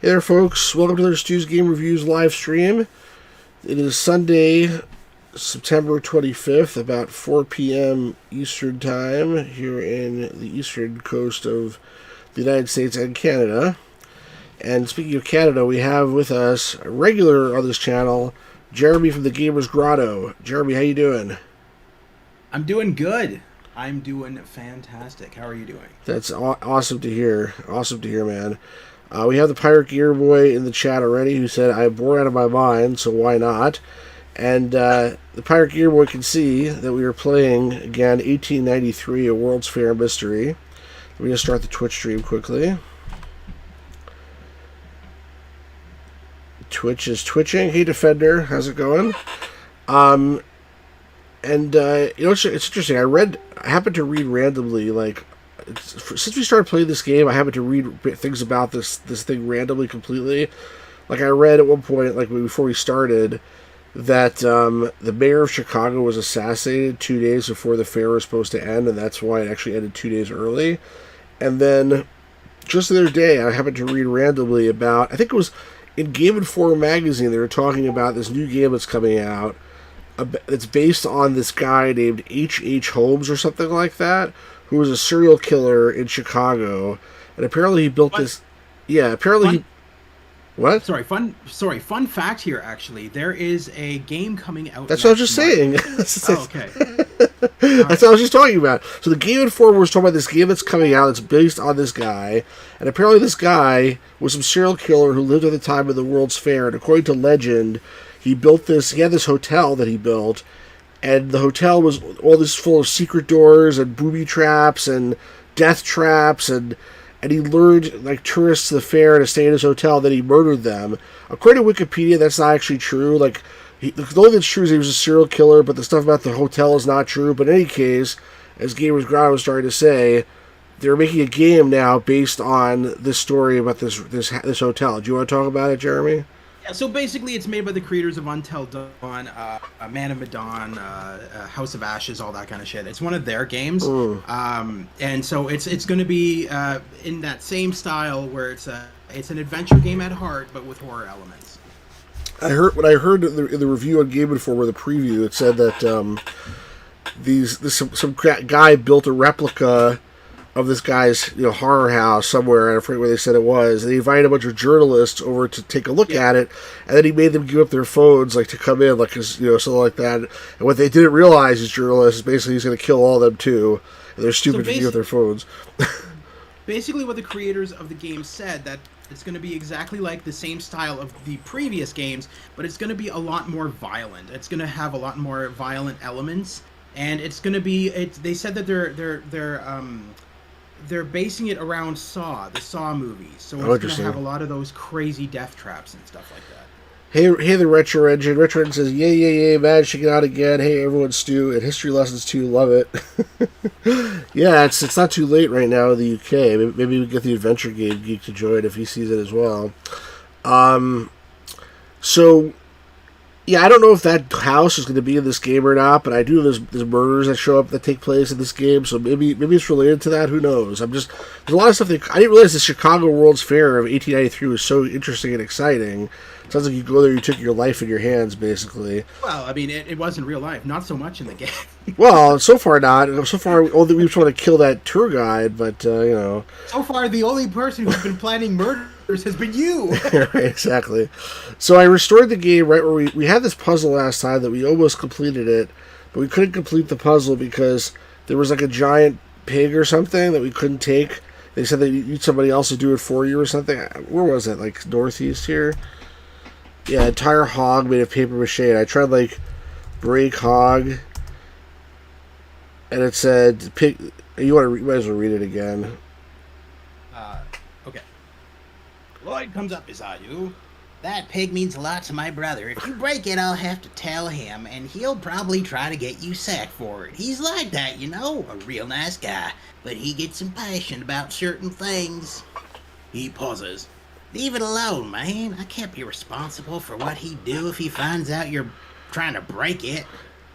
Hey there, folks. Welcome to the Stu's Game Reviews live stream. It is Sunday, September 25th, about 4 p.m. Eastern Time here in the eastern coast of the United States and Canada. And speaking of Canada, we have with us a regular on this channel, Jeremy from the Gamers Grotto. Jeremy, how you doing? I'm doing good. I'm doing fantastic. How are you doing? That's awesome to hear. Awesome to hear, man. We have the Pirate Gear Boy in the chat already who said, I'm bored out of my mind, so why not? And the Pirate Gear Boy can see that we are playing, again, 1893, A World's Fair Mystery. Let me just start the Twitch stream quickly. Twitch is twitching. Hey, Defender, how's it going? It's interesting. I happened to read randomly, since we started playing this game, I happened to read things about this thing randomly, completely. Like, I read at one point, before we started, that the mayor of Chicago was assassinated 2 days before the fair was supposed to end, and that's why it actually ended 2 days early. And then, just the other day, I happened to read randomly about, I think it was in Game Informer magazine, they were talking about this new game that's coming out. It's based on this guy named H.H. Holmes or something like that, who was a serial killer in Chicago, and apparently he built this. Yeah, apparently what? Fun fact here. Actually, there is a game coming out. That's what I was just saying. Oh, okay. That's what I was just talking about. So the Game Informer was talking about this game that's coming out. It's based on this guy, and apparently this guy was some serial killer who lived at the time of the World's Fair. And according to legend, he built this. He had this hotel that he built. And the hotel was all this full of secret doors and booby traps and death traps, and he lured tourists to the fair to stay in his hotel. Then he murdered them. According to Wikipedia, that's not actually true. The only thing that's true is he was a serial killer, but the stuff about the hotel is not true. But in any case, as Gamers Ground was starting to say, they're making a game now based on this story about this hotel. Do you want to talk about it, Jeremy? Yeah, so basically it's made by the creators of Until Dawn, Man of Medan, House of Ashes, all that kind of shit. It's one of their games. And so it's going to be in that same style where it's an adventure game at heart, but with horror elements. I heard in the review on Game Informer, the preview, it said that some guy built a replica of this guy's horror house somewhere, and I forget where they said it was. And he invited a bunch of journalists over to take a look at it, and then he made them give up their phones to come in, something like that. And what they didn't realize, as journalists, is basically he's going to kill all of them too, and they're stupid to give up their phones. Basically, what the creators of the game said, that it's going to be exactly like the same style of the previous games, but it's going to be a lot more violent. It's going to have a lot more violent elements, and it's going to be. They said that they're basing it around Saw, the Saw movies. So it's going to have a lot of those crazy death traps and stuff like that. Hey, the Retro Engine. Retro Engine says, yay, man, shaking out again. Hey, everyone, Stu, and History Lessons too, love it. Yeah, it's not too late right now in the UK. Maybe we get the Adventure Game Geek to join if he sees it as well. So, yeah, I don't know if that house is going to be in this game or not, but I do know there's murders that show up that take place in this game, so maybe it's related to that. Who knows? There's a lot of stuff I didn't realize the Chicago World's Fair of 1893 was so interesting and exciting. It sounds like you go there, you took your life in your hands, basically. Well, I mean, it was in real life, not so much in the game. Well, so far not. So far, only we just want to kill that tour guide, but So far, the only person who's been planning murders has been you. Right, exactly. So I restored the game right where we had this puzzle last time that we almost completed it, but we couldn't complete the puzzle because there was a giant pig or something that we couldn't take. They said that you need somebody else to do it for you or something. Where was it? Northeast here? Yeah, entire hog made of paper mache. And I tried break hog, and it said pig. You might as well read it again. Okay. Lloyd comes up beside you. That pig means a lot to my brother. If you break it, I'll have to tell him, and he'll probably try to get you sacked for it. He's like that, a real nice guy, but he gets impatient about certain things. He pauses. Leave it alone, man. I can't be responsible for what he'd do if he finds out you're trying to break it.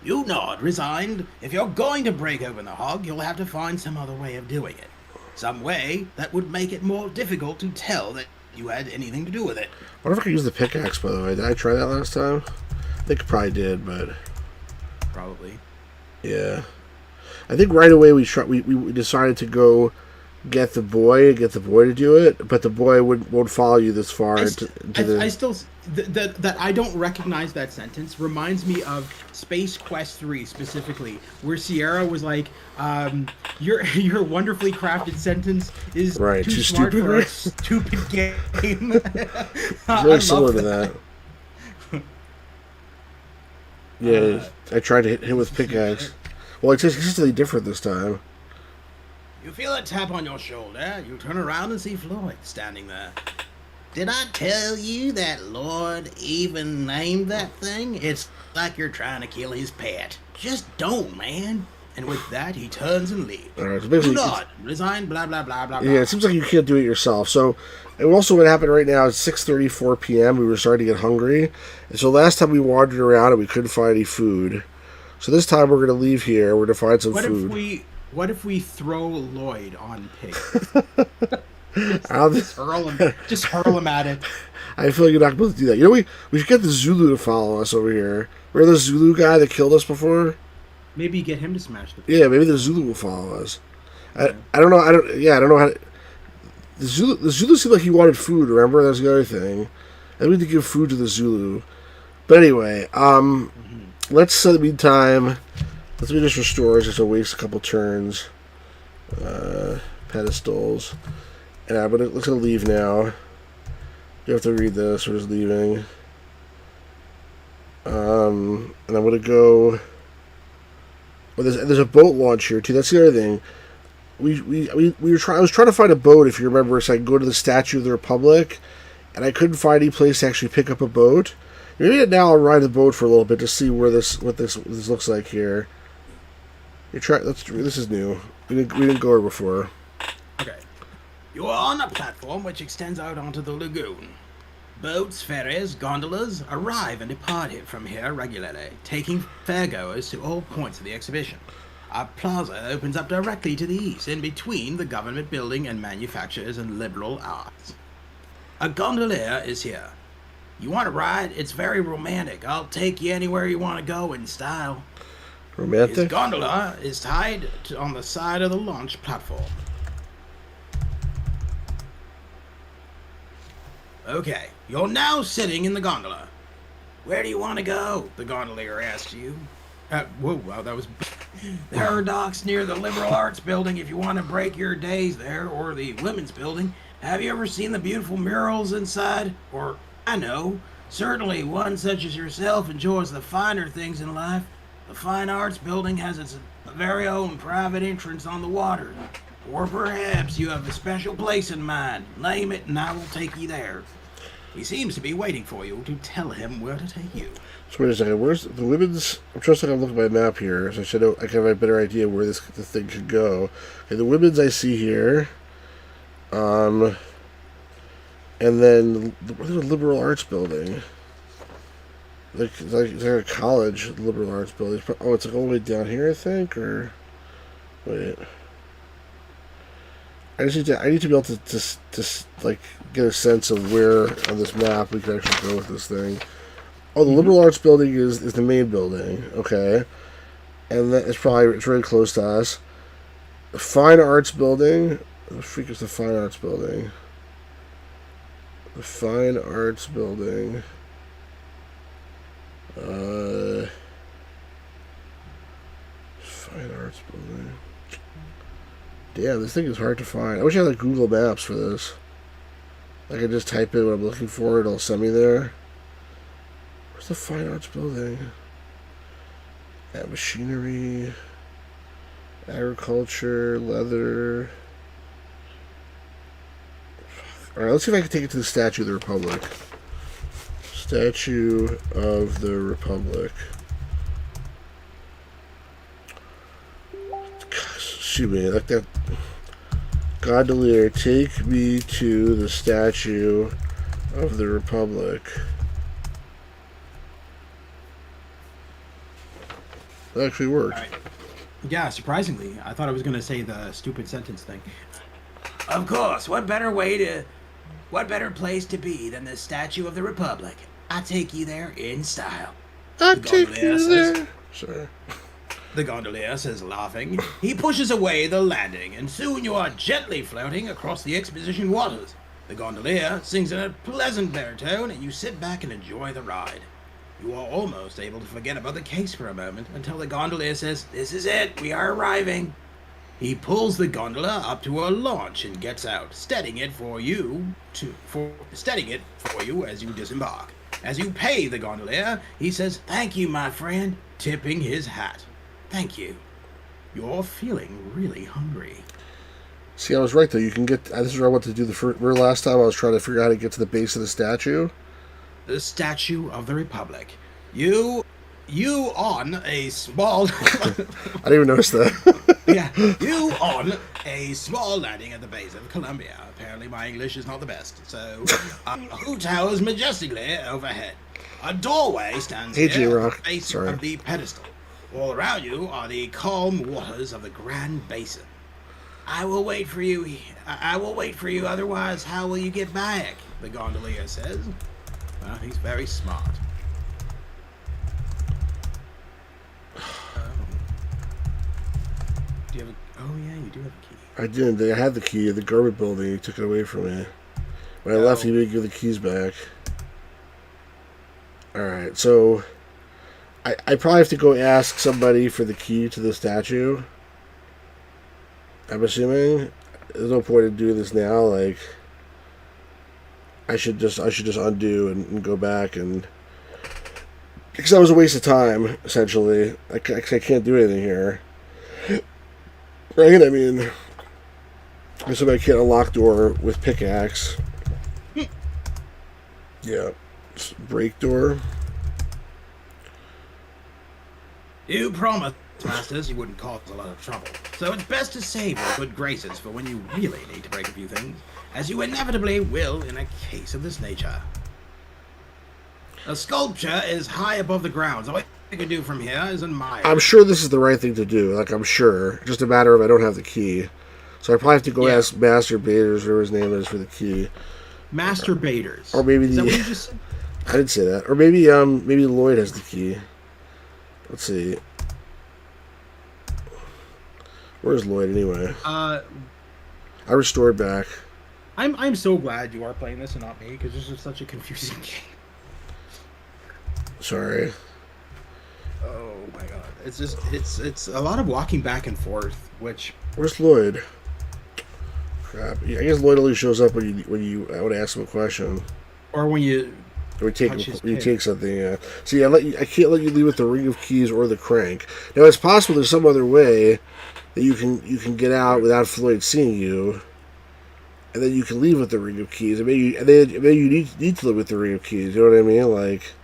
You nod, resigned. If you're going to break open the hog, you'll have to find some other way of doing it. Some way that would make it more difficult to tell that you had anything to do with it. I wonder if I could use the pickaxe, by the way. Did I try that last time? I think I probably did, but... Probably. Yeah. I think right away we decided to go get the boy to do it, but the boy won't follow you this far. That I don't recognize that sentence reminds me of Space Quest 3 specifically, where Sierra was like, your wonderfully crafted sentence is too smart stupid for a stupid game. It's very similar to that. Yeah, I tried to hit him with pickaxe. Well, it's consistently different this time. You feel a tap on your shoulder. You turn around and see Floyd standing there. Did I tell you that Lord even named that thing? It's like you're trying to kill his pet. Just don't, man. And with that, he turns and leaves. All right, so do not resign, blah, blah, blah, blah, blah. Yeah, it seems like you can't do it yourself. So, and also what happened right now is 6:34 p.m. We were starting to get hungry. And so last time we wandered around and we couldn't find any food. So this time we're going to leave here. We're going to find some food. What if we throw Lloyd on Pig? just hurl him at it. I feel like you're not going to be able to do that. You know, we should get the Zulu to follow us over here. Remember the Zulu guy that killed us before? Maybe get him to smash the... Yeah, maybe the Zulu will follow us. I don't know. I don't know how to... The Zulu seemed like he wanted food, remember? That's the other thing. And we need to give food to the Zulu. But anyway, let's, in the meantime... Let's just restore just to waste a couple turns. Pedestals. And let's leave now. You have to read this. We're just leaving. And I'm gonna go. Well, there's a boat launch here too. That's the other thing. I was trying to find a boat, if you remember, so I could go to the Statue of the Republic, and I couldn't find any place to actually pick up a boat. Maybe now I'll ride the boat for a little bit to see what this looks like here. This is new. We didn't go here before. Okay. You are on a platform which extends out onto the lagoon. Boats, ferries, gondolas arrive and depart from here regularly, taking fairgoers to all points of the exhibition. Our plaza opens up directly to the east, in between the government building and manufacturers and liberal arts. A gondolier is here. You want to ride? It's very romantic. I'll take you anywhere you want to go in style. Romantic? His gondola is tied on the side of the launch platform. Okay, you're now sitting in the gondola. Where do you want to go? The gondolier asks you. Wow, that was... There are docks near the Liberal Arts Building if you want to break your days there, or the Women's Building. Have you ever seen the beautiful murals inside? Or, I know, certainly one such as yourself enjoys the finer things in life. The Fine Arts Building has its very own private entrance on the water. Or perhaps you have a special place in mind. Name it and I will take you there. He seems to be waiting for you to tell him where to take you. So wait a second, where's the women's... I'm trying to look at my map here, so I can have a better idea where the thing should go. Okay, the women's I see here. And then the Liberal Arts Building. Is there a college, Liberal Arts Building? Oh, it's like all the way down here, I think, or... Wait... I need to be able to like get a sense of where on this map we can actually go with this thing. Oh, the Liberal Arts Building is the main building, okay, and it's very close to us. The Fine Arts Building, the freak is the Fine Arts Building. The Fine Arts Building. Fine Arts Building. Damn, this thing is hard to find. I wish I had like Google Maps for this. I could just type in what I'm looking for and it'll send me there. Where's the Fine Arts Building? Machinery, agriculture, leather. Alright, let's see if I can take it to the Statue of the Republic. Statue of the Republic. Shoot me, like that. Gondolier, take me to the Statue of the Republic. That actually worked. Right. Yeah, surprisingly. I thought I was going to say the stupid sentence thing. Of course, what better way to what better place to be than the Statue of the Republic? I take you there in style. I'll The take gondolier you says. there. Sorry. The gondolier says, laughing. He pushes away the landing, and soon you are gently floating across the exposition waters. The gondolier sings in a pleasant baritone, and you sit back and enjoy the ride. You are almost able to forget about the case for a moment until the gondolier says, "This is it, we are arriving." He pulls the gondola up to a launch and gets out, steadying it for you as you disembark. As you pay the gondolier, he says, "Thank you, my friend," tipping his hat. "Thank you. You're feeling really hungry." See, I was right though. You can get. This is where I wanted to do the first. Remember last time I was trying to figure out how to get to the base of the statue. The Statue of the Republic. You on a small... I didn't even notice that. Yeah, you on a small landing at the base of Columbia. Apparently my English is not the best. So, who towers majestically overhead? A doorway stands Hey, here J-Rock. at the base Sorry. of the pedestal. All around you are the calm waters of the Grand Basin. I will wait for you. Otherwise, how will you get back? The gondolier says. Well, he's very smart. Do you have a... Oh, yeah, you do have a key. I didn't. I had the key of the garment building. He took it away from me. When I left, he didn't give the keys back. Alright, so... I probably have to go ask somebody for the key to the statue. I'm assuming. There's no point in doing this now. Like... I should just undo and go back and... Because that was a waste of time, essentially. I can't do anything here. Right? I mean... Somebody can't unlock door with pickaxe. Yeah. Break door. You promised, Masters, you wouldn't cause a lot of trouble. So it's best to save your good graces for when you really need to break a few things, as you inevitably will in a case of this nature. The sculpture is high above the ground, so what you can do from here is admire. I'm sure this is the right thing to do. Like, I'm sure. Just a matter of I don't have the key. So I probably have to go ask Master Baders, whatever his name is, for the key. Master Baders. Or maybe Is that what you just said? I didn't say that. Or maybe Lloyd has the key. Let's see. Where's Lloyd anyway? I restored back. I'm so glad you are playing this and not me, because this is such a confusing game. Sorry. Oh my god. It's a lot of walking back and forth, which... Where's Lloyd? Crap. Yeah, I guess Lloyd only shows up when you I would ask him a question. Or when you... Or you take something, yeah. See, I can't let you leave with the ring of keys or the crank. Now, it's possible there's some other way that you can get out without Floyd seeing you, and then you can leave with the ring of keys. And maybe you need to live with the ring of keys. You know what I mean? Like,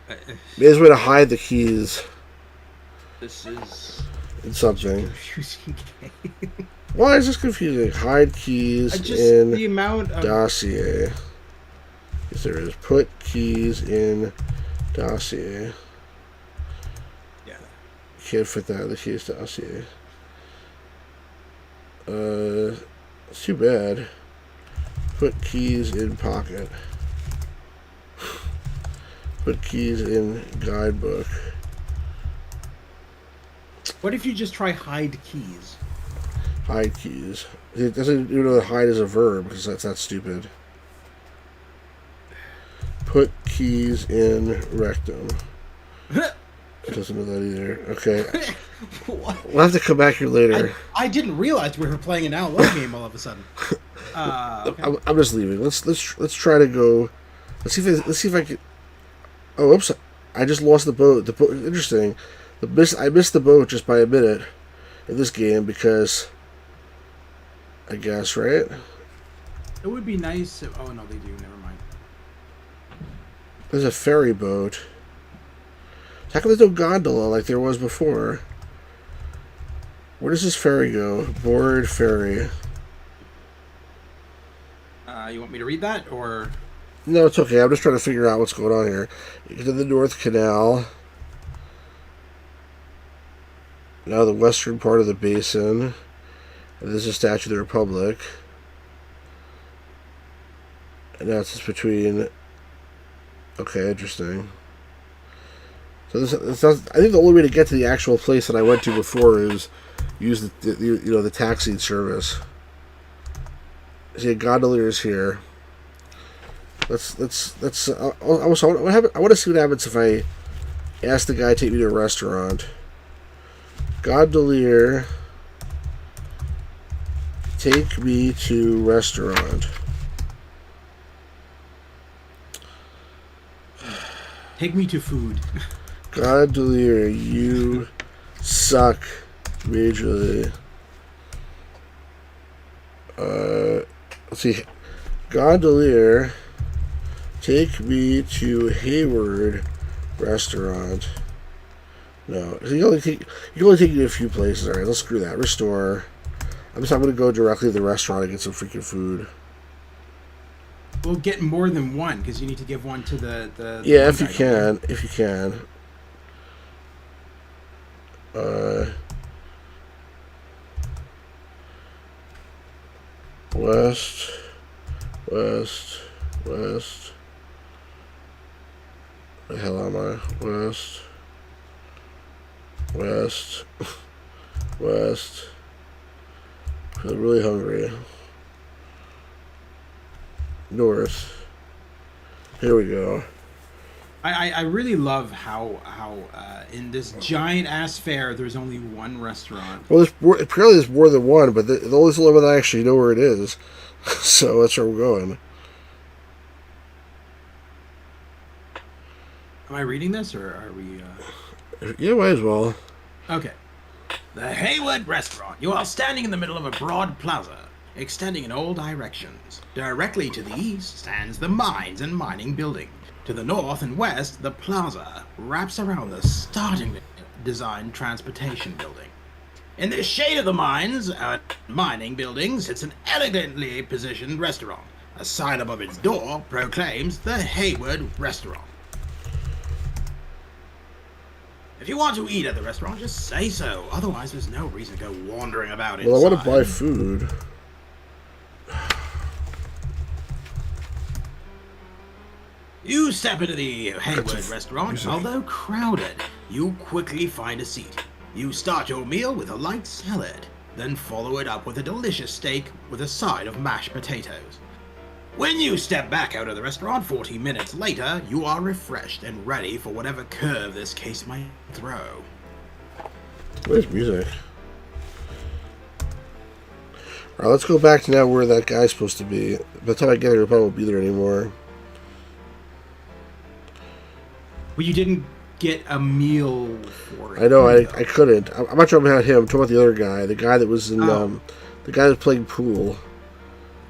maybe there's a way to hide the keys. This is in something. Confusing game. Why is this confusing? Hide keys in the amount of dossier. Yes, there is. Put keys in dossier. Yeah. Can't fit that in the keys dossier. It's too bad. Put keys in pocket. Put keys in guidebook. What if you just try hide keys? Hide keys. It doesn't even know that hide is a verb because that's stupid. Put keys in rectum. It doesn't know that either. Okay. We'll have to come back here later. I didn't realize we were playing an Outlaw game all of a sudden. Okay. I'm just leaving. Let's try to go. Let's see if I can. Oh, oops! I just lost the boat. The boat. Interesting. I missed the boat just by a minute in this game because. I guess, right? It would be nice if... Oh, no, they do. Never mind. There's a ferry boat. How come there's no gondola like there was before? Where does this ferry go? Board ferry. You want me to read that, or... No, it's okay. I'm just trying to figure out what's going on here. You get to the North Canal. Now the western part of the basin. And this is a Statue of the Republic. And now it's just between. Okay, interesting. So this sounds, I think the only way to get to the actual place that I went to before is use the taxi service. See, a gondolier is here. Let's. Also, I want to see what happens if I ask the guy to take me to a restaurant. Gondolier, take me to restaurant. Take me to food. Gondolier, you suck majorly. Let's see. Gondolier, take me to Hayward restaurant. No, you can only take you to a few places. All right, let's screw that. Restore. I'm going to go directly to the restaurant and get some freaking food. We'll get more than one because you need to give one to the yeah, if you can. If you can. West. The hell am I? West. Feel really hungry. North. Here we go. I really love how in this giant ass fair there's only one restaurant. Well, apparently there's more than one, but the only one that I actually know where it is. So that's where we're going. Am I reading this or are we? Yeah, might as well. Okay. The Hayward Restaurant. You are standing in the middle of a broad plaza, extending in all directions. Directly to the east stands the Mines and Mining Building. To the north and west, the plaza wraps around the startlingly designed Transportation Building. In the shade of the mines and mining building sits an elegantly positioned restaurant. A sign above its door proclaims the Hayward Restaurant. If you want to eat at the restaurant, just say so. Otherwise, there's no reason to go wandering about inside. Well, I want to buy food. You step into the Hayward Restaurant. Although crowded, you quickly find a seat. You start your meal with a light salad, then follow it up with a delicious steak with a side of mashed potatoes. When you step back out of the restaurant 40 minutes later, you are refreshed and ready for whatever curve this case might throw. Where's music? Alright, let's go back to now where that guy's supposed to be. By the time I get there, he probably won't be there anymore. Well, you didn't get a meal for it. I know, I couldn't. I'm not talking about him. I'm talking about the other guy. The guy that was in, the guy that was playing pool.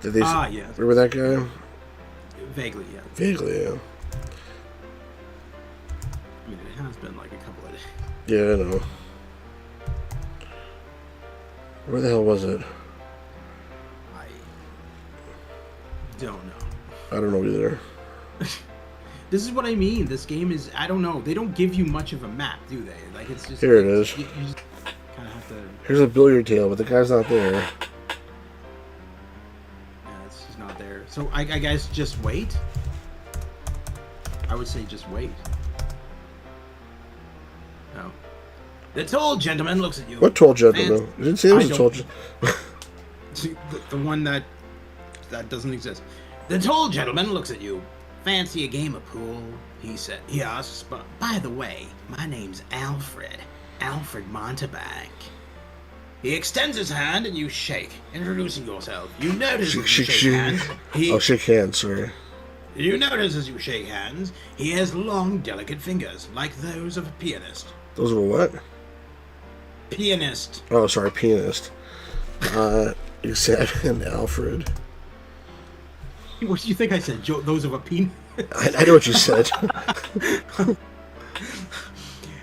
Yeah. Remember that guy? Vaguely, yeah. Vaguely, yeah. I mean, it has been like a couple of days. Yeah, I know. Where the hell was it? I don't know. I don't know either. This is what I mean. This game is, I don't know. They don't give you much of a map, do they? Like, it's just... Here it is. You just kind of have to... Here's a billiard table, but the guy's not there. Yeah, it's just not there. So, I guess just wait? I would say just wait. No. The tall gentleman looks at you. What tall gentleman? You didn't say there was a tall gentleman. the one that doesn't exist. The tall gentleman looks at you. Fancy a game of pool? He asks, but by the way, my name's Alfred Montebank. He extends his hand and you shake, introducing yourself. You notice as you shake hands. I'll shake hands, sorry. You notice as you shake hands, he has long, delicate fingers, like those of a pianist. Those are what? Pianist. Oh, sorry, pianist. You said Alfred. What do you think I said? Those of a penis? I know what you said.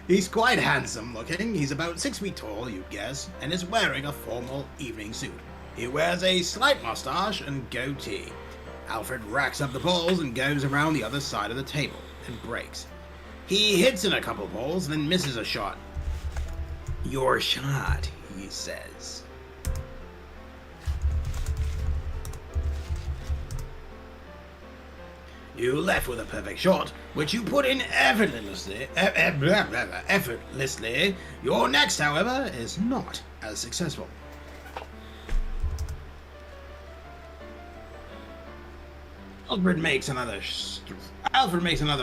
He's quite handsome looking. He's about 6 feet tall, you'd guess, and is wearing a formal evening suit. He wears a slight mustache and goatee. Alfred racks up the balls and goes around the other side of the table and breaks. He hits in a couple balls, then misses a shot. Your shot, he says. You left with a perfect shot, which you put in effortlessly. Effortlessly. Your next, however, is not as successful. Alfred makes another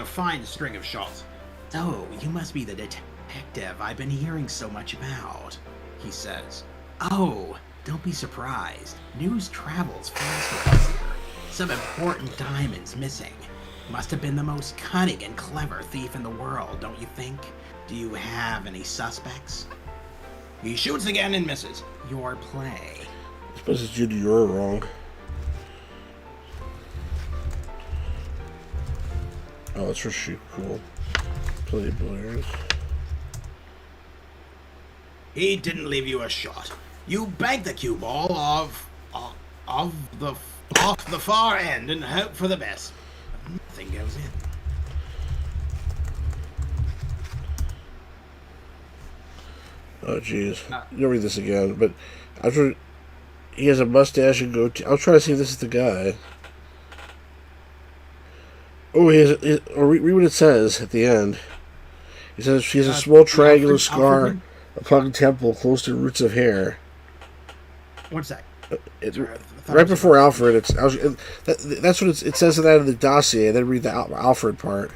fine string of shots. Oh, you must be the detective I've been hearing so much about, he says. Oh, don't be surprised. News travels fast around here. Some important diamonds missing. Must have been the most cunning and clever thief in the world, don't you think? Do you have any suspects? He shoots again and misses. Your play. I suppose it's due to you're wrong. Oh, that's for shoot. Cool. Play billiards. He didn't leave you a shot. You bank the cue ball off the far end and hope for the best. But nothing goes in. Oh, jeez. You'll read this again, but after he has a mustache and goatee. I'll try to see if this is the guy. Oh, read what it says at the end. He says she has a small triangular scar upon the temple close to roots of hair. What's that? Right before Alfred. That's what it says that in the dossier. Then read the Alfred part.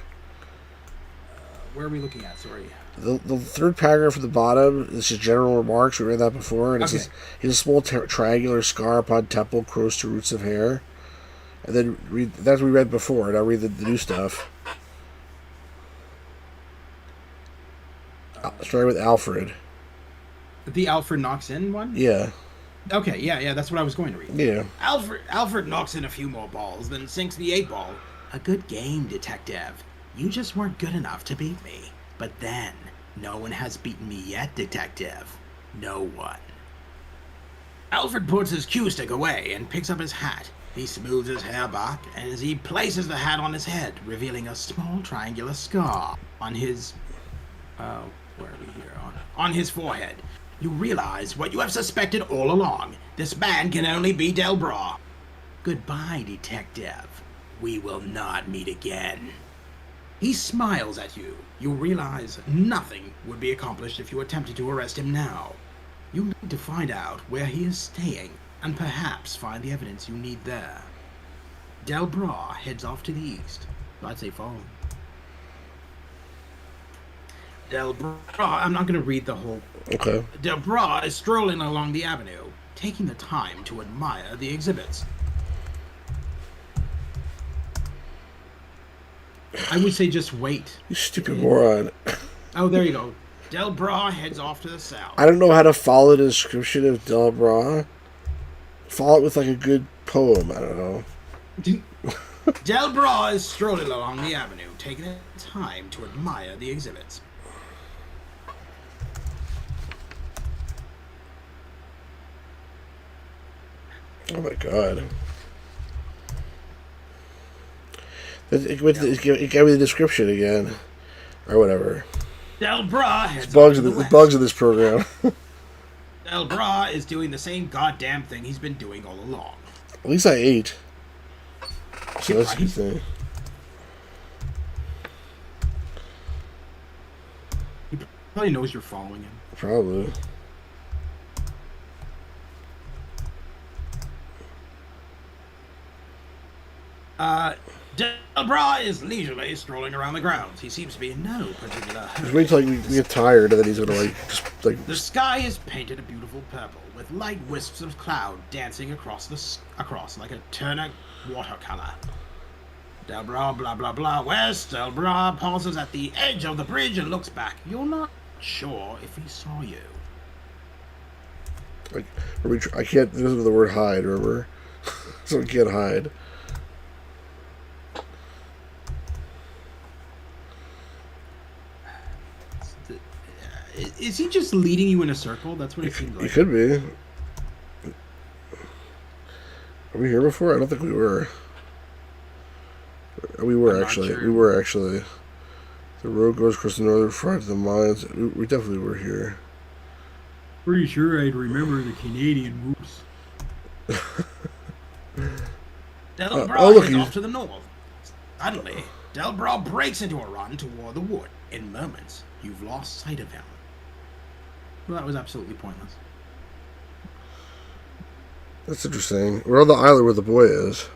Where are we looking at? Sorry. The third paragraph at the bottom is just general remarks. We read that before. And it says he has a small triangular scar upon temple close to roots of hair. And then that's what we read before. Now read the new stuff. Starting with Alfred. The Alfred knocks in one? Yeah. Okay, yeah, that's what I was going to read. Yeah. Alfred knocks in a few more balls, then sinks the 8 ball. A good game, detective. You just weren't good enough to beat me. But then, no one has beaten me yet, detective. No one. Alfred puts his cue stick away and picks up his hat. He smooths his hair back as he places the hat on his head, revealing a small triangular scar on his... where are we here? On his forehead. You realize what you have suspected all along. This man can only be Delbras. Goodbye, detective. We will not meet again. He smiles at you. You realize nothing would be accomplished if you attempted to arrest him now. You need to find out where he is staying, and perhaps find the evidence you need there. Delbras heads off to the east. I'd say follow him. Delbras, I'm not going to read the whole... Okay. Delbras is strolling along the avenue, taking the time to admire the exhibits. I would say just wait. You stupid moron. Oh, there you go. Delbras heads off to the south. I don't know how to follow the description of Delbras. Follow it with like a good poem. I don't know. Delbras is strolling along the avenue, taking the time to admire the exhibits. Oh my god. It gave me the description again. Or whatever. Delbras heads the bugs of this program. Delbras is doing the same goddamn thing he's been doing all along. At least I ate. So that's a good thing. He probably knows you're following him. Probably. Delbras is leisurely strolling around the grounds. He seems to be in no particular hurry. Just wait till we get tired and then he's gonna The sky is painted a beautiful purple, with light wisps of cloud dancing across like a Turner watercolor. Delbras, blah blah blah, west. Delbras pauses at the edge of the bridge and looks back. You're not sure if he saw you. I can't. This is the word hide. Remember, so we can't hide. Is he just leading you in a circle? That's what it seems like. He could be. Are we here before? I don't think we were. We were actually. Sure. We were actually. The road goes across the northern front of the mines. We definitely were here. Pretty sure I'd remember the Canadian whoops. Delbras is off to the north. Suddenly, Delbro breaks into a run toward the wood. In moments, you've lost sight of him. Well, that was absolutely pointless. That's interesting. We're on the island where the boy is.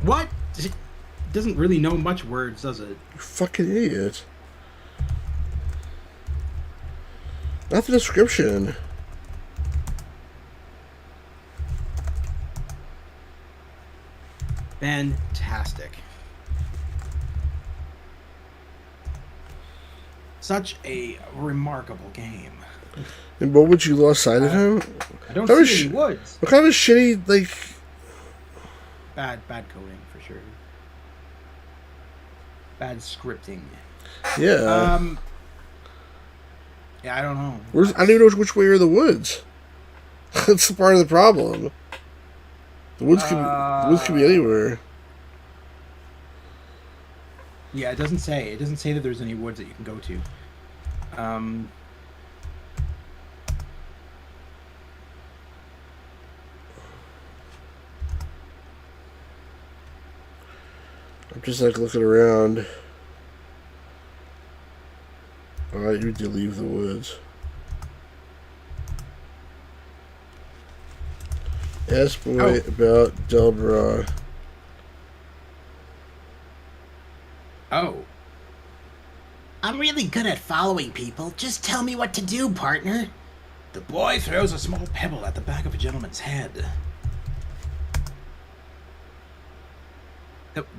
What? It doesn't really know much words, does it? You fucking idiot. Not the description. Fantastic. Such a remarkable game. And what would you lost sight of him? I don't That see any woods. What kind of shitty, like... Bad coding, for sure. Bad scripting. Yeah. Yeah, I don't know. I don't even know which way are the woods. That's part of the problem. The woods can be anywhere. Yeah, it doesn't say. It doesn't say that there's any woods that you can go to. I'm just like looking around. Alright, you need to leave the woods. Ask boy about Delbra. Oh. I'm really good at following people. Just tell me what to do, partner. The boy throws a small pebble at the back of a gentleman's head.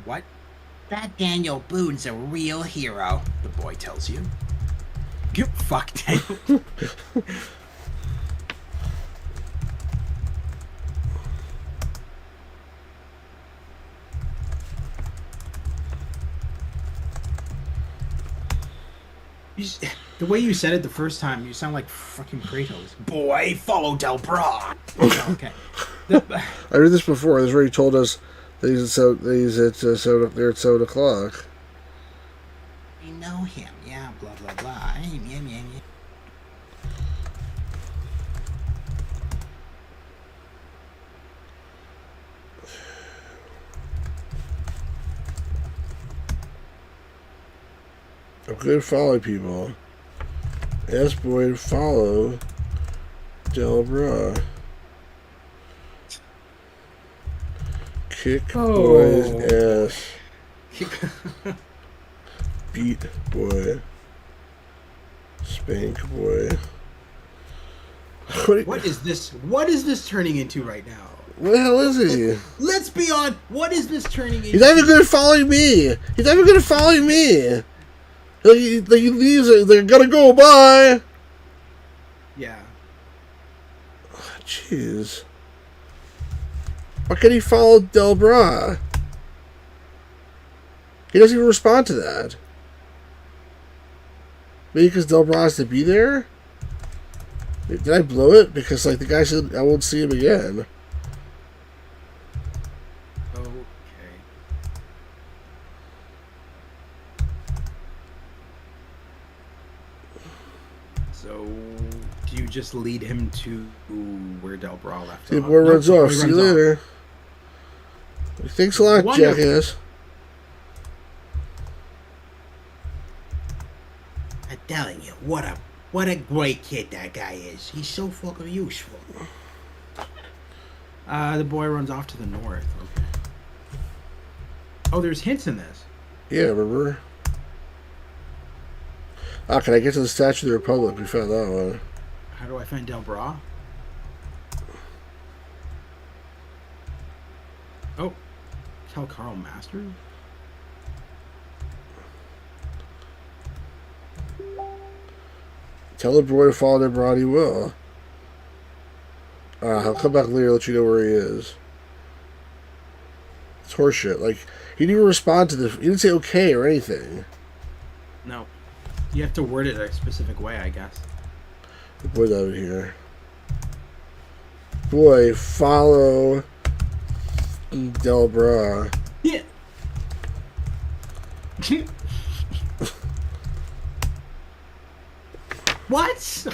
What? That Daniel Boone's a real hero, The boy tells you. You fuck, Daniel. The way you said it the first time, you sound like fucking Kratos. Boy, follow Delbra. Okay. I read this before. This already told us that he's there at 7 o'clock. I know him. Yeah, blah, blah, blah. Yeah. I'm good at following people. Ask boy to follow Delbra. Kick boy's ass. Beat boy. Spank boy. What is this? What is this turning into right now? What the hell is he? Let's be on. What is this turning into? He's not even good at following me. He's not even good at following me. He leaves. They're gonna go by. Yeah. Jeez. Why can't he follow Delbra? He doesn't even respond to that. Maybe because Delbra has to be there? Did I blow it? Because like the guy said I won't see him again. Okay. So, do you just lead him to where Delbra left The off? boy runs the boy off. See you runs off. later. Thanks a lot, Wonderful. jackass. I'm telling you, what a great kid that guy is. He's so fucking useful. The boy runs off to the north. Okay. Oh, there's hints in this. Yeah, remember? Ah, can I get to the Statue of the Republic? We found that one. How do I find Delbra? Oh, tell Carl Masters. Tell the boy to follow Delbra, he will. I'll come back later and let you know where he is. It's horseshit. Like, he didn't even respond to the... He didn't say okay or anything. No. You have to word it a specific way, I guess. The boy's out of here. Boy, follow Delbra. Yeah. What?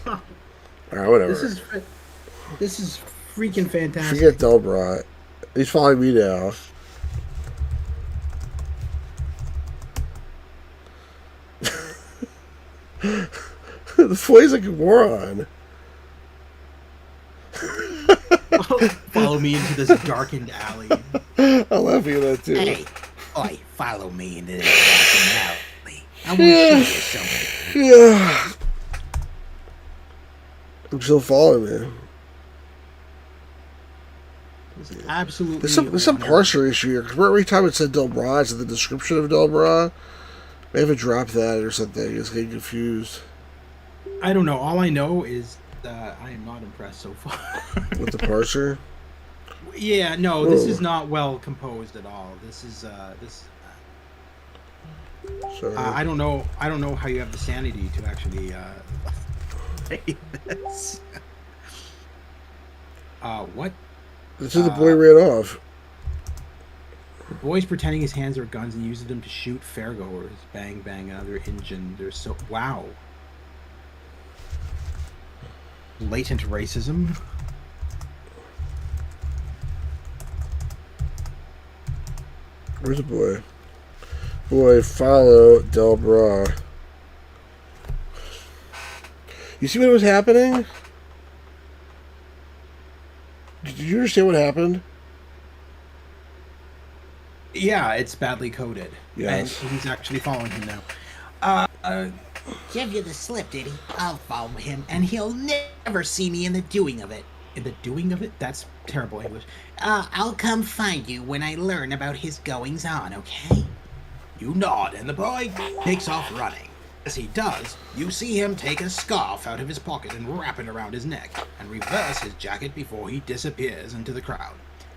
All right, whatever. This is freaking fantastic. Forget Delbrat. He's following me now. The boy's like a moron. Follow me into this darkened alley. I'm laughing at that too. Hey, oi, follow me into this darkened alley. I want to show you something. Yeah. I'm still following me. Absolutely. There's some parser issue here, because every time it said Delbras, it's in the description of Delbras. Maybe have to drop that or something. It's getting confused. I don't know. All I know is I am not impressed so far. With the parser? Yeah, no, this is not well composed at all. This is this. Sorry. I don't know. I don't know how you have the sanity to actually say this. What? This is the boy ran off. The boy's pretending his hands are guns and uses them to shoot fairgoers. Bang, bang, another engine. They're so... Wow. Latent racism. Where's the boy? Boy, follow Delbras. You see what was happening? Did you understand what happened? Yeah, it's badly coded. Yes. And he's actually following him now. Give you the slip, did he? I'll follow him, and he'll never see me in the doing of it. In the doing of it? That's terrible English. I'll come find you when I learn about his goings-on, okay? You nod, and the boy takes off running. As he does, you see him take a scarf out of his pocket and wrap it around his neck, and reverse his jacket before he disappears into the crowd.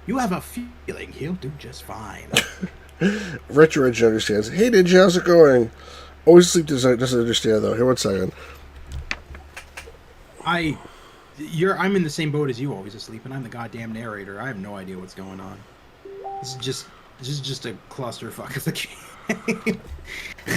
You have a feeling he'll do just fine. Retro Edge understands. Hey, Ninja, how's it going? Always Sleep doesn't understand, though. Here, 1 second. I'm in the same boat as you, always asleep, and I'm the goddamn narrator. I have no idea what's going on. This is just a clusterfuck of the game.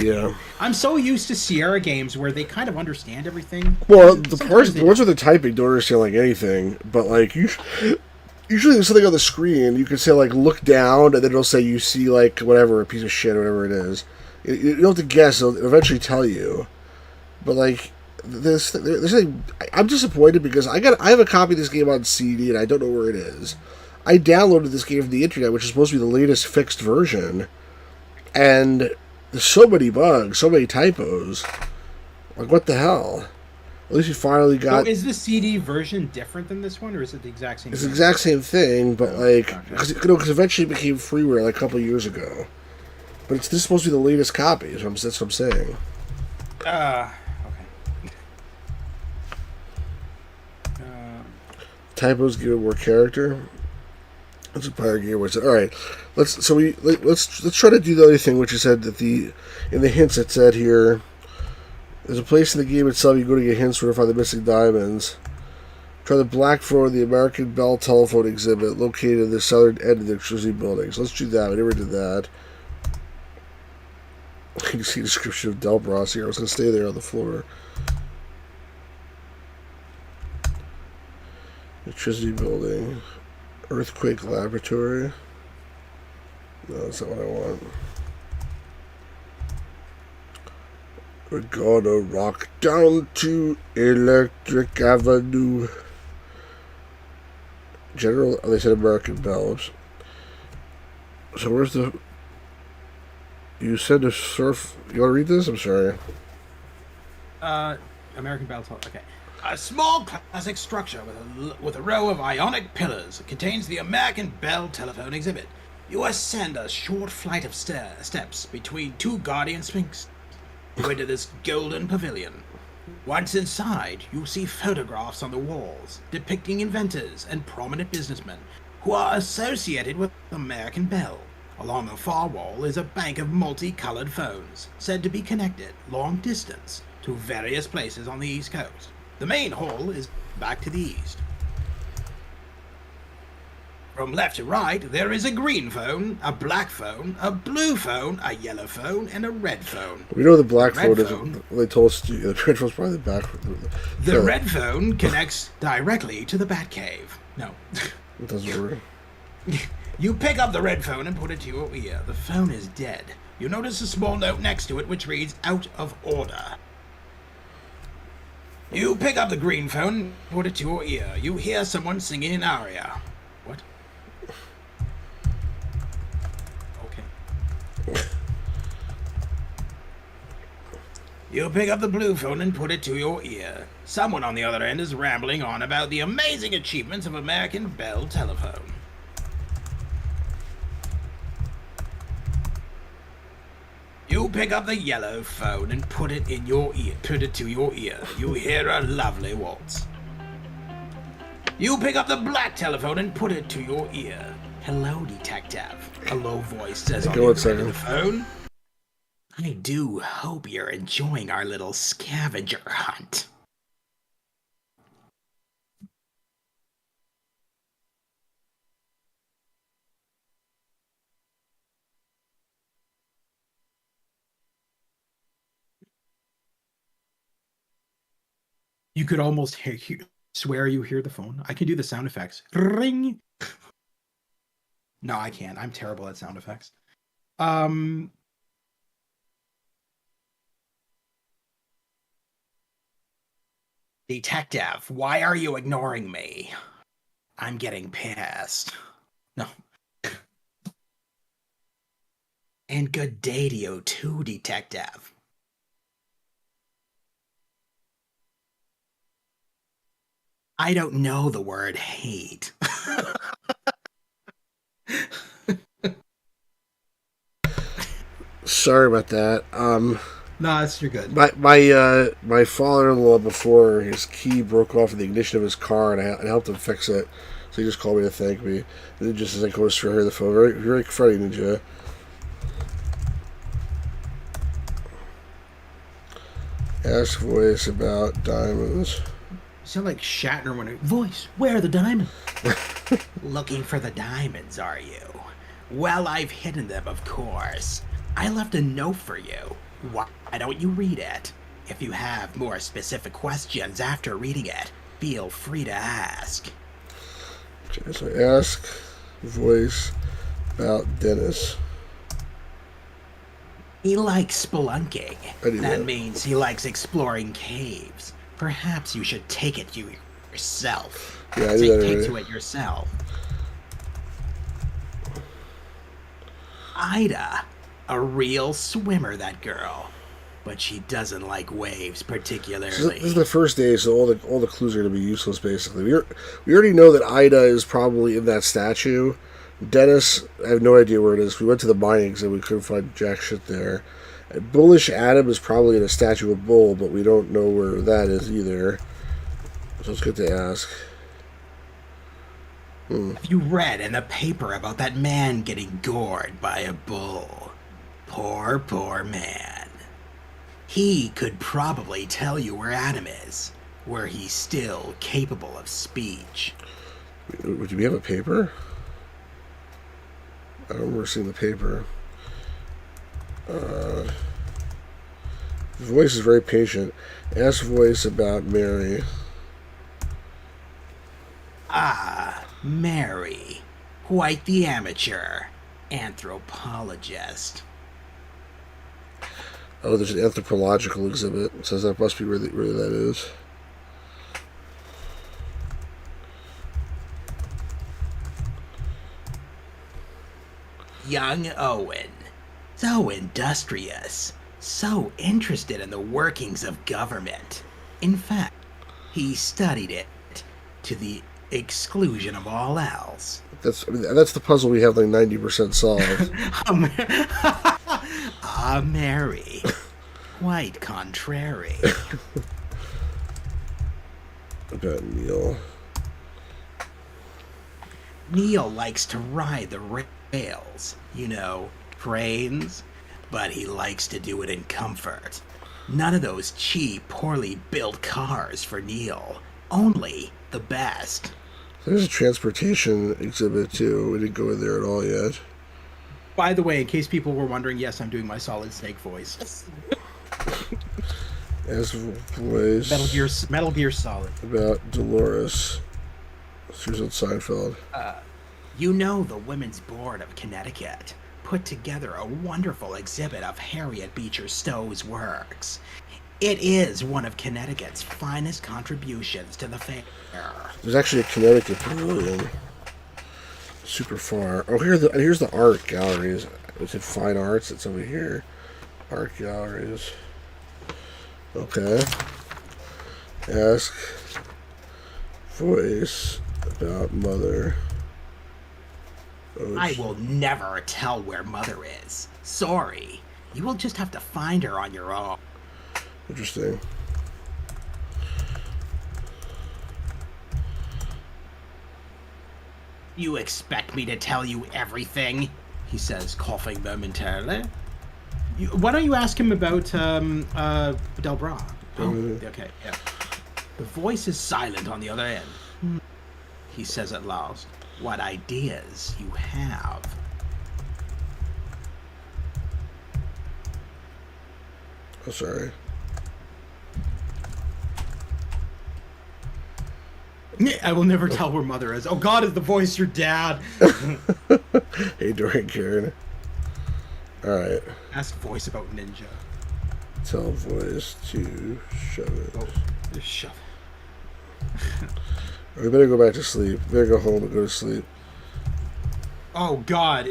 Yeah. I'm so used to Sierra games where they kind of understand everything. Well, the ones where they're typing don't understand, like, anything, but, like, usually there's something on the screen. You can say, like, look down, and then it'll say you see, like, whatever, a piece of shit or whatever it is. You don't have to guess. It'll eventually tell you. But, like, I'm disappointed because I have a copy of this game on CD, and I don't know where it is. I downloaded this game from the internet, which is supposed to be the latest fixed version, and there's so many bugs, so many typos. Like, what the hell? At least we finally got... So is the CD version different than this one, or is it the exact same It's thing? the exact same thing, but, like... Because eventually it became freeware, like, a couple of years ago. But this is supposed to be the latest copy, that's what I'm saying. Okay. Typos give it more character. That's a Pirate Gear said. All right, let's try to do the other thing, which is said that in the hints it said here. There's a place in the game itself you go to get hints where to find the missing diamonds. Try the black floor of the American Bell telephone exhibit located in the southern end of the Jersey building. So let's do that. We never did that. You can see the description of Delbras here. I was going to stay there on the floor. Electricity building. Earthquake laboratory. No, that's not what I want. We're gonna rock down to Electric Avenue. General, they said American Bells. So where's the... You said to surf... You want to read this? I'm sorry. American Bell Telephone. Okay. A small classic structure with a row of ionic pillars contains the American Bell Telephone exhibit. You ascend a short flight of steps between two guardian sphinxes to enter this golden pavilion. Once inside, you see photographs on the walls depicting inventors and prominent businessmen who are associated with American Bell. Along the far wall is a bank of multicolored phones, said to be connected long distance to various places on the East Coast. The main hall is back to the east. From left to right, there is a green phone, a black phone, a blue phone, a yellow phone, and a red phone. We know the black Red phone phone. is. They told us the red phone's probably the back. The red phone connects directly to the Batcave. No. It doesn't work. You pick up the red phone and put it to your ear. The phone is dead. You notice a small note next to it which reads, "Out of order." You pick up the green phone and put it to your ear. You hear someone singing an aria. What? Okay. You pick up the blue phone and put it to your ear. Someone on the other end is rambling on about the amazing achievements of American Bell Telephone. You pick up the yellow phone and put it in your ear. Put it to your ear. You hear a lovely waltz. You pick up the black telephone and put it to your ear. "Hello, detective," a low voice says on the other end of the phone. "I do hope you're enjoying our little scavenger hunt." You could almost swear you hear the phone. I can do the sound effects. Ring. No, I can't. I'm terrible at sound effects. Detective, why are you ignoring me? I'm getting pissed. No. And good day to you too, detective. I don't know the word hate. Sorry about that. No, you're good. My father-in-law, before his key broke off in the ignition of his car, and I helped him fix it. So he just called me to thank me. And then just as I go to hear the phone, very very funny, Ninja. Ask voice about diamonds. You sound like Shatner when voice, where are the diamonds? Looking for the diamonds, are you? Well, I've hidden them, of course. I left a note for you. Why don't you read it? If you have more specific questions after reading it, feel free to ask. Okay, so ask voice about Dennis. He likes spelunking. That That means he likes exploring caves. Perhaps you should take it to yourself. Yeah, I do that Take already. to it yourself. Ida, a real swimmer, that girl. But she doesn't like waves particularly. This is the first day, so all the clues are going to be useless, basically. We already know that Ida is probably in that statue. Dennis, I have no idea where it is. We went to the minings and we couldn't find jack shit there. And Bullish Adam is probably in a statue of Bull, but we don't know where that is either. So it's good to ask. Have you read in the paper about that man getting gored by a bull? Poor, poor man. He could probably tell you where Adam is, where he's still capable of speech. Do we have a paper? I don't remember seeing the paper. Voice is very patient. Ask voice about Mary. Ah, Mary. Quite the amateur anthropologist. Oh, there's an anthropological exhibit. It says that must be where that is. Young Owen. So industrious. So interested in the workings of government. In fact, he studied it to the exclusion of all else. That's the puzzle we have like 90% solved. Ah, Mary. Quite contrary. About Neil. Neil likes to ride the rails, you know, trains, but he likes to do it in comfort. None of those cheap, poorly built cars for Neil. Only the best. There's a transportation exhibit too. We didn't go in there at all yet. By the way, in case people were wondering, yes, I'm doing my Solid Snake voice. As voice Metal Gear Solid. about Dolores. Susan Seinfeld. You know, the Women's Board of Connecticut put together a wonderful exhibit of Harriet Beecher Stowe's works. It is one of Connecticut's finest contributions to the fair. There's actually a Connecticut pavilion. Super far. Oh, here's the art galleries. Is it fine arts? It's over here. Art galleries. Okay. Ask voice about mother. Oh, I will never tell where Mother is. Sorry. You will just have to find her on your own. Interesting. You expect me to tell you everything? He says, coughing momentarily. Why don't you ask him about Delbra? Oh, okay, yeah. The voice is silent on the other end. He says at last, what ideas you have. Oh, sorry. I will never tell where Mother is. Oh God, is the voice your dad? Hey, Dorian Karen. Alright. Ask voice about Ninja. Tell voice to shove it. Oh, just shove it. We better go back to sleep. We better go home and go to sleep. Oh God,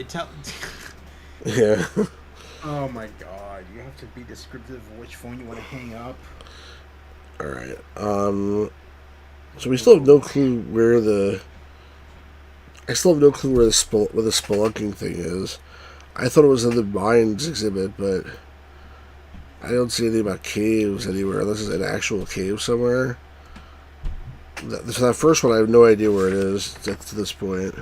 Yeah. Oh my God, you have to be descriptive of which phone you want to hang up. Alright. So we still have no clue where the... I still have no clue where the spelunking thing is. I thought it was in the mines exhibit, but I don't see anything about caves anywhere, unless it's an actual cave somewhere. So that first one, I have no idea where it is to this point.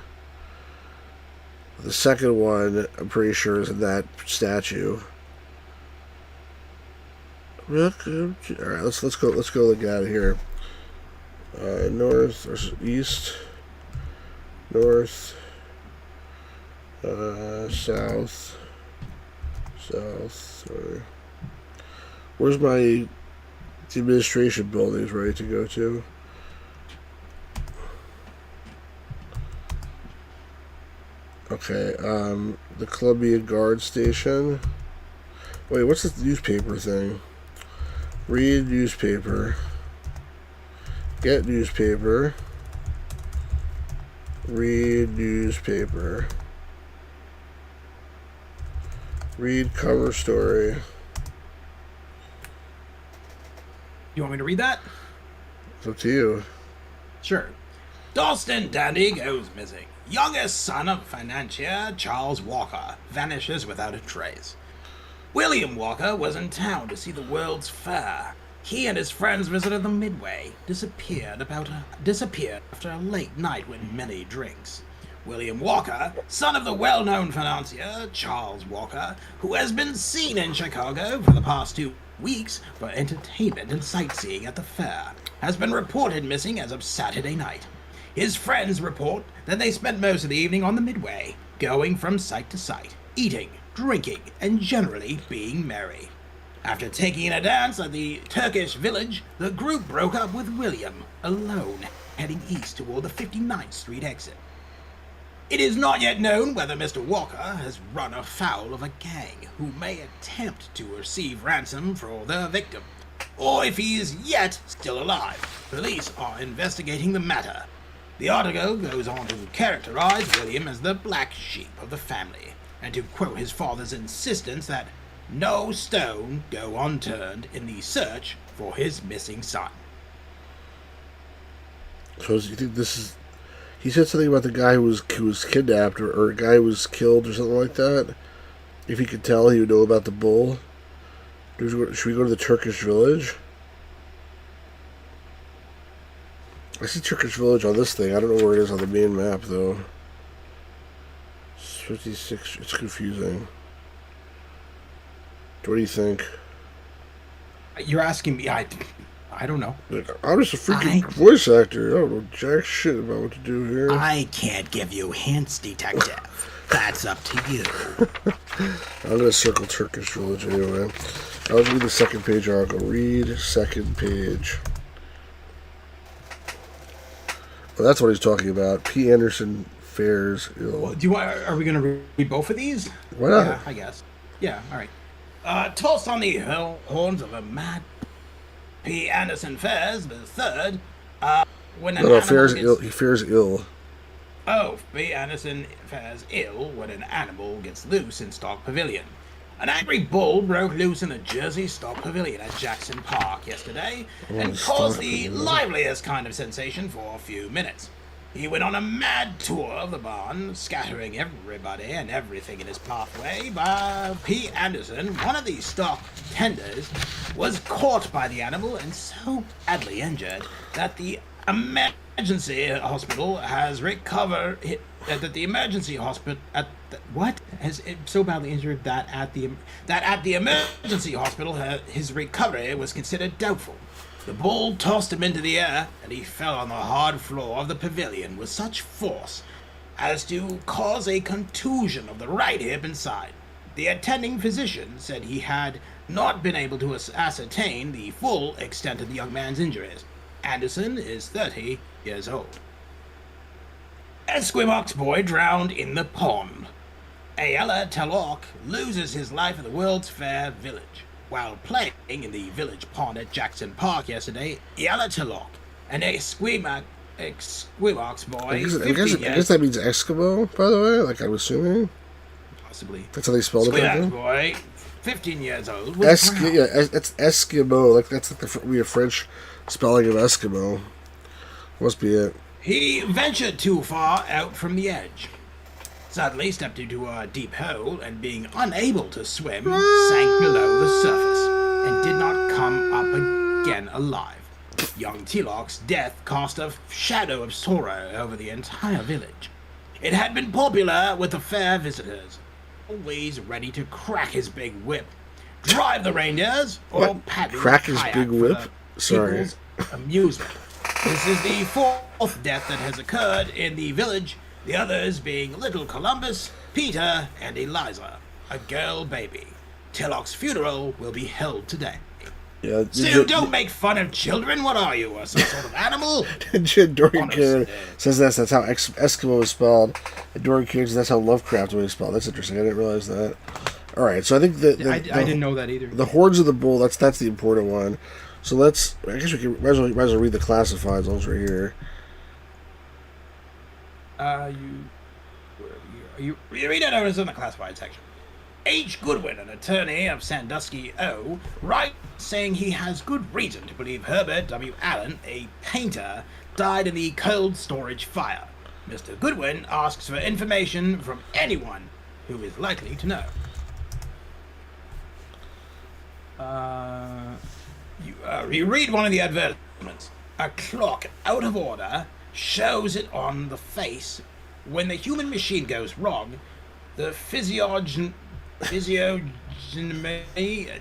The second one, I'm pretty sure, is in that statue. Alright, let's go look at it here. North or east, north, south. Or where's the administration buildings ready to go to? Okay, the Columbian Guard Station. Wait, what's this newspaper thing? Read newspaper. Get newspaper. Read newspaper. Read cover story. You want me to read that? It's up to you. Sure. Dalston Dandy goes missing. Youngest son of financier Charles Walker vanishes without a trace. William Walker was in town to see the World's Fair. He and his friends visited the Midway, disappeared after a late night with many drinks. William Walker, son of the well-known financier Charles Walker, who has been seen in Chicago for the past 2 weeks for entertainment and sightseeing at the fair, has been reported missing as of Saturday night. His friends report that they spent most of the evening on the Midway, going from site to site, eating, drinking, and generally being merry. After taking a dance at the Turkish village, the group broke up with William, alone, heading east toward the 59th Street exit. It is not yet known whether Mr. Walker has run afoul of a gang who may attempt to receive ransom for their victim, or if he is yet still alive. Police are investigating the matter. The article goes on to characterize William as the black sheep of the family, and to quote his father's insistence that no stone go unturned in the search for his missing son. So you think this is... He said something about the guy who was kidnapped, or a guy who was killed, or something like that. If he could tell, he would know about the bull. Should we go to the Turkish village? I see Turkish village on this thing. I don't know where it is on the main map, though. 56. It's confusing. What do you think? You're asking me. I don't know. Like, I'm just a freaking voice actor. I don't know jack shit about what to do here. I can't give you hints, detective. That's up to you. I'm gonna circle Turkish village anyway. I'll read the second page article. Read second page. Well, that's what he's talking about. P. Anderson fares ill. Well, are we going to read both of these? Why not? Yeah, I guess. Yeah, all right. Tossed on the horns of a mad P. Anderson fares the third. When an No, animal fares gets... ill. He fares ill. Oh, P. Anderson fares ill when an animal gets loose in Stock Pavilion. An angry bull broke loose in the Jersey Stock Pavilion at Jackson Park yesterday and caused the liveliest kind of sensation for a few minutes. He went on a mad tour of the barn, scattering everybody and everything in his pathway. P. Anderson, one of the stock tenders, was caught by the animal and so badly injured that the emergency hospital has recovered. That the emergency hospital so badly injured that at the emergency hospital his recovery was considered doubtful. The bull tossed him into the air, and he fell on the hard floor of the pavilion with such force as to cause a contusion of the right hip and side. The attending physician said he had not been able to ascertain the full extent of the young man's injuries. Anderson is 30 years old. Esquimaux boy drowned in the pond. Ayala Talok loses his life at the World's Fair Village. While playing in the village pond at Jackson Park yesterday, Ayala Talok, an Esquimaux boy, I guess that means Eskimo, by the way, like I'm assuming. Possibly. That's how they spelled it. Esquimaux boy, 15 years old, it's Eskimo. Like that's like the French spelling of Eskimo. Must be it. He ventured too far out from the edge. Suddenly stepped into a deep hole and, being unable to swim, sank below the surface and did not come up again alive. Young Tilok's death cast a shadow of sorrow over the entire village. It had been popular with the fair visitors, always ready to crack his big whip, drive the reindeers, or paddle crack his kayak big for whip? the Sorry. people's amusement. This is the fourth death that has occurred in the village, the others being little Columbus, Peter, and Eliza, a girl baby. Tilok's funeral will be held today. Yeah, Sue, don't make fun of children. What are you, some sort of animal? Dorian Karen says that's how Eskimo is spelled. And Dorian Karen says that's how Lovecraft was spelled. That's interesting. I didn't realize that. All right, so I think I didn't know that either. The horns of the bull. That's the important one. So let's. I guess we might as well read the classifieds. Those right here. You read it over in the classified section. H. Goodwin, an attorney of Sandusky, O., writes saying he has good reason to believe Herbert W. Allen, a painter, died in the cold storage fire. Mr. Goodwin asks for information from anyone who is likely to know. You read one of the advertisements. A clock out of order shows it on the face. When the human machine goes wrong, the physiognomy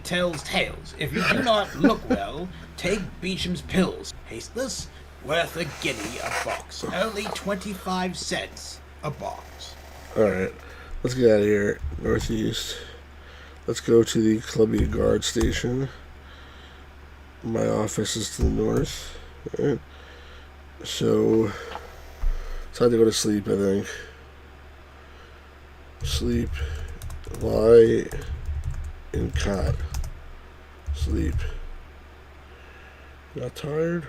tells tales. If you do not look well, take Beecham's pills. Tasteless, worth a guinea a box. Only 25 cents a box. Alright, let's get out of here. Northeast. Let's go to the Columbian Guard Station. My office is to the north. Alright. So, it's time to go to sleep, I think. Sleep. Lie in cot. Sleep. Not tired?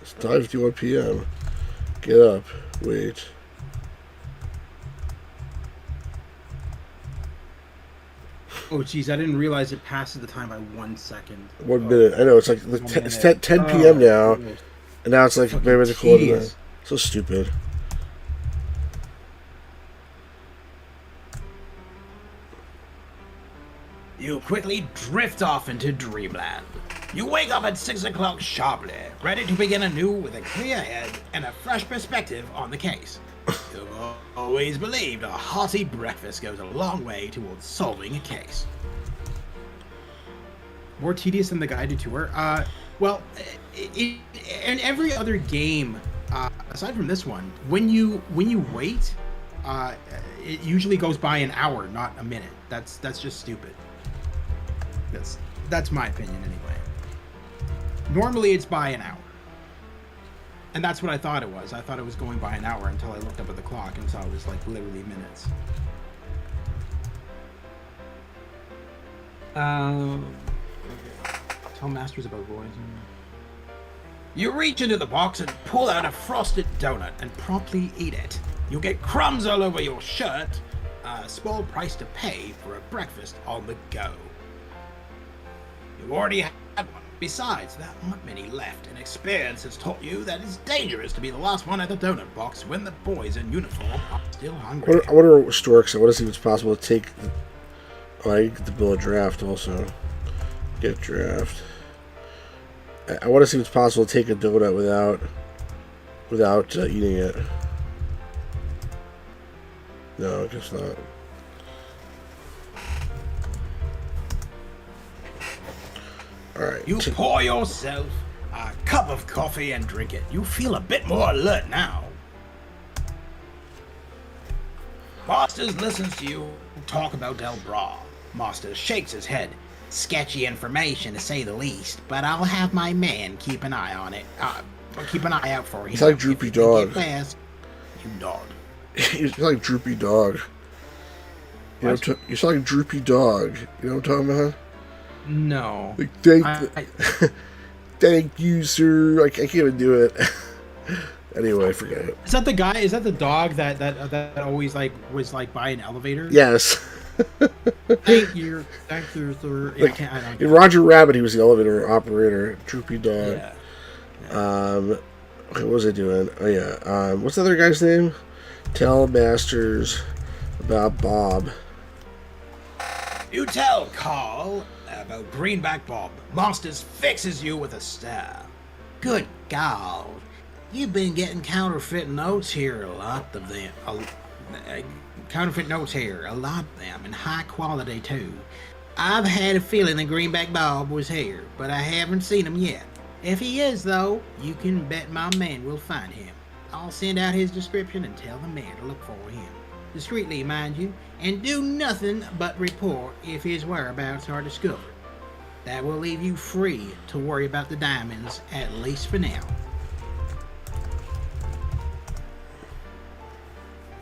It's 9:51 p.m. Get up. Wait. Oh, jeez, I didn't realize it passes the time by 1 second. 1 minute. I know, it's like it's 10 p.m. now. Goodness. And now it's like Fucking maybe it's a quarter to 9. jeez. So stupid. You quickly drift off into dreamland. You wake up at 6 o'clock sharply, ready to begin anew with a clear head and a fresh perspective on the case. You've always believed a hearty breakfast goes a long way towards solving a case. More tedious than the guided tour. Well, in every other game, aside from this one, when you wait, it usually goes by an hour, not a minute. That's just stupid. That's my opinion anyway. Normally it's by an hour. And that's what I thought it was. I thought it was going by an hour until I looked up at the clock and saw it was like literally minutes. Tell masters about boys. You reach into the box and pull out a frosted donut and promptly eat it. You'll get crumbs all over your shirt. A small price to pay for a breakfast on the go. You already had one. Besides, there aren't many left, and experience has taught you that it's dangerous to be the last one at the donut box when the boys in uniform are still hungry. I wonder what Storks. I want to see if it's possible to take. Oh, I get to build a draft also. Get draft. I want to see if it's possible to take a donut without eating it. No, I guess not. Alright. You pour yourself a cup of coffee and drink it. You feel a bit more alert now. Masters listens to you talk about Del Bra. Masters shakes his head. Sketchy information to say the least, but I'll have my man keep an eye on it. Keep an eye out for him. It's like Droopy Dog. Fast, you nod. It's like Droopy Dog. You know, you sound like Droopy Dog. You know what I'm talking about? No. Like, thank you, sir. I can't even do it. Anyway, forget it. Is that the guy? Is that the dog that always like was like by an elevator? Yes. Thank you, sir. Like, in Roger Rabbit, he was the elevator operator. Droopy Dog. Yeah. Okay, what was I doing? Oh yeah. What's the other guy's name? Tell Masters about Bob. You tell Carl about Greenback Bob. Masters fixes you with a stare. Good God. You've been getting counterfeit notes here, a lot of them. Counterfeit notes here, a lot of them, and high quality too. I've had a feeling that Greenback Bob was here, but I haven't seen him yet. If he is, though, you can bet my man will find him. I'll send out his description and tell the man to look for him. Discreetly, mind you, and do nothing but report if his whereabouts are discovered. That will leave you free to worry about the diamonds, at least for now.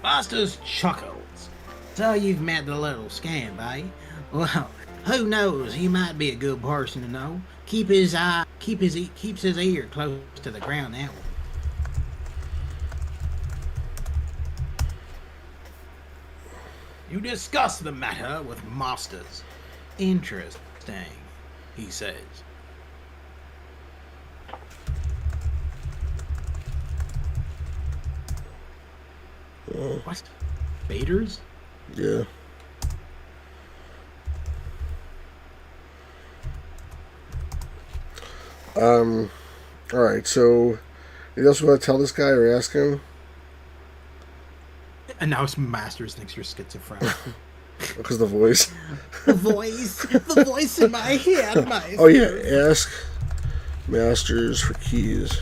Masters chuckles. So you've met the little scamp, eh? Well, who knows? He might be a good person to know. Keeps his ear close to the ground that way. You discuss the matter with Masters. Interesting, he says. What? Baders? Yeah. Alright, so you also want to tell this guy or ask him? And now Masters thinks you're schizophrenic. Because the voice. The voice in my head, Oh yeah, ask Masters for keys.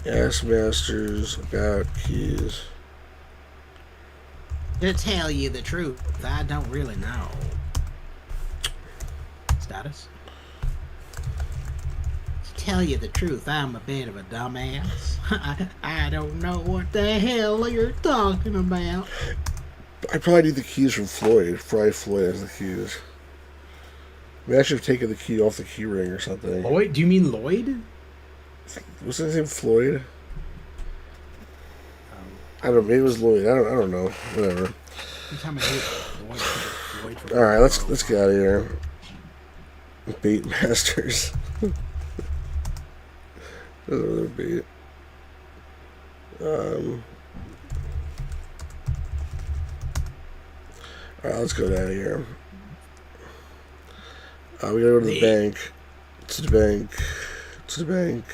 Ask Masters about keys. To tell you the truth, I don't really know. Status? To tell you the truth, I'm a bit of a dumbass. I don't know what the hell you're talking about. I probably need the keys from Floyd. Probably Floyd has the keys. Maybe I should have taken the key off the key ring or something. Lloyd? Do you mean Lloyd? Was his name Floyd? I don't know. Maybe it was Lloyd. I don't know. Whatever. All right, let's get out of here. Bait Masters. There's another bait. All right, let's go out of here. We gotta go to the bank. To the bank. To the bank.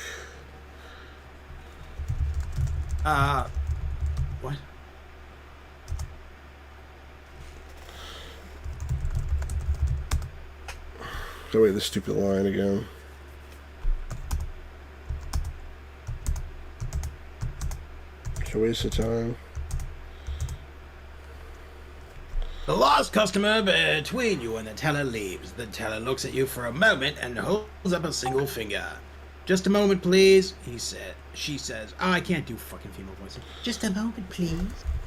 What? So wait, this stupid line again. It's a waste of time. The last customer between you and the teller leaves. The teller looks at you for a moment and holds up a single finger. Just a moment, please, he said. She says, oh, I can't do fucking female voices. Just a moment, please.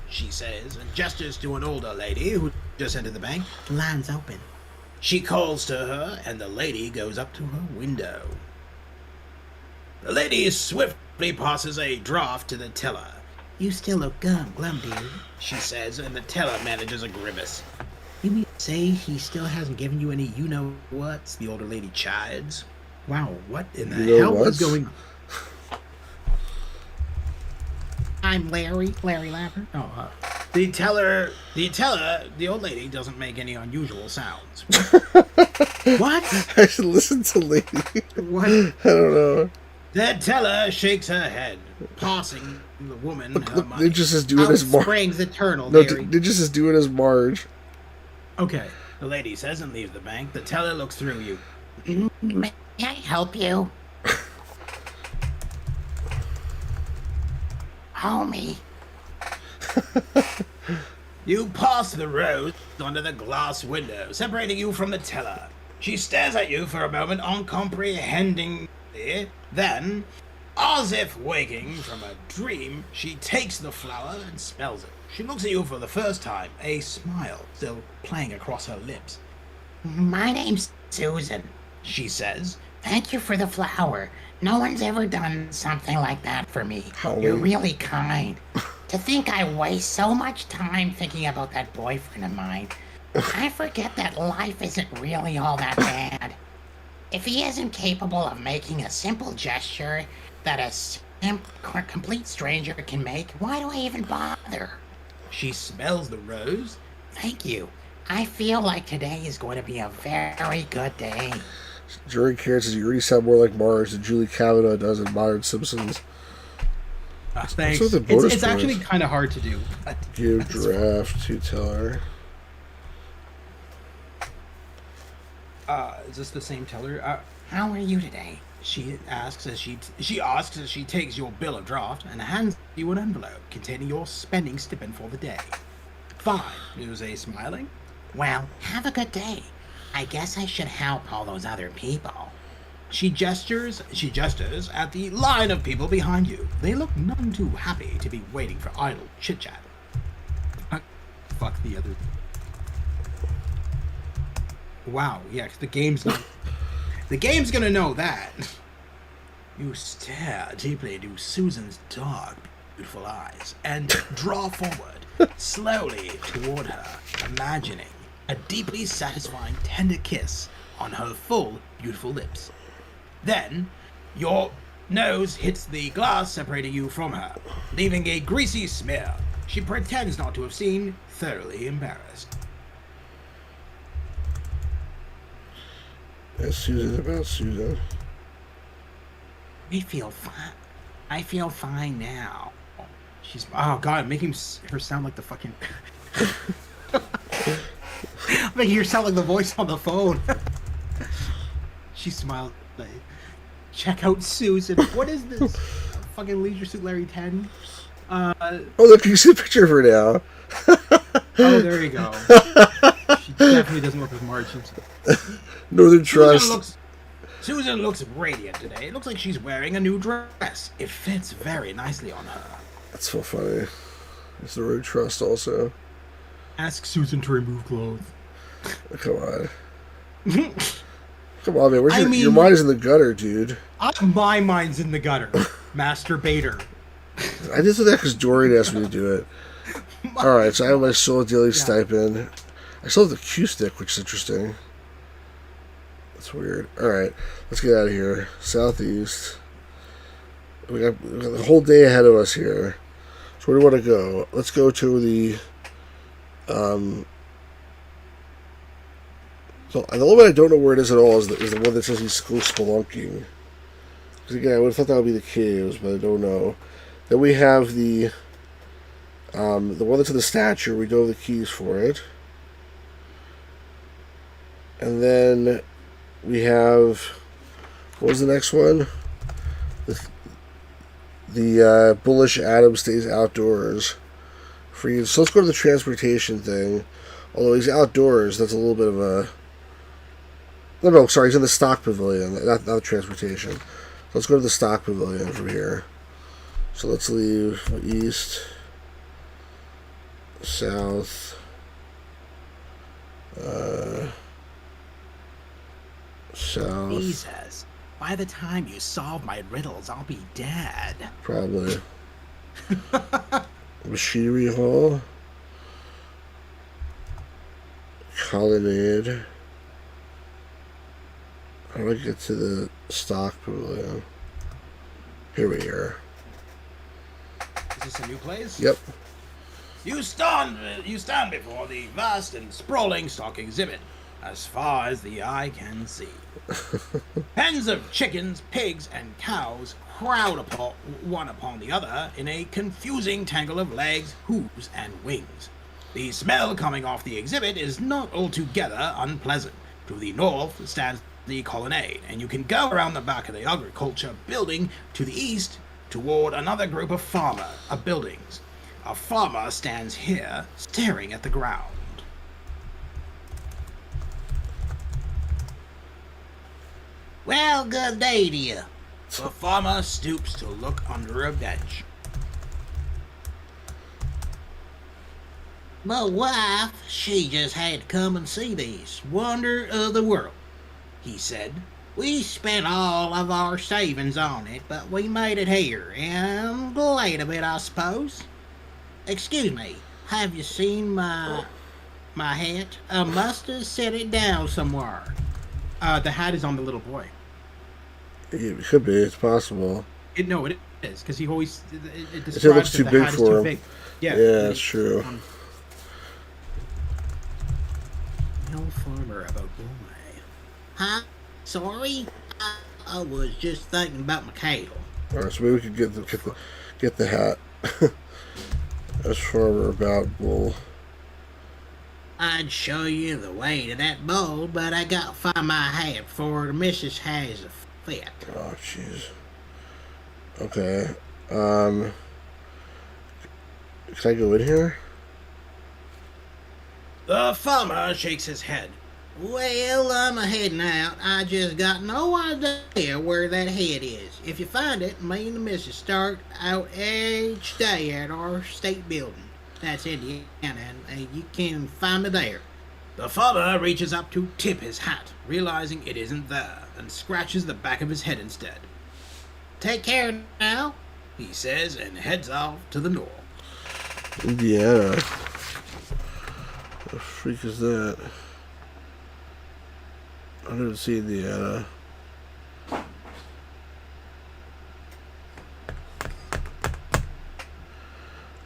She says, and gestures to an older lady who just entered the bank. The line's open. She calls to her, and the lady goes up to her window. The lady swiftly passes a draft to the teller. You still look glum, dude. She says, and the teller manages a grimace. You mean to say he still hasn't given you any you-know-whats? The older lady chides. Wow, what in the You know hell what? is going on? I'm Larry Lapper. Oh, The old lady doesn't make any unusual sounds. what? I should listen to Lady. What? I don't know. The teller shakes her head, passing the woman her Look, money. Ninjas is doing his Marge. Springs eternal, No, Larry. Ninjas is doing his Marge. Okay. The lady says and leaves the bank. The teller looks through you. May I help you? Homie. You pass the rose under the glass window, separating you from the teller. She stares at you for a moment, uncomprehendingly. Then, as if waking from a dream, she takes the flower and smells it. She looks at you for the first time, a smile still playing across her lips. My name's Susan, She says, thank you for the flower. No one's ever done something like that for me. Holy. You're really kind. To think I waste so much time thinking about that boyfriend of mine. I forget that life isn't really all that bad. If he isn't capable of making a simple gesture that a complete stranger can make, why do I even bother? she smells the rose. Thank you. I feel like today is going to be a very good day. Jerry Karen says you already sound more like Marge than Julie Kavanaugh does in Modern Simpsons. Thanks. What's with the bonus It's actually points? kind of hard to do. but Give that's draft to teller. Is this the same teller? How are you today? She asks as she takes your bill of draft and hands you an envelope containing your spending stipend for the day. Fine, you say, smiling. Well, have a good day. I guess I should help all those other people. She gestures at the line of people behind you. They look none too happy to be waiting for idle chit-chat. Fuck the other. Wow, yeah, 'cause the game's not. The game's gonna know that. You stare deeply into Susan's dark, beautiful eyes and draw forward slowly toward her, imagining a deeply satisfying, tender kiss on her full, beautiful lips. Then, your nose hits the glass separating you from her, leaving a greasy smear. She pretends not to have seen, thoroughly embarrassed. That's Susan about Susan. I feel fine. I feel fine now. She's. Oh god, making her sound like the fucking. Making her sound like the voice on the phone. She smiled. Like, check out Susan. What is this? Fucking Leisure Suit Larry 10. Oh, look, you see a picture of her now. Oh, there you go. She definitely doesn't look as Marge Simpson. Northern Trust. Susan looks radiant today. It looks like she's wearing a new dress. It fits very nicely on her. That's so funny. It's the Road Trust also. Ask Susan to remove clothes. Come on. Come on, man. I mean- Your mind is in the gutter, dude. My mind's in the gutter. Masturbator. I did that because Dorian asked me to do it. Alright, so I have my sole daily stipend. I still have the Q stick, which is interesting. That's weird. Alright, let's get out of here. Southeast. We got the whole day ahead of us here. So where do we want to go? Let's go to the so the only one I don't know where it is at all is the one that says he's go spelunking. Because again, I would have thought that would be the caves, but I don't know. Then we have the one that's in the statue. We don't have the keys for it. And then we have, what was the next one? The bullish Adam stays outdoors. Free. So let's go to the transportation thing. Although he's outdoors, that's a little bit of a... No, sorry, he's in the stock pavilion, not the transportation. So let's go to the stock pavilion from here. So let's leave east, south, south. He says, by the time you solve my riddles, I'll be dead. Probably. Machinery hall. Colonnade. How do I get to the stock pavilion? Here we are. Is this a new place? Yep. You stand before the vast and sprawling stock exhibit, as far as the eye can see. Pens of chickens, pigs, and cows crowd one upon the other in a confusing tangle of legs, hooves, and wings. The smell coming off the exhibit is not altogether unpleasant. To the north stands the colonnade, and you can go around the back of the agriculture building to the east toward another group of buildings. A farmer stands here, staring at the ground. Well, good day to you. The farmer stoops to look under a bench. My wife, she just had to come and see this wonder of the world, he said. We spent all of our savings on it, but we made it here, and I'm glad of it, I suppose. Excuse me, have you seen my hat? I must have set it down somewhere. The hat is on the little boy. It could be. It's possible. It is, because he always... It describes It looks that too the big hat is for too him. big. Yeah, that's true. Tell farmer about boy. Huh? Sorry? I was just thinking about my cattle. Alright, so maybe we could get the hat. As farmer about bull. I'd show you the way to that bull, but I gotta find my hat before the missus has a fit. Oh, jeez. Okay. Can I go in here? The farmer shakes his head. Well, I'm heading out. I just got no idea where that head is. If you find it, me and the missus start out each day at our state building. That's Indiana, and you can find me there. The farmer reaches up to tip his hat, realizing it isn't there, and scratches the back of his head instead. Take care now, he says, and heads off to the north. Indiana. The freak is that? I didn't see Indiana.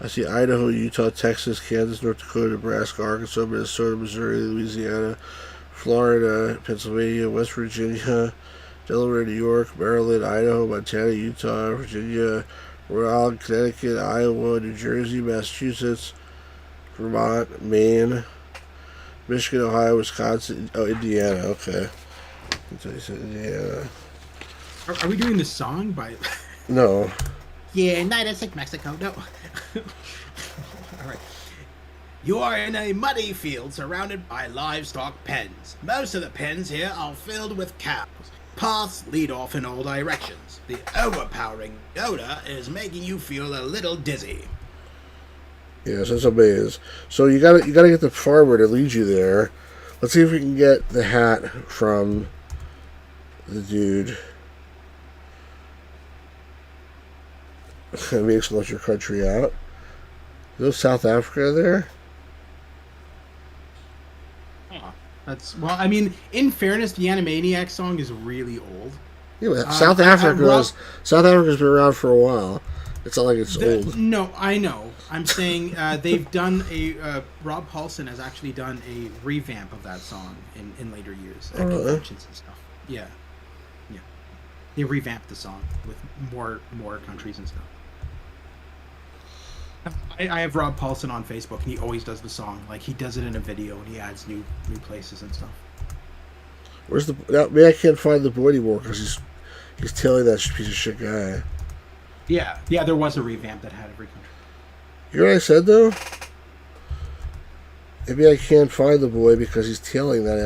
I see Idaho, Utah, Texas, Kansas, North Dakota, Nebraska, Arkansas, Minnesota, Missouri, Louisiana, Florida, Pennsylvania, West Virginia, Delaware, New York, Maryland, Idaho, Montana, Utah, Virginia, Rhode Island, Connecticut, Iowa, New Jersey, Massachusetts, Vermont, Maine, Michigan, Ohio, Wisconsin. Oh, Indiana. Okay. So you said Indiana. Are we doing the song by... No. Yeah, no, that's like Mexico. No. All right. You are in a muddy field surrounded by livestock pens. Most of the pens here are filled with cows. Paths lead off in all directions. The overpowering odor is making you feel a little dizzy. Yes, that's amazing. So you gotta get the farmer to lead you there. Let's see if we can get the hat from the dude. Maybe exclude your country out. Is there South Africa there? That's... Well, I mean, in fairness, the Animaniacs song is really old. Yeah, but South Africa's been around for a while. It's not like it's old. No, I know. I'm saying they've done a... Rob Paulson has actually done a revamp of that song in later years. At conventions and stuff. Yeah. Yeah. They revamped the song with more countries and stuff. I have Rob Paulson on Facebook, and he always does the song. Like, he does it in a video, and he adds new places and stuff. Where's the... Now, maybe I can't find the boy anymore, because he's tailing that piece of shit guy. Yeah, there was a revamp that had every country. You know what I said, though? Maybe I can't find the boy because he's tailing that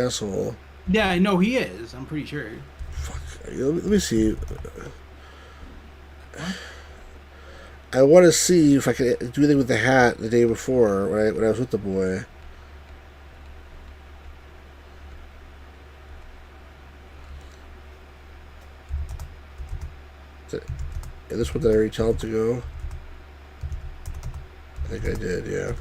asshole. Yeah, I know he is. I'm pretty sure. Fuck. Let me see. I want to see if I can do anything with the hat the day before when I was with the boy. Yeah, this one, did I already tell him to go? I think I did, yeah.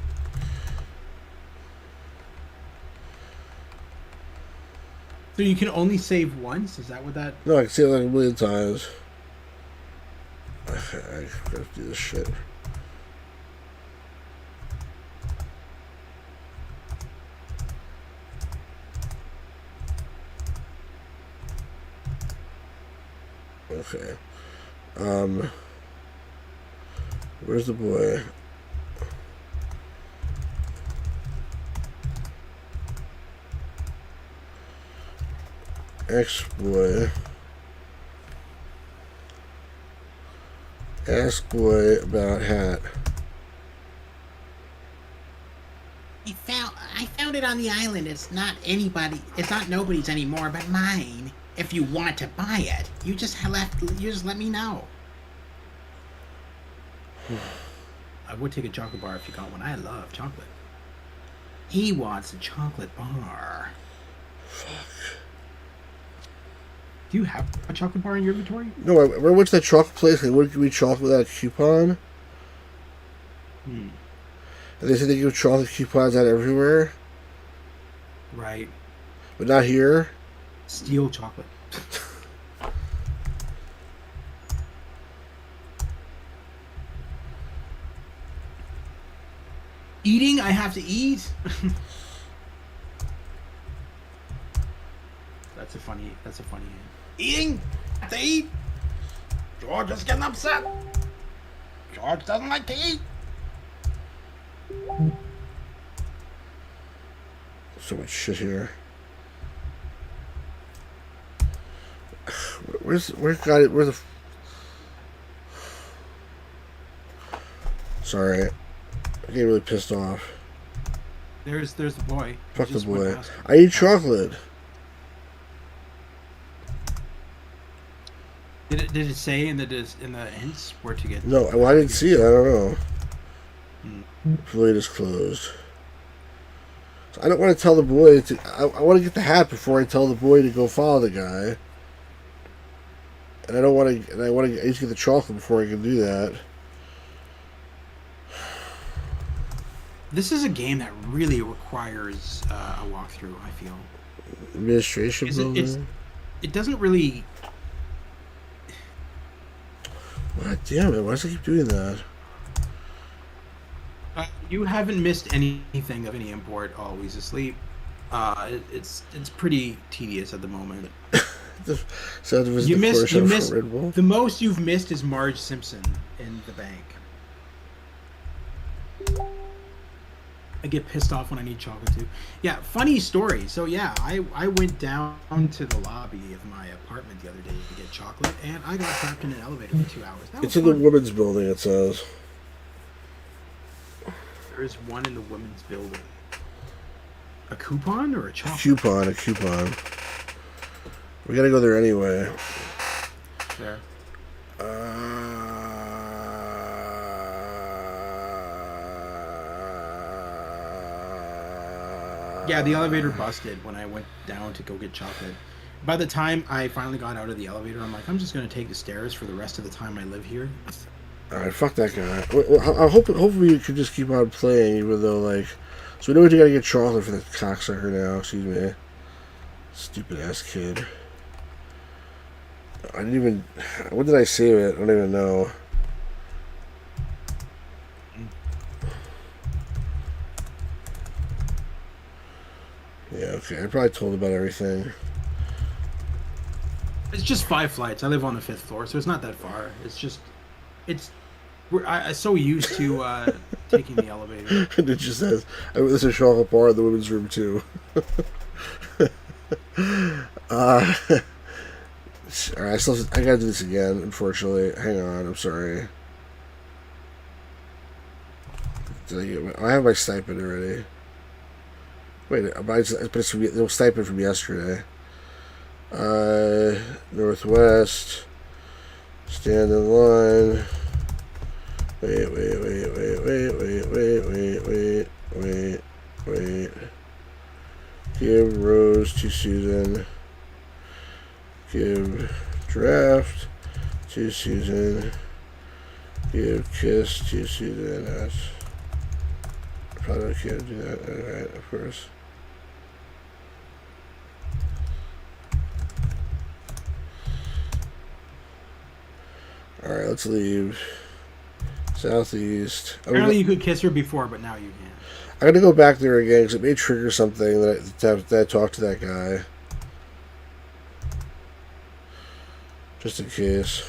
So you can only save once? Is that what that... No, I can see it like a million times. I gotta do this shit. Okay. Where's the boy? Ex-boy. Ask boy about hat. I found it on the island. It's not nobody's anymore but mine. If you want to buy it, you just let me know. I would take a chocolate bar if you got one. I love chocolate. He wants a chocolate bar. Fuck. Do you have a chocolate bar in your inventory? No, I went to that chocolate place and they wouldn't give me chocolate without a coupon. And they said they give chocolate coupons out everywhere. Right. But not here. Steal chocolate. Eating, I have to eat. That's a funny. Eating? Have to eat? George is getting upset. George doesn't like to eat. So much shit here. Where's the... Sorry. I get really pissed off. There's the boy. Fuck the boy. I eat chocolate. Did it say in the hints where to get? No, well, I didn't see it. I don't know. Affiliate is closed. So I don't want to tell the boy to... I want to get the hat before I tell the boy to go follow the guy. And I don't want to... And I need to get the chocolate before I can do that. This is a game that really requires a walkthrough, I feel. Administration building? It doesn't really... God damn it, why does it keep doing that? You haven't missed anything of any import. Always asleep. It's pretty tedious at the moment. You missed the most you've missed is Marge Simpson in the bank. I get pissed off when I need chocolate too. Yeah, funny story. So yeah, I went down to the lobby of my apartment the other day to get chocolate, and I got trapped in an elevator for 2 hours. It's in the women's building, it says. There is one in the women's building. A coupon or a chocolate? A coupon. We gotta go there anyway. There. Yeah, the elevator busted when I went down to go get chocolate. By the time I finally got out of the elevator, I'm like, I'm just going to take the stairs for the rest of the time I live here. Alright, fuck that guy. Well, hopefully you can just keep on playing, even though, like... So we know we gotta get chocolate for the cocksucker now, excuse me. Stupid ass kid. I didn't even... When did I save it? I don't even know. Yeah, okay. I probably told about everything. It's just 5 flights. I live on the 5th floor, so it's not that far. It's just... I'm so used to taking the elevator. And it just says, there's a chocolate bar in the women's room, too. Alright, I gotta do this again, unfortunately. Hang on, I'm sorry. I have my stipend already. Wait, but it's from the stipend from yesterday. Northwest. Stand in line. Wait. Give Rose to Susan. Give Draft to Susan. Give Kiss to Susan. That's probably can't do that. Alright, of course. Alright, let's leave. Southeast. Apparently you could kiss her before, but now you can't. I'm gonna go back there again because it may trigger something that I talked to that guy. Just in case.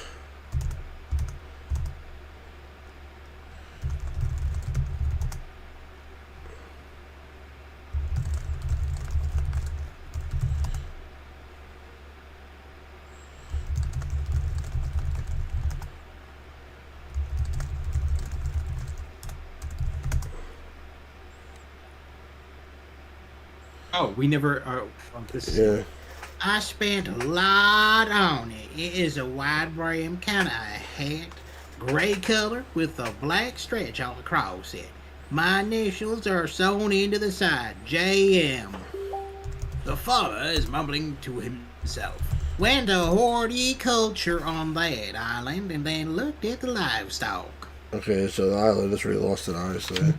Oh, we never. This is. Yeah. I spent a lot on it. It is a wide brim kind of hat, gray color with a black stretch all across it. My initials are sewn into the side, JM. The farmer is mumbling to himself. Went to horticulture on that island and then looked at the livestock. Okay, so the island is really lost it, obviously.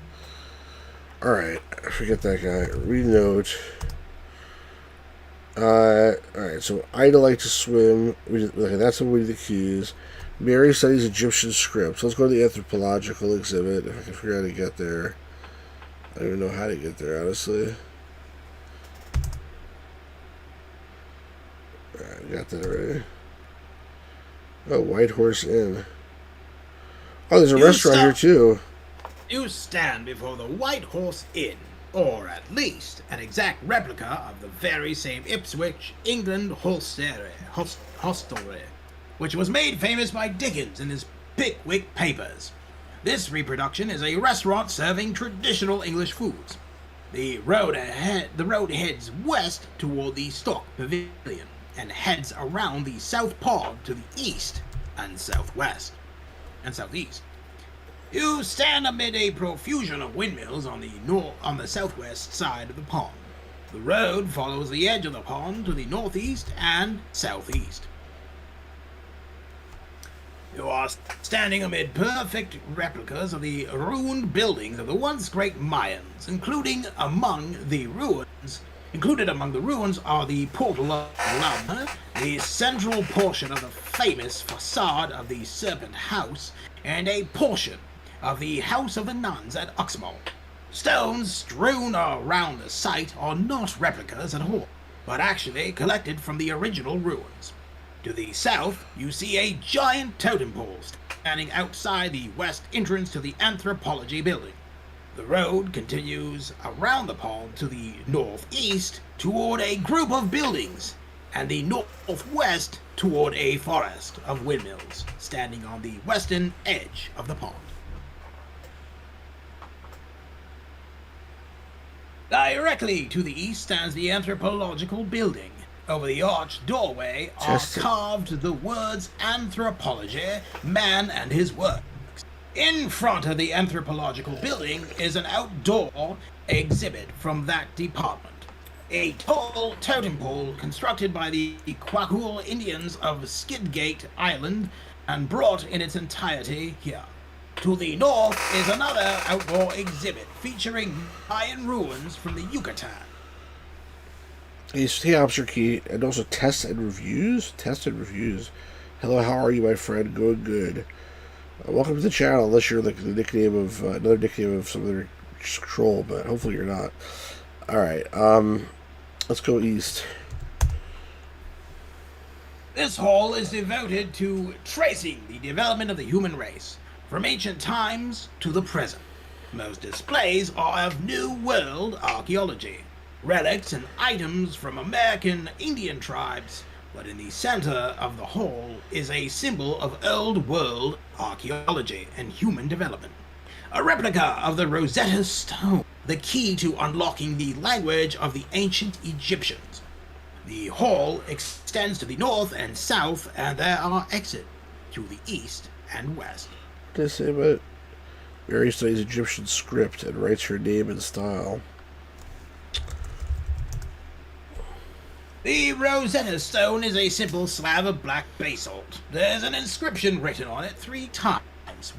Alright, forget that guy. Read note. Alright, so Ida likes to swim. Okay, that's what we do the keys. Mary studies Egyptian scripts. Let's go to the anthropological exhibit. If I can figure out how to get there. I don't even know how to get there, honestly. Alright, got that already. Oh, White Horse Inn. Oh, there's a restaurant here, too. You stand before the White Horse Inn, or at least an exact replica of the very same Ipswich, England hostelry, which was made famous by Dickens in his Pickwick Papers. This reproduction is a restaurant serving traditional English foods. The road heads west toward the Stock Pavilion and heads around the South Pond to the east and southwest and southeast. You stand amid a profusion of windmills on the southwest side of the pond. The road follows the edge of the pond to the northeast and southeast. You are standing amid perfect replicas of the ruined buildings of the once great Mayans, included among the ruins are the Portal of Lama, the central portion of the famous facade of the Serpent House, and a portion of the House of the Nuns at Uxmal. Stones strewn around the site are not replicas at all, but actually collected from the original ruins. To the south, you see a giant totem pole standing outside the west entrance to the Anthropology building. The road continues around the pond to the northeast toward a group of buildings, and the northwest toward a forest of windmills standing on the western edge of the pond. Directly to the east stands the Anthropological building. Over the arched doorway are carved the words Anthropology, Man and His Works. In front of the Anthropological building is an outdoor exhibit from that department. A tall totem pole constructed by the Quackul Indians of Skidgate Island and brought in its entirety here. To the north is another outdoor exhibit featuring Mayan ruins from the Yucatan. A stay officer key and also tests and reviews. Hello, how are you, my friend? Good. Welcome to the channel. Unless you're like the nickname of another nickname of some other troll, but hopefully you're not. All right. Let's go east. This hall is devoted to tracing the development of the human race, from ancient times to the present. Most displays are of New World archaeology. Relics and items from American Indian tribes but in the center of the hall is a symbol of old world archaeology and human development. A replica of the Rosetta Stone, the key to unlocking the language of the ancient Egyptians. The hall extends to the north and south, and there are exits to the east and west. What did I say about Mary studies Egyptian script and writes her name and style? The Rosetta Stone is a simple slab of black basalt. There's an inscription written on it 3 times,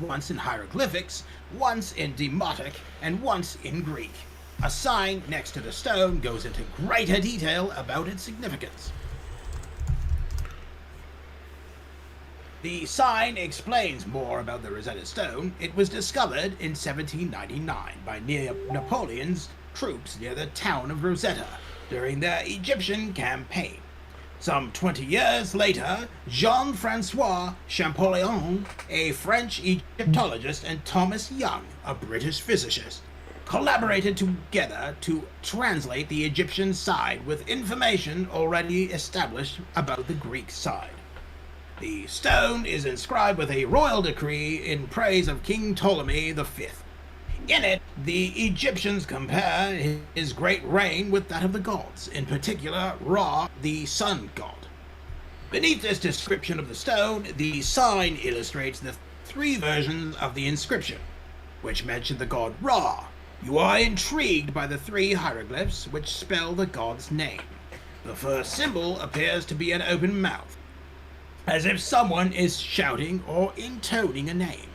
once in hieroglyphics, once in Demotic, and once in Greek. A sign next to the stone goes into greater detail about its significance. The sign explains more about the Rosetta Stone. It was discovered in 1799 by Napoleon's troops near the town of Rosetta during their Egyptian campaign. Some 20 years later, Jean-Francois Champollion, a French Egyptologist, and Thomas Young, a British physicist, collaborated together to translate the Egyptian side with information already established about the Greek side. The stone is inscribed with a royal decree in praise of King Ptolemy V. In it, the Egyptians compare his great reign with that of the gods, in particular Ra, the sun god. Beneath this description of the stone, the sign illustrates the 3 versions of the inscription, which mention the god Ra. You are intrigued by the 3 hieroglyphs which spell the god's name. The first symbol appears to be an open mouth, as if someone is shouting or intoning a name.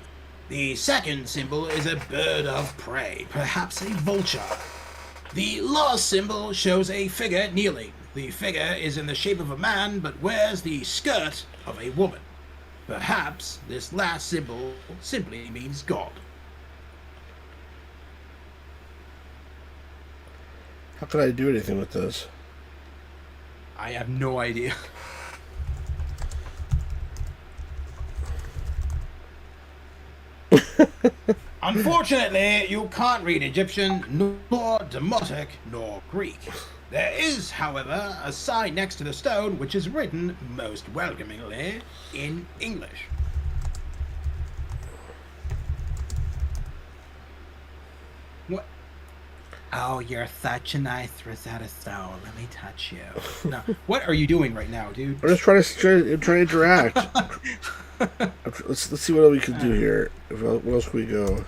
The second symbol is a bird of prey, perhaps a vulture. The last symbol shows a figure kneeling. The figure is in the shape of a man, but wears the skirt of a woman. Perhaps this last symbol simply means God. How can I do anything with this? I have no idea. Unfortunately, you can't read Egyptian, nor Demotic, nor Greek. There is, however, a sign next to the stone which is written, most welcomingly, in English. What? Oh, you're such a nice Rosetta Stone. Let me touch you. No, what are you doing right now, dude? I'm just trying to interact. Let's see what else we can do here. Where else can we go?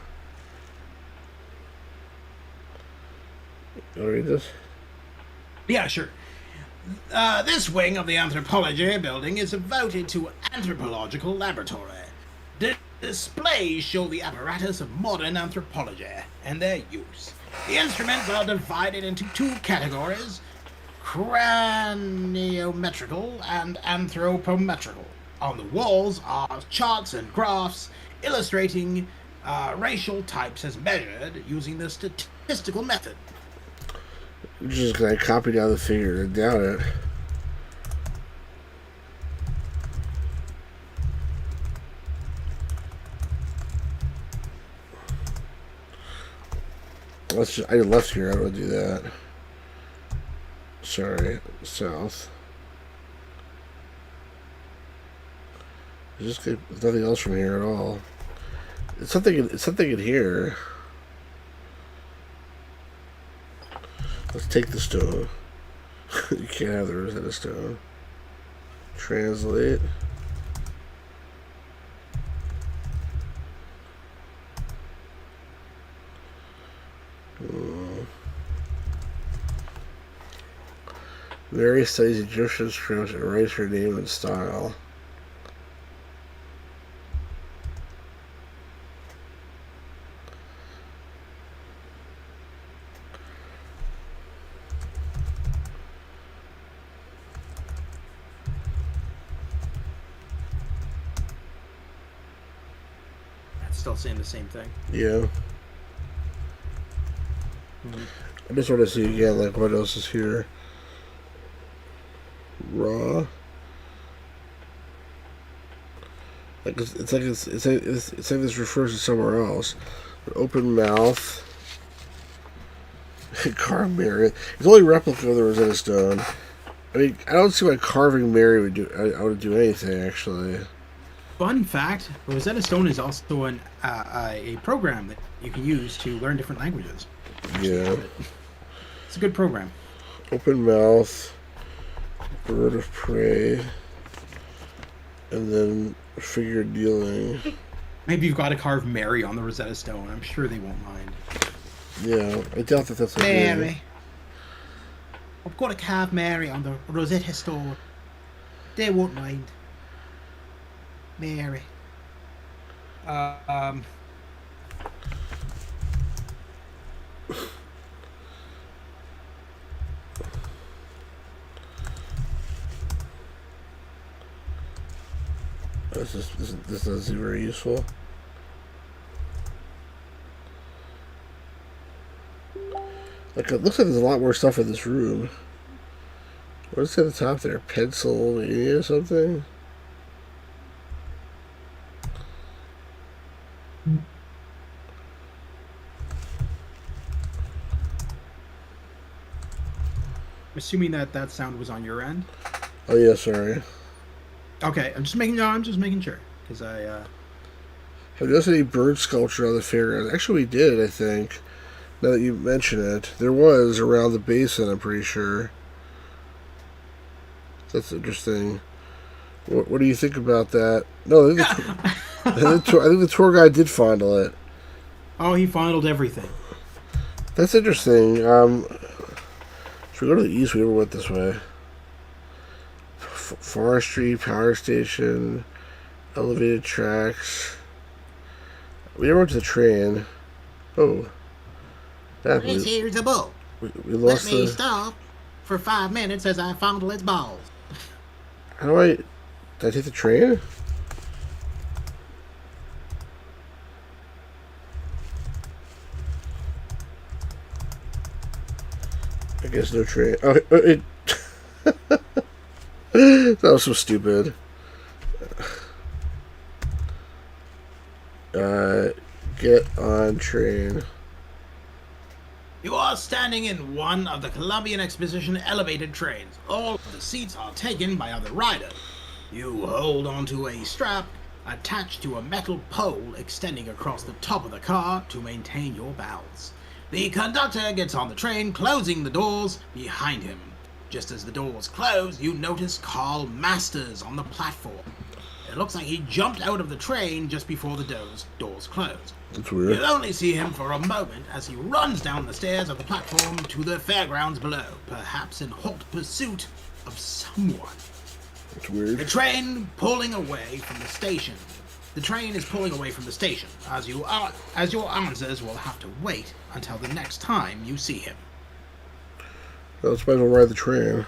You want to read this? Yeah, sure. This wing of the anthropology building is devoted to anthropological laboratory. Displays show the apparatus of modern anthropology and their use. The instruments are divided into 2 categories, craniometrical and anthropometrical. On the walls are charts and graphs illustrating racial types as measured using the statistical method. I'm just going to copy down the figure and down it. I did left here. I don't want to do that. Sorry, south. There's nothing else from here at all. It's something in here. Let's take the stone. You can't have the Rosetta Stone. Translate. Mary studies Egyptian script and writes her name and style. That's still saying the same thing. Yeah. I just want to see again, like, what else is here. Raw. Like it's like this refers to somewhere else. An open mouth. Car mirror. It's only replica of the Rosetta Stone. I mean, I don't see why carving Mary would do. I would do anything actually. Fun fact: Rosetta Stone is also a program that you can use to learn different languages. Yeah. It's a good program. Open mouth, bird of prey, and then figure dealing. Maybe you've got to carve Mary on the Rosetta Stone. I'm sure they won't mind. Yeah, I doubt that that's a Mary. I've got to carve Mary on the Rosetta Stone. They won't mind. Mary. This doesn't seem very useful. Like, it looks like there's a lot more stuff in this room. What is it at the top there? Pennsylvania or something? I'm assuming that sound was on your end. Oh yeah, sorry. Okay, I'm just making sure because I. Have you noticed any bird sculpture on the fairgrounds? Actually, we did, I think. Now that you mention it, there was around the basin. I'm pretty sure. That's interesting. What do you think about that? No, I think the tour guide did fondle it. Oh, he fondled everything. That's interesting. Should we go to the east? We never went this way. Forestry, power station, elevated tracks. We never went to the train. Oh. This here's a boat. We Let lost me stop for 5 minutes as I fondle its balls. How do did I take the train? I guess no train. Oh, it. That was so stupid. Get on train. You are standing in one of the Columbian Exhibition elevated trains. All of the seats are taken by other riders. You hold onto a strap attached to a metal pole extending across the top of the car to maintain your balance. The conductor gets on the train, closing the doors behind him. Just as the doors close, you notice Carl Masters on the platform. It looks like he jumped out of the train just before the doors closed. That's weird. You'll only see him for a moment as he runs down the stairs of the platform to the fairgrounds below, perhaps in hot pursuit of someone. That's weird. The train pulling away from the station. The train is pulling away from the station, as your answers will have to wait until the next time you see him. Let's might as well ride the train.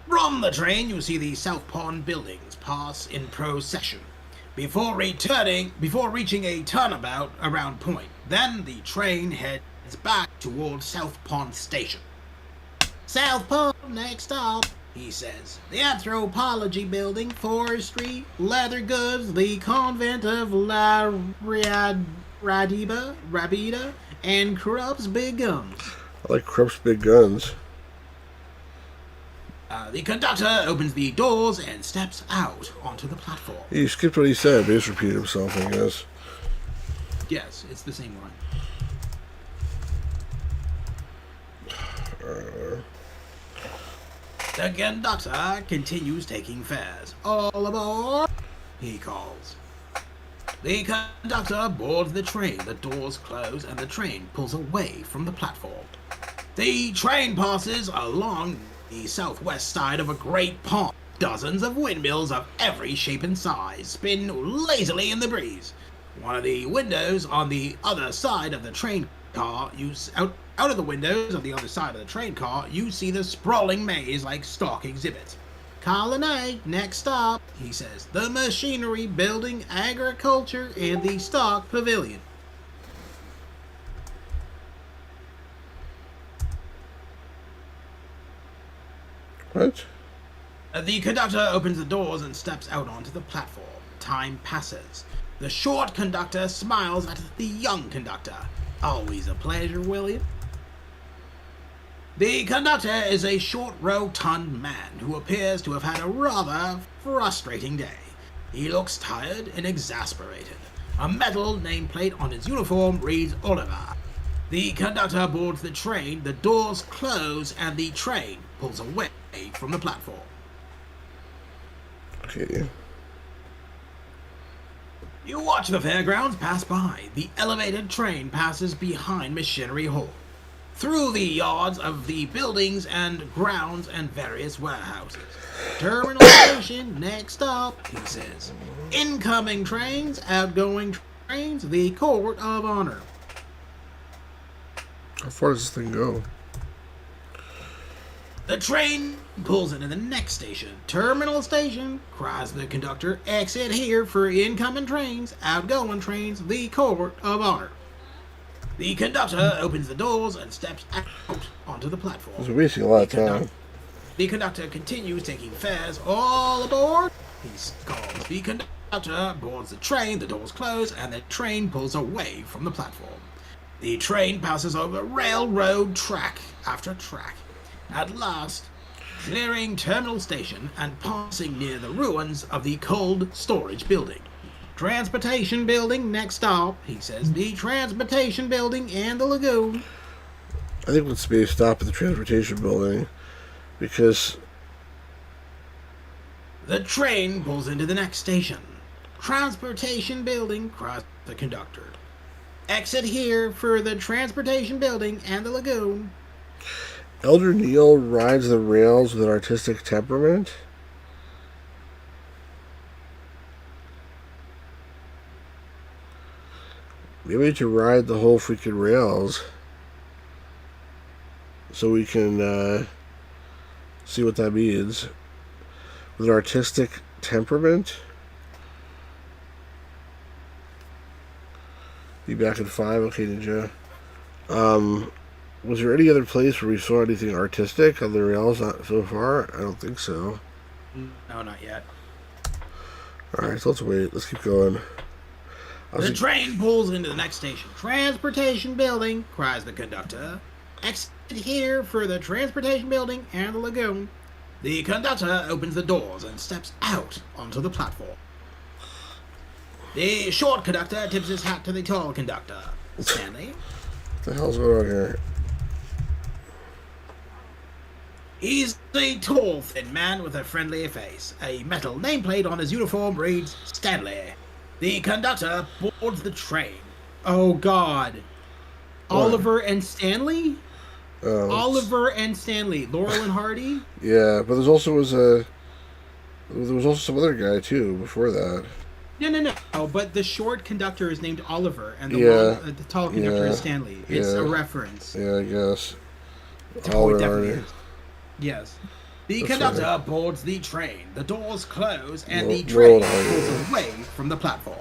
From the train, you see the South Pond buildings pass in procession before reaching a turnabout around point. Then the train heads back towards South Pond Station. South Pond, next stop, he says. The Anthropology Building, Forestry, Leather Goods, the Convent of La Rabida, and Krupp's Big Guns. I like Krupp's Big Guns. The conductor opens the doors and steps out onto the platform. He skipped what he said, but he just repeated himself, I guess. Yes, it's the same line. The conductor continues taking fares. All aboard, he calls. The conductor boards the train, the doors close, and the train pulls away from the platform. The train passes along the southwest side of a great pond. Dozens of windmills of every shape and size spin lazily in the breeze. One of the windows on the other side of the train car, out of the windows of the other side of the train car, you see the sprawling maze like stock exhibit. Colonnade, next stop, he says. The machinery, building, agriculture, and the stock pavilion. What? The conductor opens the doors and steps out onto the platform. Time passes. The short conductor smiles at the young conductor. Always a pleasure, William. The conductor is a short, rotund man who appears to have had a rather frustrating day. He looks tired and exasperated. A metal nameplate on his uniform reads Oliver. The conductor boards the train, the doors close, and the train pulls away from the platform. Okay. You watch the fairgrounds pass by. The elevated train passes behind Machinery Hall, through the yards of the buildings and grounds and various warehouses. Terminal station, next stop, he says. Incoming trains, outgoing trains, the Court of Honor. How far does this thing go? The train pulls into the next station. Terminal station, cries the conductor. Exit here for incoming trains, outgoing trains, the Court of Honor. The conductor opens the doors and steps out onto the platform. It's wasting a lot of time. The conductor continues taking fares. All aboard! He calls. The conductor boards the train, the doors close, and the train pulls away from the platform. The train passes over railroad track after track. At last, clearing Terminal Station and passing near the ruins of the cold storage building. Transportation building, next stop, he says. The transportation building and the lagoon. I think let's maybe stop at the transportation building, because the train pulls into the next station. Transportation building, cries the conductor. Exit here for the transportation building and the lagoon. Elder Neil rides the rails with an artistic temperament. Maybe we need to ride the whole freaking rails so we can see what that means. With an artistic temperament. Be back in 5. Okay, Ninja. Was there any other place where we saw anything artistic on the rails so far? I don't think so. No, not yet. Alright, so let's wait. Let's keep going. The train pulls into the next station. Transportation building, cries the conductor. Exit here for the transportation building and the lagoon. The conductor opens the doors and steps out onto the platform. The short conductor tips his hat to the tall conductor. Stanley? What the hell's going on here? He's a tall, thin man with a friendly face. A metal nameplate on his uniform reads Stanley. The conductor boards the train. Oh, God. What? Oliver and Stanley? Oliver and Stanley. Laurel and Hardy? Yeah, but there was also some other guy too before that. No. But the short conductor is named Oliver, and the tall conductor is Stanley. It's a reference. Yeah, I guess. Oliver definitely is. Yes. The That's conductor right. boards the train. The doors close, and the Roll train on. pulls away from the platform.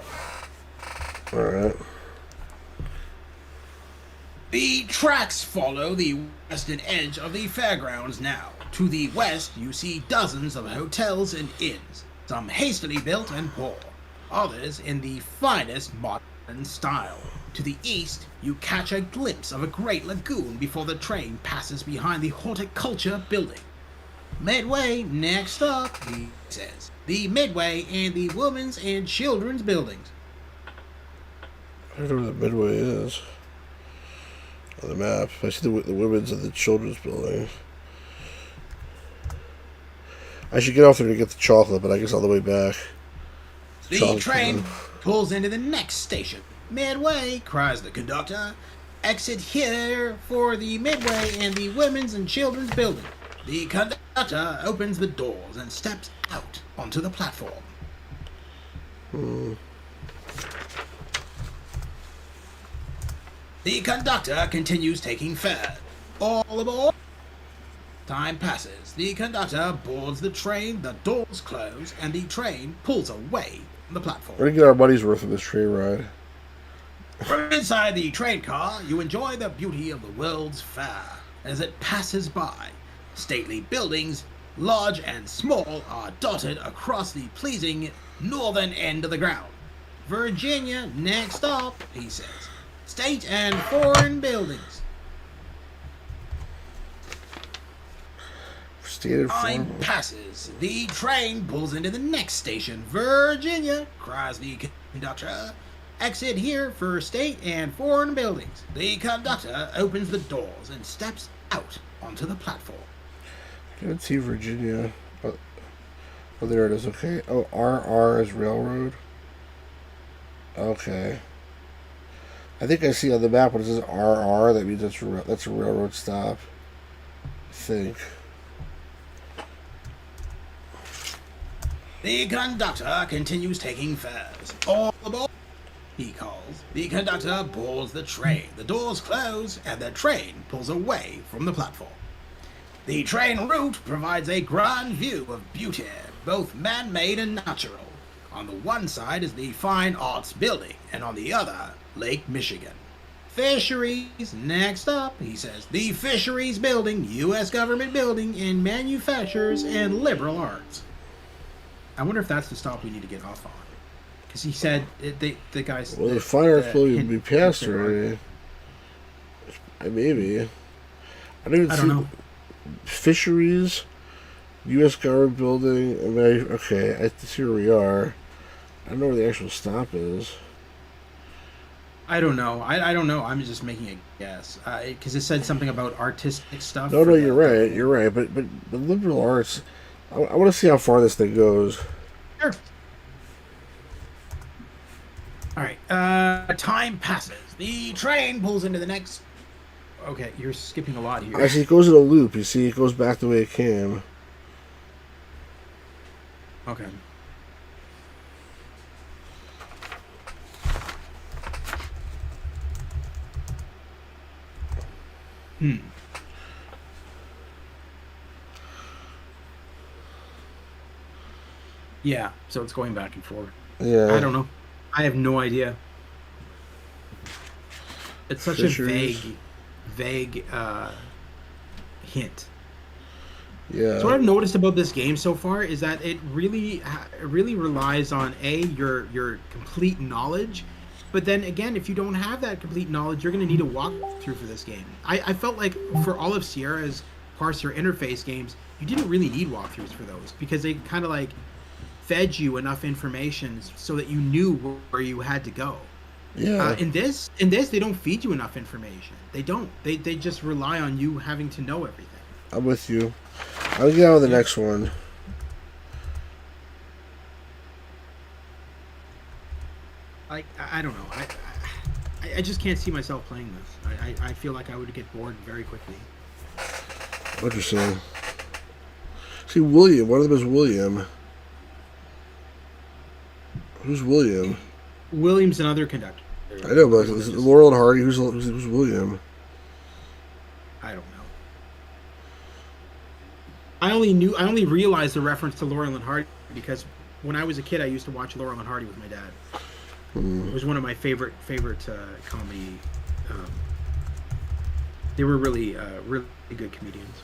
Alright. The tracks follow the western edge of the fairgrounds now. To the west, you see dozens of hotels and inns, some hastily built and poor, others in the finest modern style. To the east, you catch a glimpse of a great lagoon before the train passes behind the horticulture building. Midway, next up, he says. The Midway and the women's and children's buildings. I don't know where the Midway is on the map. I see the women's and the children's building. I should get off there to get the chocolate, but I guess on the way back. The train pulls into the next station. Midway, cries the conductor. Exit here for the Midway and the women's and children's building. The conductor opens the doors and steps out onto the platform. The conductor continues taking fare. All aboard. Time passes. The conductor boards the train, the doors close, and the train pulls away from the platform. We're gonna get our money's worth of this train ride. From inside the train car, you enjoy the beauty of the World's Fair as it passes by. Stately buildings, large and small, are dotted across the pleasing northern end of the ground. Virginia, next stop, he says. State and foreign buildings. Stated Time form. passes. The train pulls into the next station. Virginia, cries the conductor. Exit here for state and foreign buildings. The conductor opens the doors and steps out onto the platform. Can't see Virginia. Oh, there it is. Okay. Oh, RR is railroad. Okay. I think I see on the map when it says RR. That means that's a railroad stop. I think. The conductor continues taking fares. All aboard, he calls. The conductor boards the train. The doors close, and the train pulls away from the platform. The train route provides a grand view of beauty, both man-made and natural. On the one side is the Fine Arts Building, and on the other, Lake Michigan. Fisheries, next up, he says. The Fisheries Building, U.S. government building in manufactures and liberal arts. I wonder if that's the stop we need to get off on. Because he said, the guys... Well, the Fine Arts Building would be past already. Maybe. I don't know. Fisheries, U.S. government building. Okay, I see where we are. I don't know where the actual stop is. I don't know. I don't know. I'm just making a guess. Because it said something about artistic stuff. No, you're right. You're right. But the liberal arts, I want to see how far this thing goes. Sure. All right. Time passes. The train pulls into the next... Okay, you're skipping a lot here. I see it goes in a loop. You see, it goes back the way it came. Okay. Yeah, so it's going back and forth. Yeah. I don't know. I have no idea. It's such Fisheries. a vague hint. Yeah. So what I've noticed about this game so far is that it really relies on your complete knowledge, but then again, if you don't have that complete knowledge, you're going to need a walkthrough for this game. I felt like for all of Sierra's parser interface games, you didn't really need walkthroughs for those because they kind of like fed you enough information so that you knew where you had to go. Yeah. In this, they don't feed you enough information. They don't. They just rely on you having to know everything. I'm with you. I'll get on the next one. I don't know. I just can't see myself playing this. I feel like I would get bored very quickly. Interesting. See, William. One of them is William. Who's William? William's another conductor. I know, but is it Laurel and Hardy? Who's William? I don't know. I only realized the reference to Laurel and Hardy because when I was a kid, I used to watch Laurel and Hardy with my dad. It was one of my favorite comedy. They were really good comedians.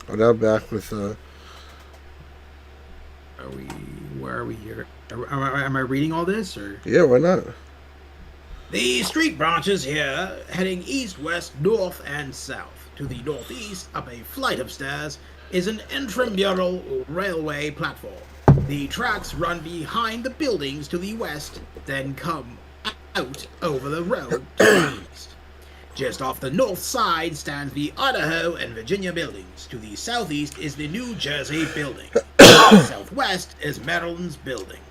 I'm now back with. Where are we here? Am I reading all this or? Yeah, why not? The street branches here, heading east, west, north, and south. To the northeast, up a flight of stairs, is an intramural railway platform. The tracks run behind the buildings to the west, then come out over the road to the east. Just off the north side stands the Idaho and Virginia buildings. To the southeast is the New Jersey building. Southwest is Maryland's building.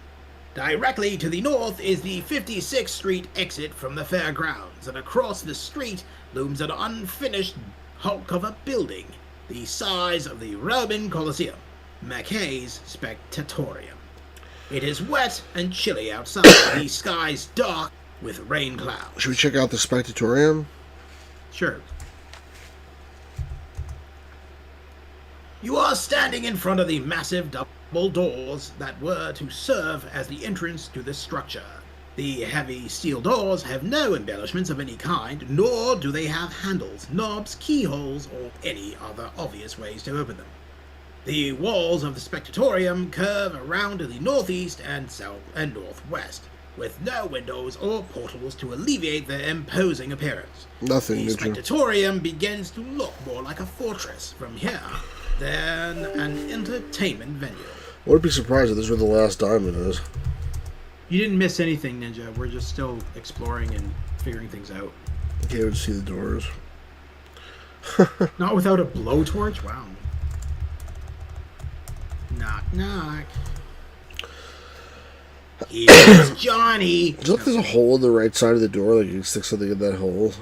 Directly to the north is the 56th Street exit from the fairgrounds, and across the street looms an unfinished hulk of a building, the size of the Roman Colosseum, Mackay's Spectatorium. It is wet and chilly outside, the skies dark with rain clouds. Should we check out the Spectatorium? Sure. You are standing in front of the massive double doors that were to serve as the entrance to the structure. The heavy steel doors have no embellishments of any kind, nor do they have handles, knobs, keyholes, or any other obvious ways to open them. The walls of the Spectatorium curve around to the northeast and south and northwest. with no windows or portals to alleviate their imposing appearance. Nothing, The Ninja. spectatorium begins to look more like a fortress from here than an entertainment venue. I wouldn't be surprised if this were the last diamond is. You didn't miss anything, Ninja. We're just still exploring and figuring things out. You can't even see the doors. Not without a blowtorch? Wow. Knock, knock. Here's Johnny. Do you look there's a hole in the right side of the door? Like you can stick something in that hole?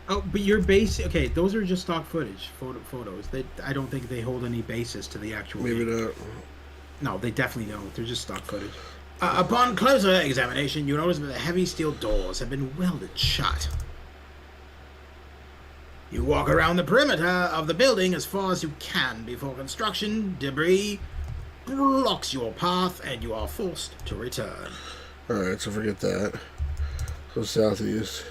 Oh, but your base... Okay, those are just stock footage. Photos. I don't think they hold any basis to the actual Maybe game. not. No, they definitely don't. They're just stock footage. Upon closer examination, you notice that the heavy steel doors have been welded shut. You walk around the perimeter of the building as far as you can before construction debris blocks your path and you are forced to return. Alright, so forget that. Go southeast.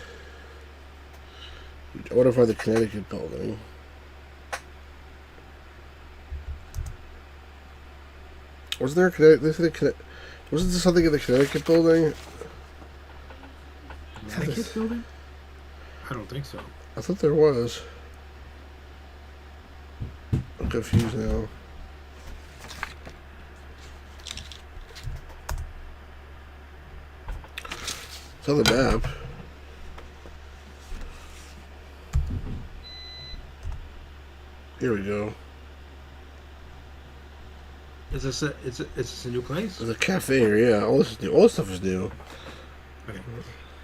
I want to find the Connecticut building. Wasn't there a Connecticut? Wasn't there something in the Connecticut building? Connecticut building? I don't think so. I thought there was. I'm confused now. It's on the map. Here we go. Is this a new place? There's a cafe here, yeah. All this is new. All this stuff is new. Okay.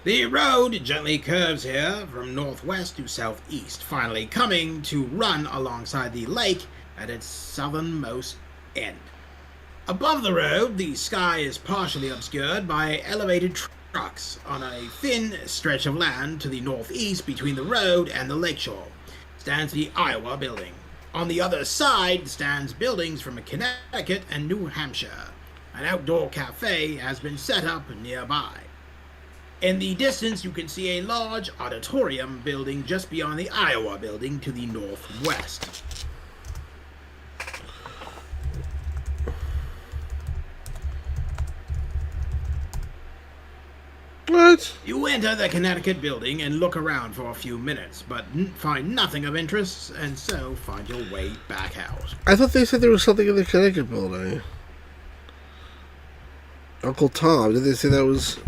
The road gently curves here from northwest to southeast, finally coming to run alongside the lake at its southernmost end. Above the road, the sky is partially obscured by elevated trucks on a thin stretch of land to the northeast between the road and the lakeshore. Stands the Iowa building. On the other side stands buildings from Connecticut and New Hampshire. An outdoor cafe has been set up nearby. In the distance, you can see a large auditorium building just beyond the Iowa building to the northwest. What? You enter the Connecticut building and look around for a few minutes, but find nothing of interest, and so find your way back out. I thought they said there was something in the Connecticut building. Uncle Tom, did they say that was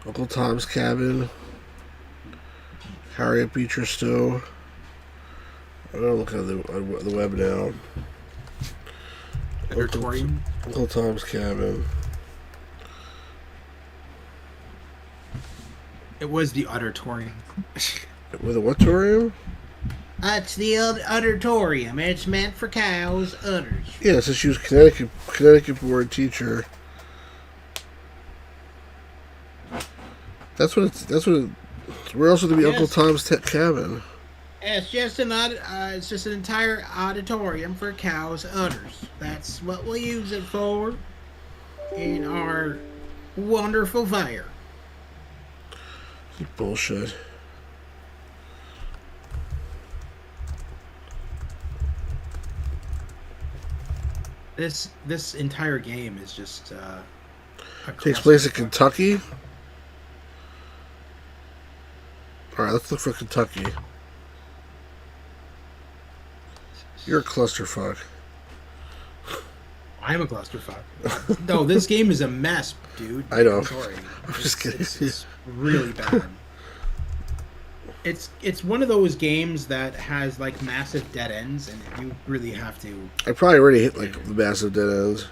Uncle Tom's cabin? Harriet Beecher Stowe. I'm gonna look at the web now. Auditorium? Uncle Tom's cabin. It was the auditorium. With a whatorium? It's the auditorium. It's meant for cows' udders. Yeah, so she was Connecticut board teacher. That's what where else would there be Yes. Uncle Tom's cabin? It's just it's just an entire auditorium for cows' udders. That's what we use it for in our wonderful fair. Bullshit. This entire game is just Takes place in Kentucky? Alright, let's look for Kentucky. You're a clusterfuck. I'm a clusterfuck. No, this game is a mess, dude. I know. I'm sorry. I'm just kidding. It's really bad. It's one of those games that has like massive dead ends, and you really have to. I probably already hit like the massive dead ends.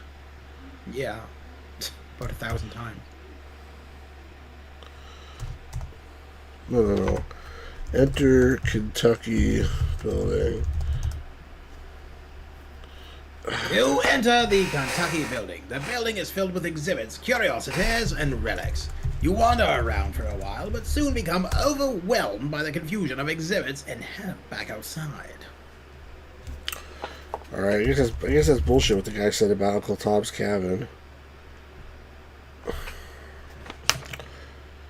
Yeah, about 1,000 times. No. Enter Kentucky building. You enter the Kentucky building. The building is filled with exhibits, curiosities, and relics. You wander around for a while, but soon become overwhelmed by the confusion of exhibits and head back outside. Alright, I guess that's bullshit what the guy said about Uncle Tom's cabin.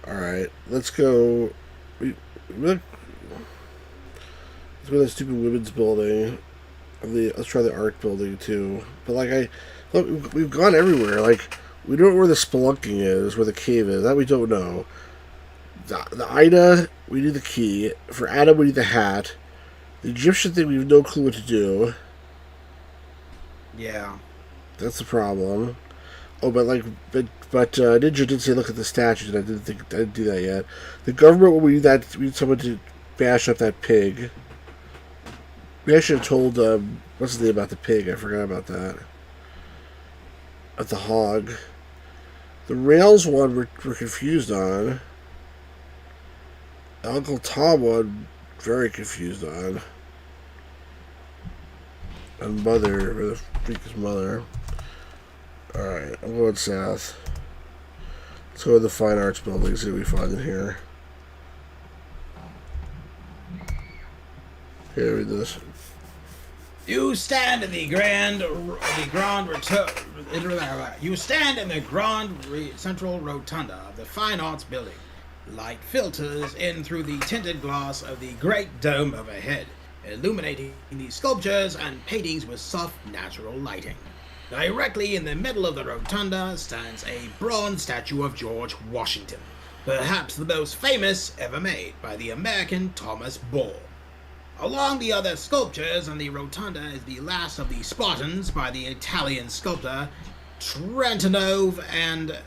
Alright, let's go. Let's go to that stupid women's building. Let's try the art building too. But like look, we've gone everywhere. Like we don't know where the spelunking is, where the cave is. That we don't know. The Ida, we need the key. For Adam, we need the hat. The Egyptian thing, we have no clue what to do. Yeah. That's the problem. Oh, but Ninja did say look at the statues, and I didn't do that yet. The government, we need someone to bash up that pig. We actually have told what's the name about the pig? I forgot about that. At the hog. The rails one we're confused on. The Uncle Tom one, very confused on. And mother, where the freak is mother? Alright, I'm going south. Let's go to the fine arts building, see what we find in here. Here, read this. You stand in the central rotunda of the Fine Arts Building. Light filters in through the tinted glass of the great dome overhead, illuminating the sculptures and paintings with soft, natural lighting. Directly in the middle of the rotunda stands a bronze statue of George Washington, perhaps the most famous ever made by the American Thomas Ball. Along the other sculptures on the rotunda is the last of the Spartans by the Italian sculptor Trentanove and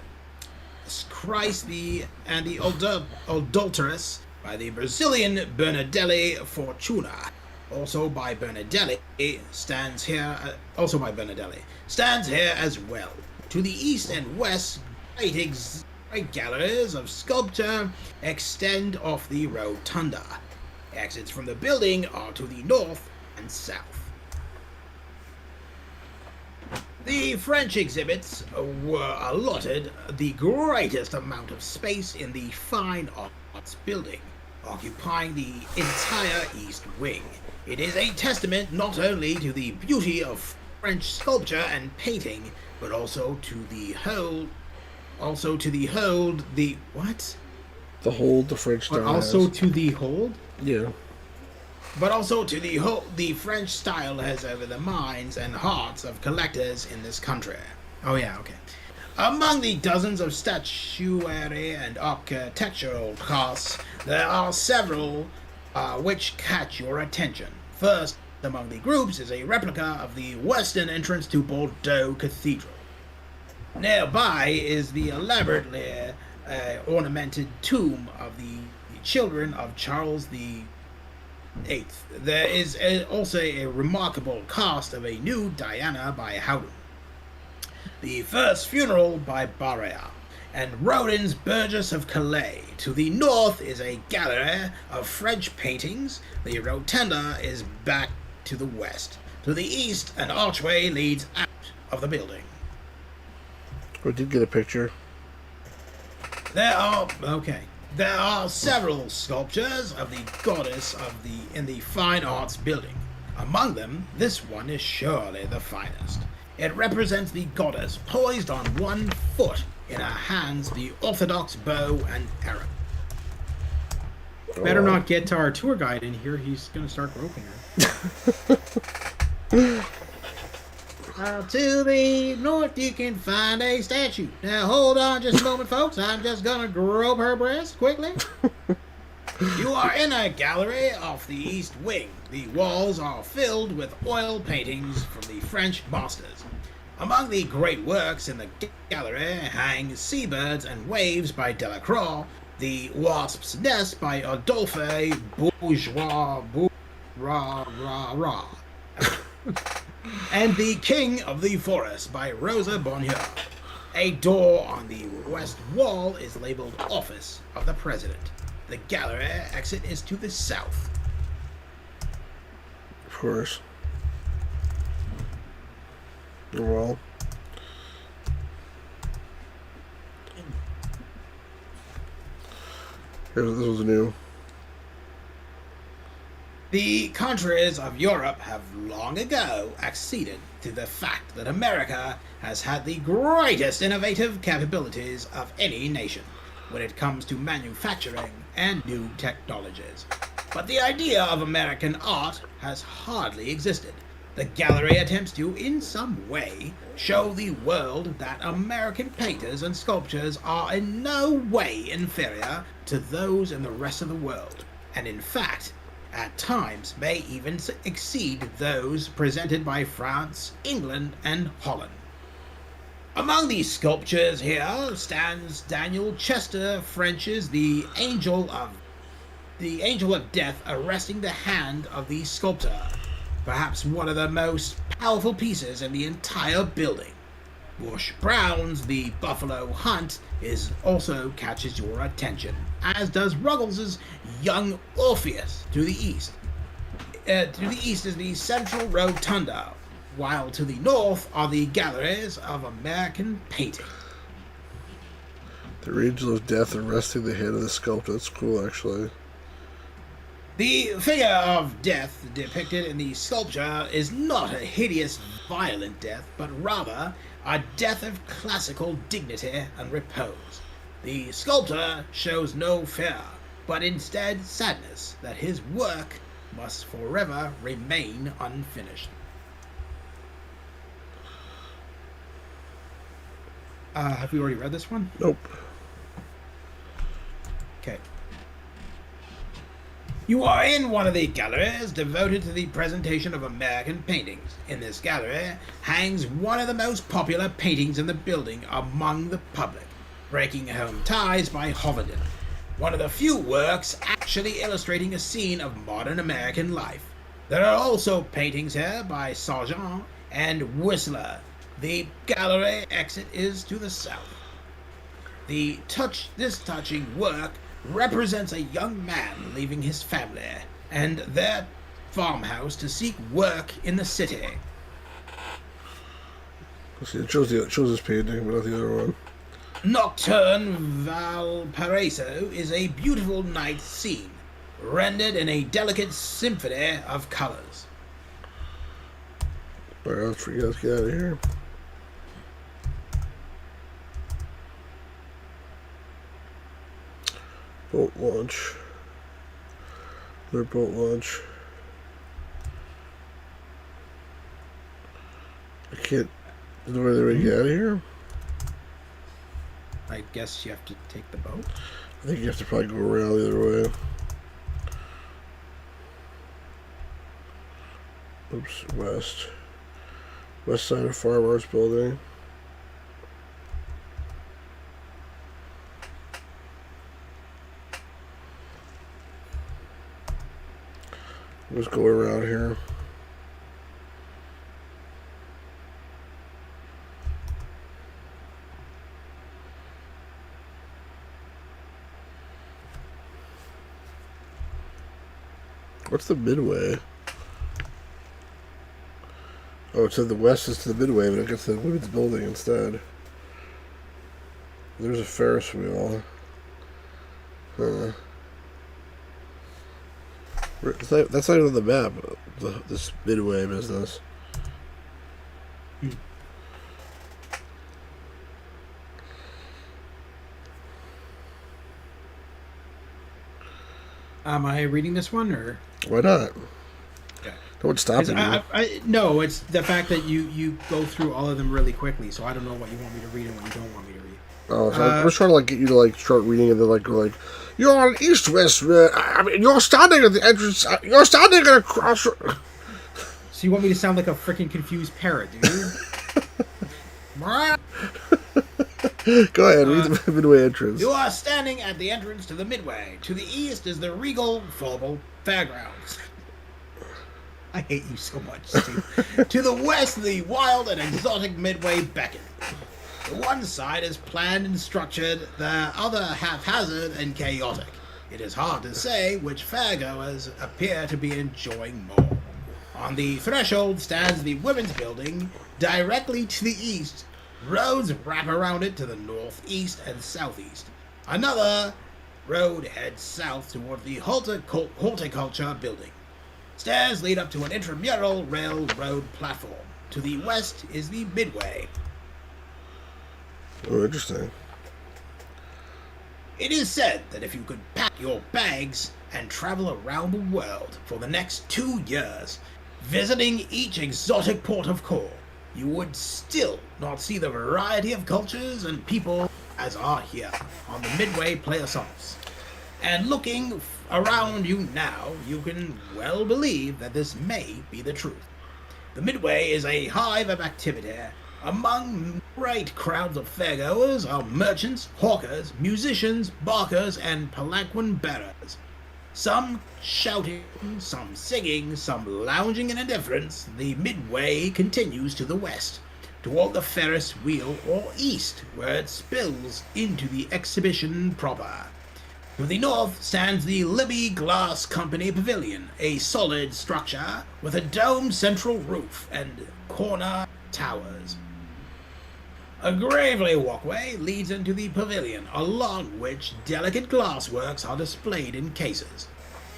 Christ the Adulteress by the Brazilian Bernardelli Fortuna. Also by Bernardelli stands here as well. To the east and west, great galleries of sculpture extend off the rotunda. Exits from the building are to the north and south. The French exhibits were allotted the greatest amount of space in the Fine Arts Building, occupying the entire east wing. It is a testament not only to the beauty of French sculpture and painting, but also to the French style. But also to the hold? Yeah. But also to the French style has over the minds and hearts of collectors in this country. Oh yeah, okay. Among the dozens of statuary and architectural casts, there are several which catch your attention. First among the groups is a replica of the western entrance to Bordeaux Cathedral. Nearby is the elaborately ornamented tomb of the children of Charles VIII. There is also a remarkable cast of a nude Diana by Howden, the first funeral by Barrea, and Rodin's Burgess of Calais. To the north is a gallery of French paintings. The rotunda is back to the west. To the east, an archway leads out of the building. We did get a picture. There are several sculptures of the goddess in the Fine Arts Building. Among them, this one is surely the finest. It represents the goddess poised on one foot, in her hands the orthodox bow and arrow. Better not get to our tour guide in here. He's going to start groping her. To the north you can find a statue. Now hold on just a moment, folks. I'm just going to grope her breast quickly. You are in a gallery off the east wing. The walls are filled with oil paintings from the French masters. Among the great works in the gallery hang Seabirds and Waves by Delacroix, The Wasp's Nest by Adolphe Bourgeois, and The King of the Forest by Rosa Bonheur. A door on the west wall is labeled Office of the President. The gallery exit is to the south. Of course. Well. This was new. The countries of Europe have long ago acceded to the fact that America has had the greatest innovative capabilities of any nation when it comes to manufacturing and new technologies. But the idea of American art has hardly existed. The gallery attempts to, in some way, show the world that American painters and sculptors are in no way inferior to those in the rest of the world, and in fact, at times may even exceed those presented by France, England, and Holland. Among these sculptures here stands Daniel Chester French's The Angel of Death arresting the hand of the sculptor, perhaps one of the most powerful pieces in the entire building. Bush Brown's The Buffalo Hunt also catches your attention, as does Ruggles's Young Orpheus to the east. To the east is the Central Rotunda, while to the north are the galleries of American painting. The Angel of Death arresting the hand of the sculptor. That's cool, actually. The figure of death depicted in the sculpture is not a hideous, violent death, but rather a death of classical dignity and repose. The sculptor shows no fear, but instead sadness that his work must forever remain unfinished. Have we already read this one? Nope. Okay. You are in one of the galleries devoted to the presentation of American paintings. In this gallery hangs one of the most popular paintings in the building among the public, Breaking Home Ties by Hovenden, one of the few works actually illustrating a scene of modern American life. There are also paintings here by Sargent and Whistler. The gallery exit is to the south. This touching work represents a young man leaving his family and their farmhouse to seek work in the city. It shows this painting, but not the other one. Nocturne Valparaiso is a beautiful night scene, rendered in a delicate symphony of colors. Alright, let's get out of here. Boat launch. Their boat launch. I can't. Is there any way to get out of here? I guess you have to take the boat. I think you have to probably go around the other way. Oops, west. West side of Farmers Building. Let's go around here. What's the Midway? Oh, it said the west is to the Midway, but I guess the women's building instead. There's a Ferris wheel. That's not even on the map, this Midway business. Am I reading this one, or? Why not? Okay. No one's stopping you. No, it's the fact that you go through all of them really quickly, so I don't know what you want me to read and what you don't want me to read. Oh, so I'm just trying to get you to start reading and then go you're on east-west. You're standing at the entrance. You're standing at a crossroad. So you want me to sound like a freaking confused parrot, do you? Go ahead, read the Midway entrance. You are standing at the entrance to the Midway. To the east is the regal Fallable Fairgrounds. I hate you so much, Steve. To the west, the wild and exotic Midway beckon. The one side is planned and structured, the other haphazard and chaotic. It is hard to say which fairgoers appear to be enjoying more. On the threshold stands the women's building, directly to the east. Roads wrap around it to the northeast and southeast. Another road heads south toward the horticulture building. Stairs lead up to an intramural railroad platform. To the west is the Midway. Oh, interesting. It is said that if you could pack your bags and travel around the world for the next 2 years, Visiting each exotic port of call, you would still not see the variety of cultures and people as are here on the Midway Play Assaults. And looking around you now, you can well believe that this may be the truth. The Midway is a hive of activity. Among great crowds of fairgoers are merchants, hawkers, musicians, barkers, and palanquin bearers. Some shouting, some singing, some lounging in indifference, the Midway continues to the west, toward the Ferris wheel, or east, where it spills into the exhibition proper. To the north stands the Libby Glass Company Pavilion, a solid structure with a domed central roof and corner towers. A gravely walkway leads into the pavilion, along which delicate glassworks are displayed in cases.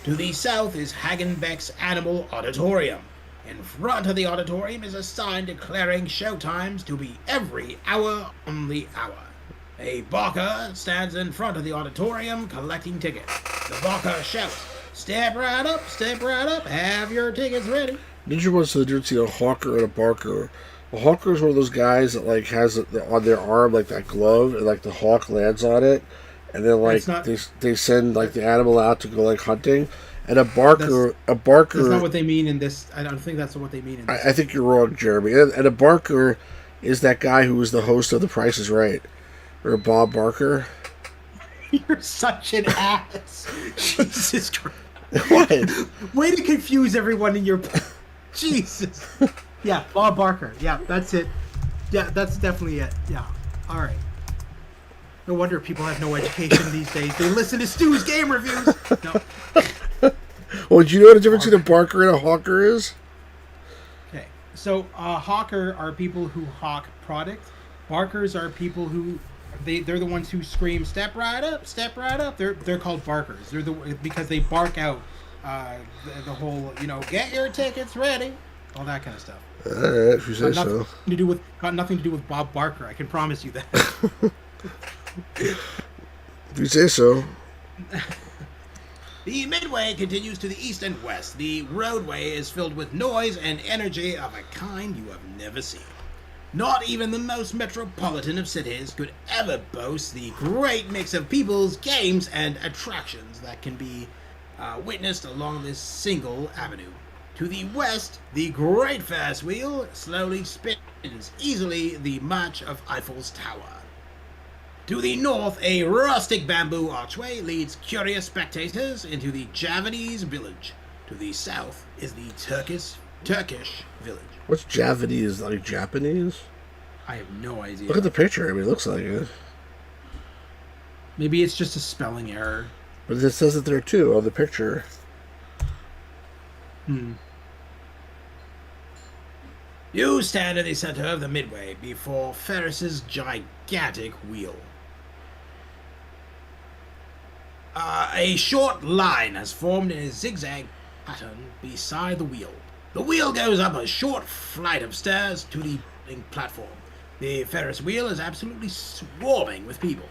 To the south is Hagenbeck's Animal Auditorium. In front of the auditorium is a sign declaring show times to be every hour on the hour. A barker stands in front of the auditorium collecting tickets. The barker shouts, step right up, have your tickets ready." Ninja once did see a hawker and a barker. A hawker is one of those guys that like has on their arm like that glove, and like the hawk lands on it, and then like they send like the animal out to go like hunting. And a barker. That's not what they mean in this. I don't think that's what they mean in this. I think you're wrong, Jeremy. And a barker is that guy who was the host of The Price is Right, or Bob Barker. You're such an ass. Jesus Christ. What? Way to confuse everyone in your. Jesus. Yeah, Bob Barker. Yeah, that's it. Yeah, that's definitely it. Yeah. All right. No wonder people have no education these days. They listen to Stu's game reviews. No. Well, do you know what the difference between a barker and a hawker is? Okay. So, hawker are people who hawk product. Barkers are people who they're the ones who scream "step right up, step right up." They're called barkers. They're because they bark out the whole get your tickets ready, all that kind of stuff. All right, if you say so. Got nothing to do with Bob Barker. I can promise you that. If you say so. The Midway continues to the east and west. The roadway is filled with noise and energy of a kind you have never seen. Not even the most metropolitan of cities could ever boast the great mix of peoples, games, and attractions that can be witnessed along this single avenue. To the west, the Great Ferris Wheel slowly spins easily the March of Eiffel's Tower. To the north, a rustic bamboo archway leads curious spectators into the Javanese village. To the south is the Turkish village. What's Javanese? Like Japanese? I have no idea. Look at the picture. I mean, it looks like it. Maybe it's just a spelling error. But it says it there too on the picture. You stand in the center of the Midway before Ferris's gigantic wheel. A short line has formed in a zigzag pattern beside the wheel. The wheel goes up a short flight of stairs to the platform. The Ferris wheel is absolutely swarming with people.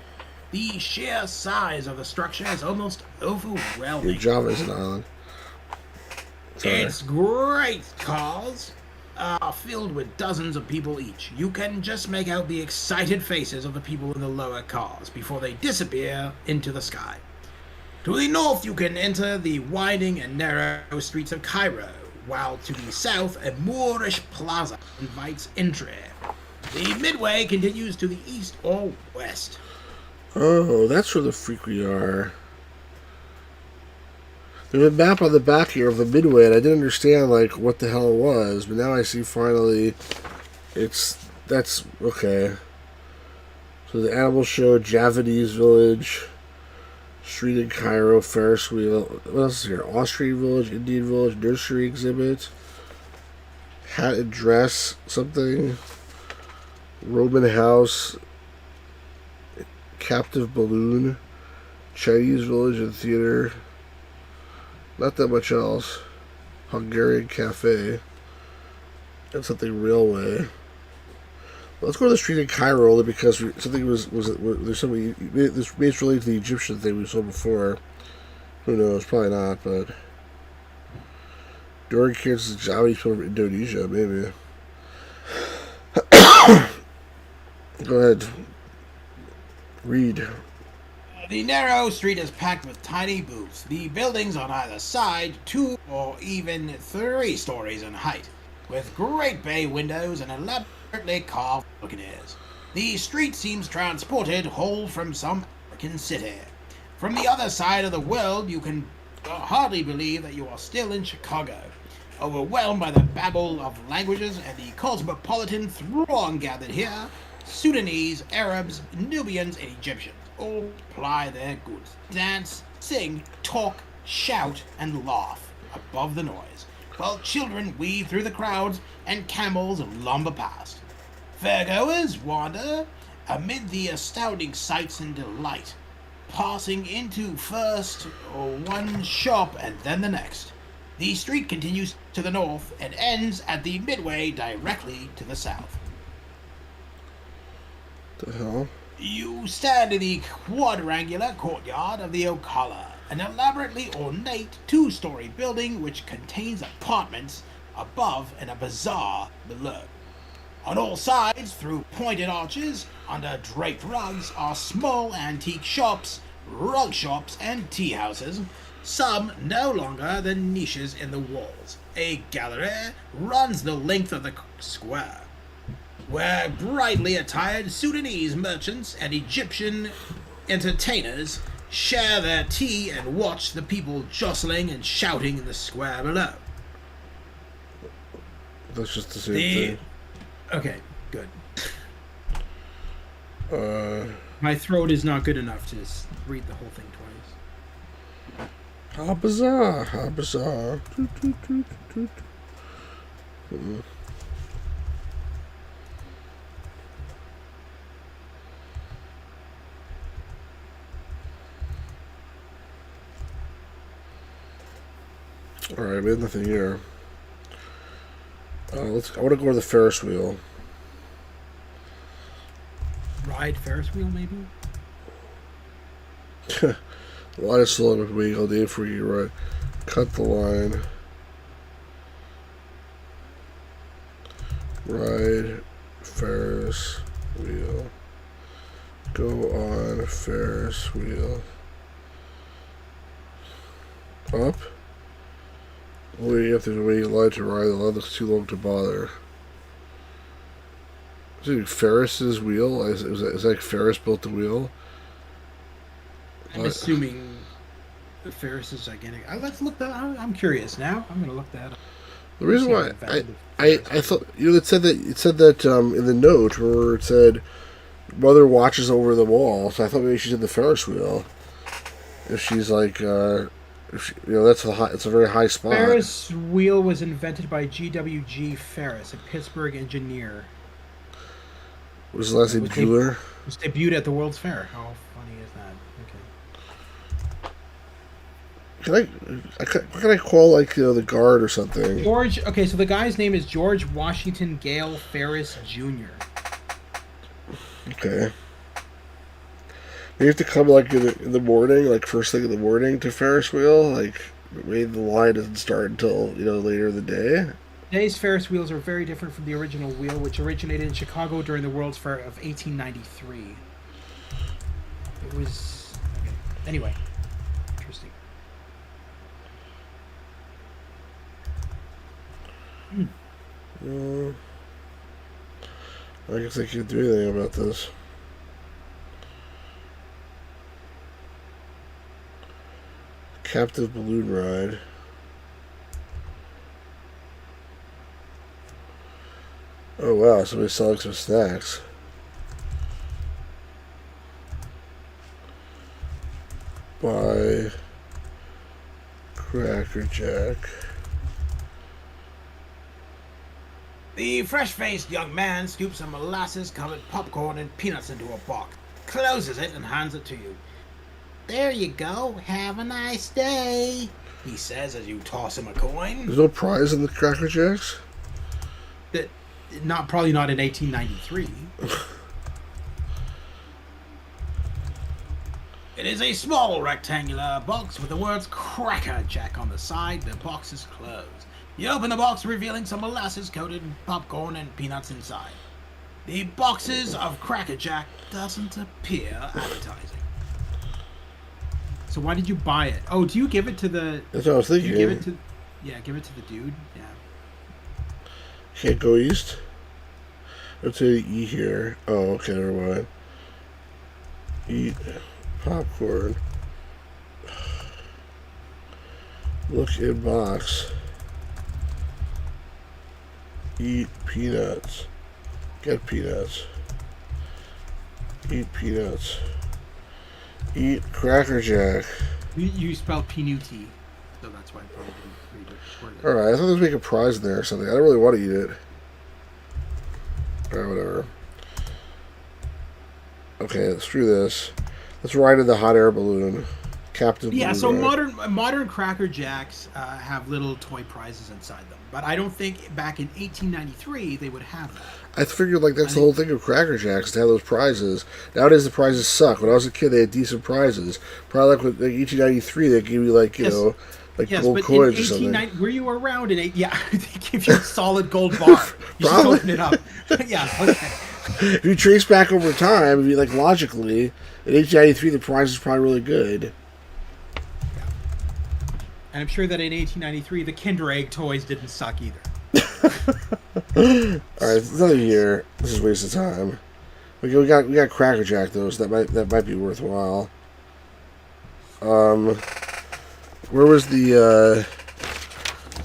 The sheer size of the structure is almost overwhelming. Java is an island. Sorry. Its great cars are filled with dozens of people each. You can just make out the excited faces of the people in the lower cars before they disappear into the sky. To the north, you can enter the winding and narrow streets of Cairo, while to the south, a Moorish plaza invites entry. The Midway continues to the east or west. Oh, that's where the freak we are. There's a map on the back here of the Midway, and I didn't understand like what the hell it was, but now I see finally. That's okay. So the animal show, Javanese village, street in Cairo, Ferris wheel. What else is here? Austrian village, Indian village, nursery exhibit, hat and dress, something, Roman house, captive balloon, Chinese village and theater. Not that much else. Hungarian cafe. And something railway. Let's go to the street in Cairo only because something there's something. This may related to the Egyptian thing we saw before. Who knows? Probably not, but. During Kansas, Japanese people from Indonesia, maybe. Go ahead. Read. The narrow street is packed with tiny booths. The buildings on either side, 2 or even 3 stories in height, with great bay windows and elaborately carved balconies. The street seems transported whole from some African city. From the other side of the world, you can hardly believe that you are still in Chicago, overwhelmed by the babble of languages and the cosmopolitan throng gathered here. Sudanese, Arabs, Nubians, and Egyptians all ply their goods, dance, sing, talk, shout, and laugh above the noise, while children weave through the crowds and camels lumber past. Fairgoers wander amid the astounding sights and delight, passing into first one shop and then the next. The street continues to the north and ends at the midway directly to the south. The hell? You stand in the quadrangular courtyard of the Ocala, an elaborately ornate 2-story building which contains apartments above and a bazaar below. On all sides, through pointed arches, under draped rugs, are small antique shops, rug shops, and tea houses, some no longer than niches in the walls. A gallery runs the length of the square, where brightly attired Sudanese merchants and Egyptian entertainers share their tea and watch the people jostling and shouting in the square below. That's just the same thing. Okay, good. My throat is not good enough to read the whole thing twice. How bizarre! How bizarre! Toot, toot, toot, toot. All right, I made nothing here. I want to go to the Ferris wheel. Ride Ferris wheel, maybe? The line is still on waiting all day for you, right? Cut the line. Ride Ferris wheel. Go on Ferris wheel. Up. Waiting if there's a waiting line to ride. The line looks too long to bother. Is it Ferris's wheel? Is that like Ferris built the wheel? I'm assuming the Ferris is gigantic. Let's look that. I'm curious now. I'm gonna look that up. The reason why I thought it said that in the note where it said mother watches over the wall, so I thought maybe she's in the Ferris wheel. If she's like, that's it's a very high spot. Ferris wheel was invented by G.W.G. Ferris, a Pittsburgh engineer. Was the last name Jeweler? It was debuted at the World's Fair. How funny is that? Okay. What can I call the guard or something? George. Okay, so the guy's name is George Washington Gale Ferris Jr. Okay. You have to come in the morning, first thing in the morning to Ferris wheel. Maybe the line doesn't start until later in the day. Today's Ferris wheels are very different from the original wheel, which originated in Chicago during the World's Fair of 1893. It was okay. Anyway, interesting. I guess I can't do anything about this. Captive balloon ride. Oh wow, somebody's selling some snacks. Buy Cracker Jack. The fresh-faced young man scoops some molasses-covered popcorn and peanuts into a box, closes it, and hands it to you. "There you go. Have a nice day," he says as you toss him a coin. There's no prize in the Cracker Jacks? Probably not in 1893. It is a small rectangular box with the words Cracker Jack on the side. The box is closed. You open the box, revealing some molasses-coated popcorn and peanuts inside. The boxes of Cracker Jack doesn't appear appetizing. So why did you buy it? Oh, do you give it to the... That's what I was Do thinking. you give it to... Yeah, give it to the dude. Yeah. Can't go east? Let's say E here. Oh, okay, never mind. Eat popcorn. Look in box. Eat peanuts. Get peanuts. Eat peanuts. Eat Cracker Jack. You spelled Pinuti, so that's why I probably didn't read it. Alright, I thought there was make a prize in there or something. I don't really want to eat it. Alright, whatever. Okay, screw this. Let's ride in the hot air balloon. Captain Yeah, Balloon so Ride. modern Cracker Jacks have little toy prizes inside them, but I don't think back in 1893 they would have that. I figured like that's the whole thing of Cracker Jacks, to have those prizes. Nowadays the prizes suck. When I was a kid, they had decent prizes. Probably like with 1893, they gave you like Yes. like Yes, gold but coins in or something. 1890, were you around in yeah, they give you a solid gold bar. You just Probably. open it up. Yeah, okay. If you trace back over time, if you like logically, in 1893 the prize is probably really good. And I'm sure that in 1893 the Kinder Egg toys didn't suck either. All right, there's nothing here. This is a waste of time. We got Cracker Jack though, so that might be worthwhile. Where was the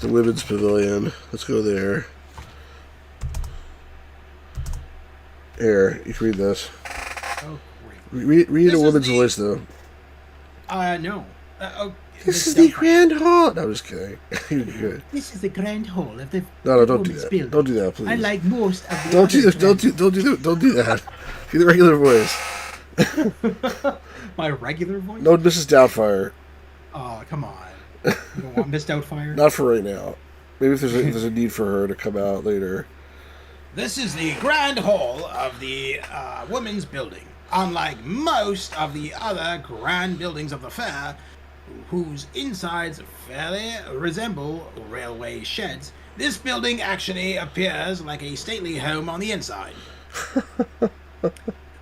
women's pavilion? Let's go there. Here, you can read this. Oh, great. Read This a is woman's the- voice though. No. This is the grand hall. No, I'm just kidding. You're good. This is the grand hall of the No, don't do women's that. building. Don't do that, please. Unlike most of the Don't do other this. Don't do that. Do the regular voice. My regular voice? No, Mrs. Doubtfire. Oh, come on. You don't want Miss Doubtfire? Not for right now. Maybe if there's a need for her to come out later. This is the grand hall of the women's building. Unlike most of the other grand buildings of the fair, whose insides fairly resemble railway sheds, this building actually appears like a stately home on the inside.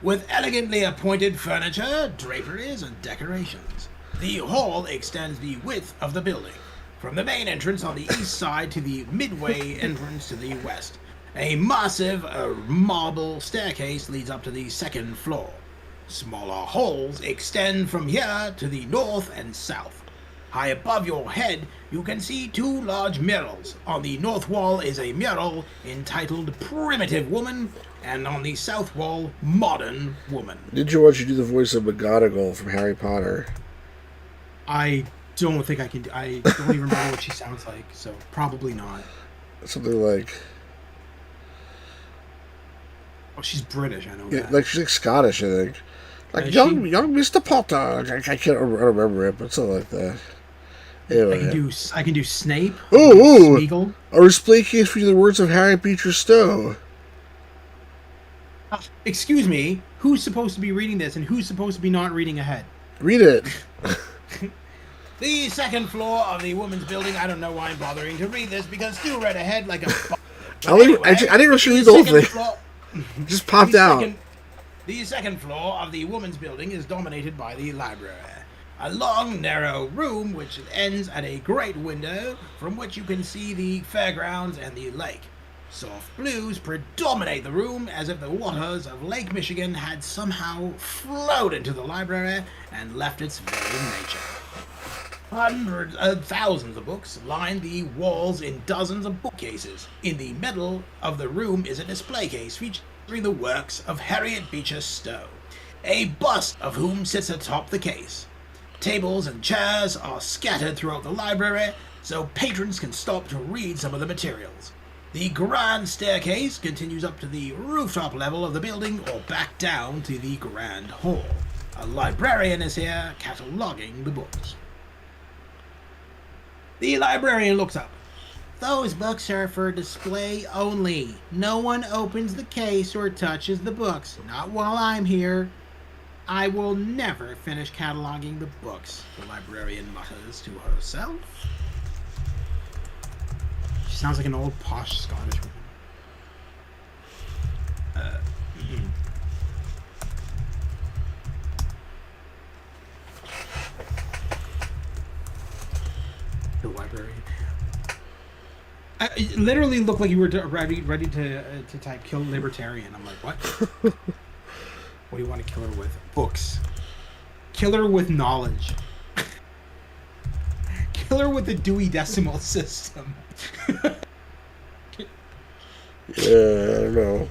With elegantly appointed furniture, draperies, and decorations. The hall extends the width of the building, from the main entrance on the east side to the midway entrance to the west. A massive marble staircase leads up to the second floor. Smaller halls extend from here to the north and south. High above your head, you can see two large murals. On the north wall is a mural entitled Primitive Woman, and on the south wall, Modern Woman. Did you want you to do the voice of McGonagall from Harry Potter? I don't think I can. I don't even remember what she sounds like, so probably not. Something like Oh, she's British, I know yeah, that. like she's like Scottish, I think. Like Is young she? Mr. Potter. I can't remember it, but something like that. I Anyway. can do Snape. Ooh, Smeagol. a display case featuring the words of Harry Beecher Stowe. Excuse me, who's supposed to be reading this and who's supposed to be not reading ahead? Read it. The second floor of the women's building, I don't know why I'm bothering to read this, because Stu read ahead like a... I didn't really read the whole thing. Just popped out. The second floor of the women's building is dominated by the library. A long, narrow room which ends at a great window from which you can see the fairgrounds and the lake. Soft blues predominate the room as if the waters of Lake Michigan had somehow flowed into the library and left its very nature. Hundreds of thousands of books line the walls in dozens of bookcases. In the middle of the room is a display case featuring the works of Harriet Beecher Stowe, a bust of whom sits atop the case. Tables and chairs are scattered throughout the library so patrons can stop to read some of the materials. The grand staircase continues up to the rooftop level of the building or back down to the grand hall. A librarian is here cataloging the books. The librarian looks up. Those books are for display only. No one opens the case or touches the books. Not while I'm here. I will never finish cataloging the books, the librarian mutters to herself. Sounds like an old posh Scottish woman. The library. It literally looked like you were ready to type "kill libertarian." I'm like, what? What do you want to kill her with? Books. Kill her with knowledge. Kill her with the Dewey Decimal System. Yeah, I don't know.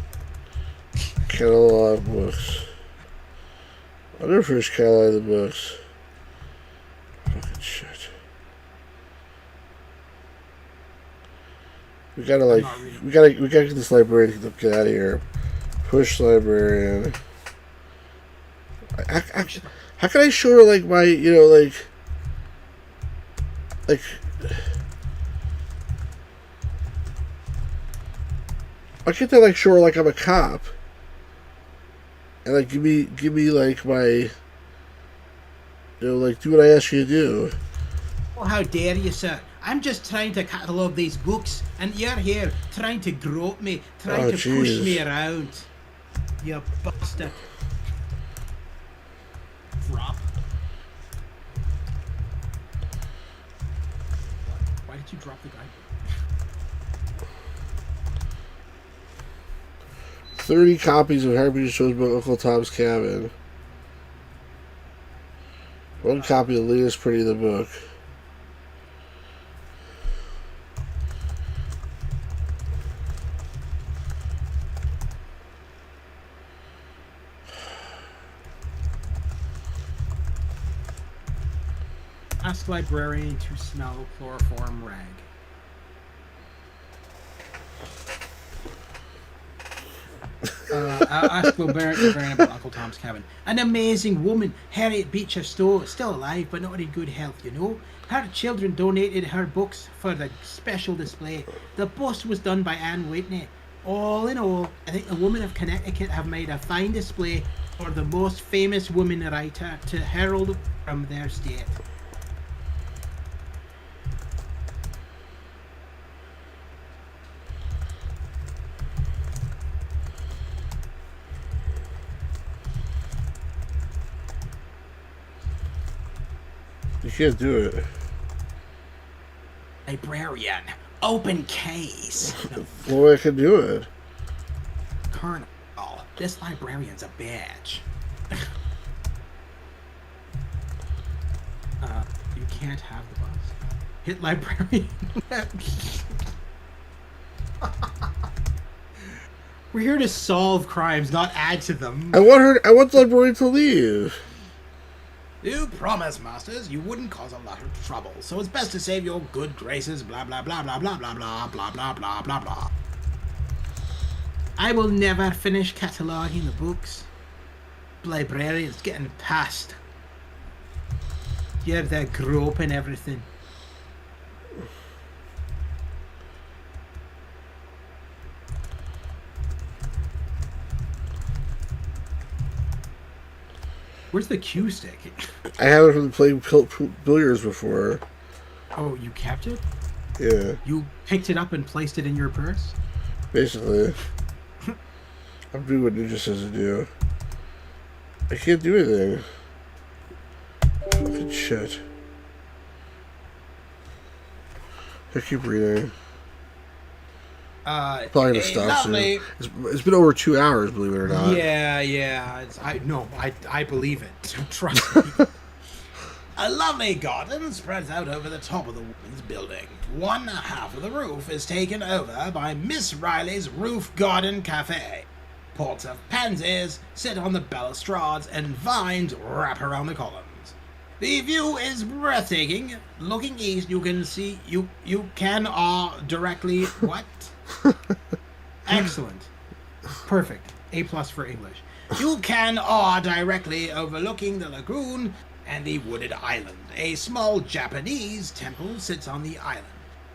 Catalog books. I'll never finish catalog the books. Fucking shit. We gotta get this librarian to get out of here. Push librarian. How can I show her like my, like I can't like show her like I'm a cop and like give me like my, like do what I ask you to do. Oh, how dare you, sir? I'm just trying to catalogue these books, and you're here trying to grope me, trying to push me around. You bastard. Drop. Why did you drop the guidebook? 30 copies of Harry Peter Shows about Uncle Tom's Cabin. 1 copy of the latest pretty of the book. Ask librarian to smell chloroform rag. Ask librarian about Uncle Tom's Cabin. An amazing woman, Harriet Beecher Stowe, still alive but not in good health, you know. Her children donated her books for the special display. The bust was done by Anne Whitney. All in all, I think the women of Connecticut have made a fine display for the most famous woman writer to herald from their state. You can't do it. Librarian, open case. Well, I can do it. Colonel, this librarian's a bitch. You can't have the bus. Hit librarian. We're here to solve crimes, not add to them. I want the librarian to leave. You promised, Masters, you wouldn't cause a lot of trouble, so it's best to save your good graces, blah blah blah blah blah blah blah blah blah blah blah blah. I will never finish cataloguing the books. Librarian's getting past. You have that grope and everything. Where's the cue stick? I haven't played billiards before. Oh, you kept it? Yeah. You picked it up and placed it in your purse? Basically. I'm doing what Ninja says to do. I can't do anything. Fucking shit. I keep reading. Probably gonna stop soon. It's been over 2 hours, believe it or not. Yeah. I believe it. Trust me. A lovely garden spreads out over the top of the woman's building. One half of the roof is taken over by Miss Riley's Roof Garden Cafe. Pots of pansies sit on the balustrades and vines wrap around the columns. The view is breathtaking. Looking east, you can see you can directly what? Excellent. Perfect. A+ for English. You can directly overlooking the lagoon and the wooded island. A small Japanese temple sits on the island.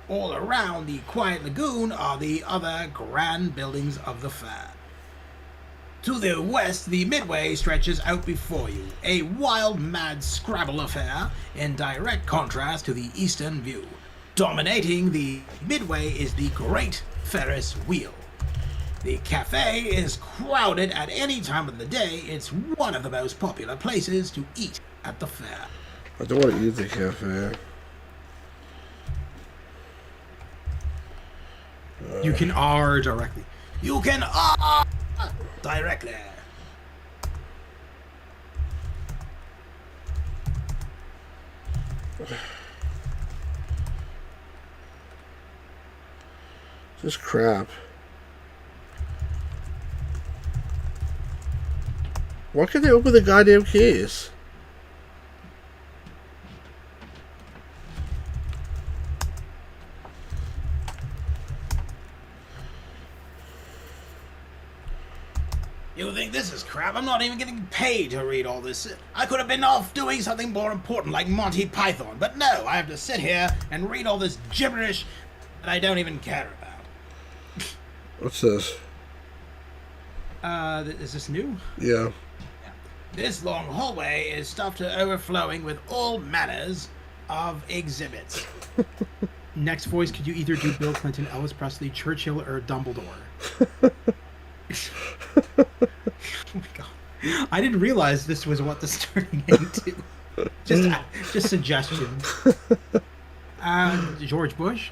All around the quiet lagoon are the other grand buildings of the fair. To the west, the midway stretches out before you, a wild, mad Scrabble affair in direct contrast to the eastern view. Dominating the midway is the Great Ferris Wheel. The cafe is crowded at any time of the day. It's one of the most popular places to eat at the fair. I don't want to eat at the cafe. You can R directly. You can R directly. This crap. Why can't they open the goddamn case? You think this is crap? I'm not even getting paid to read all this. I could have been off doing something more important like Monty Python, but no, I have to sit here and read all this gibberish that I don't even care about. What's this? Is this new? Yeah. This long hallway is stuffed to overflowing with all manners of exhibits. Next voice, could you either do Bill Clinton, Elvis Presley, Churchill, or Dumbledore? Oh my god. I didn't realize this was what this turning into. Just suggestions. George Bush?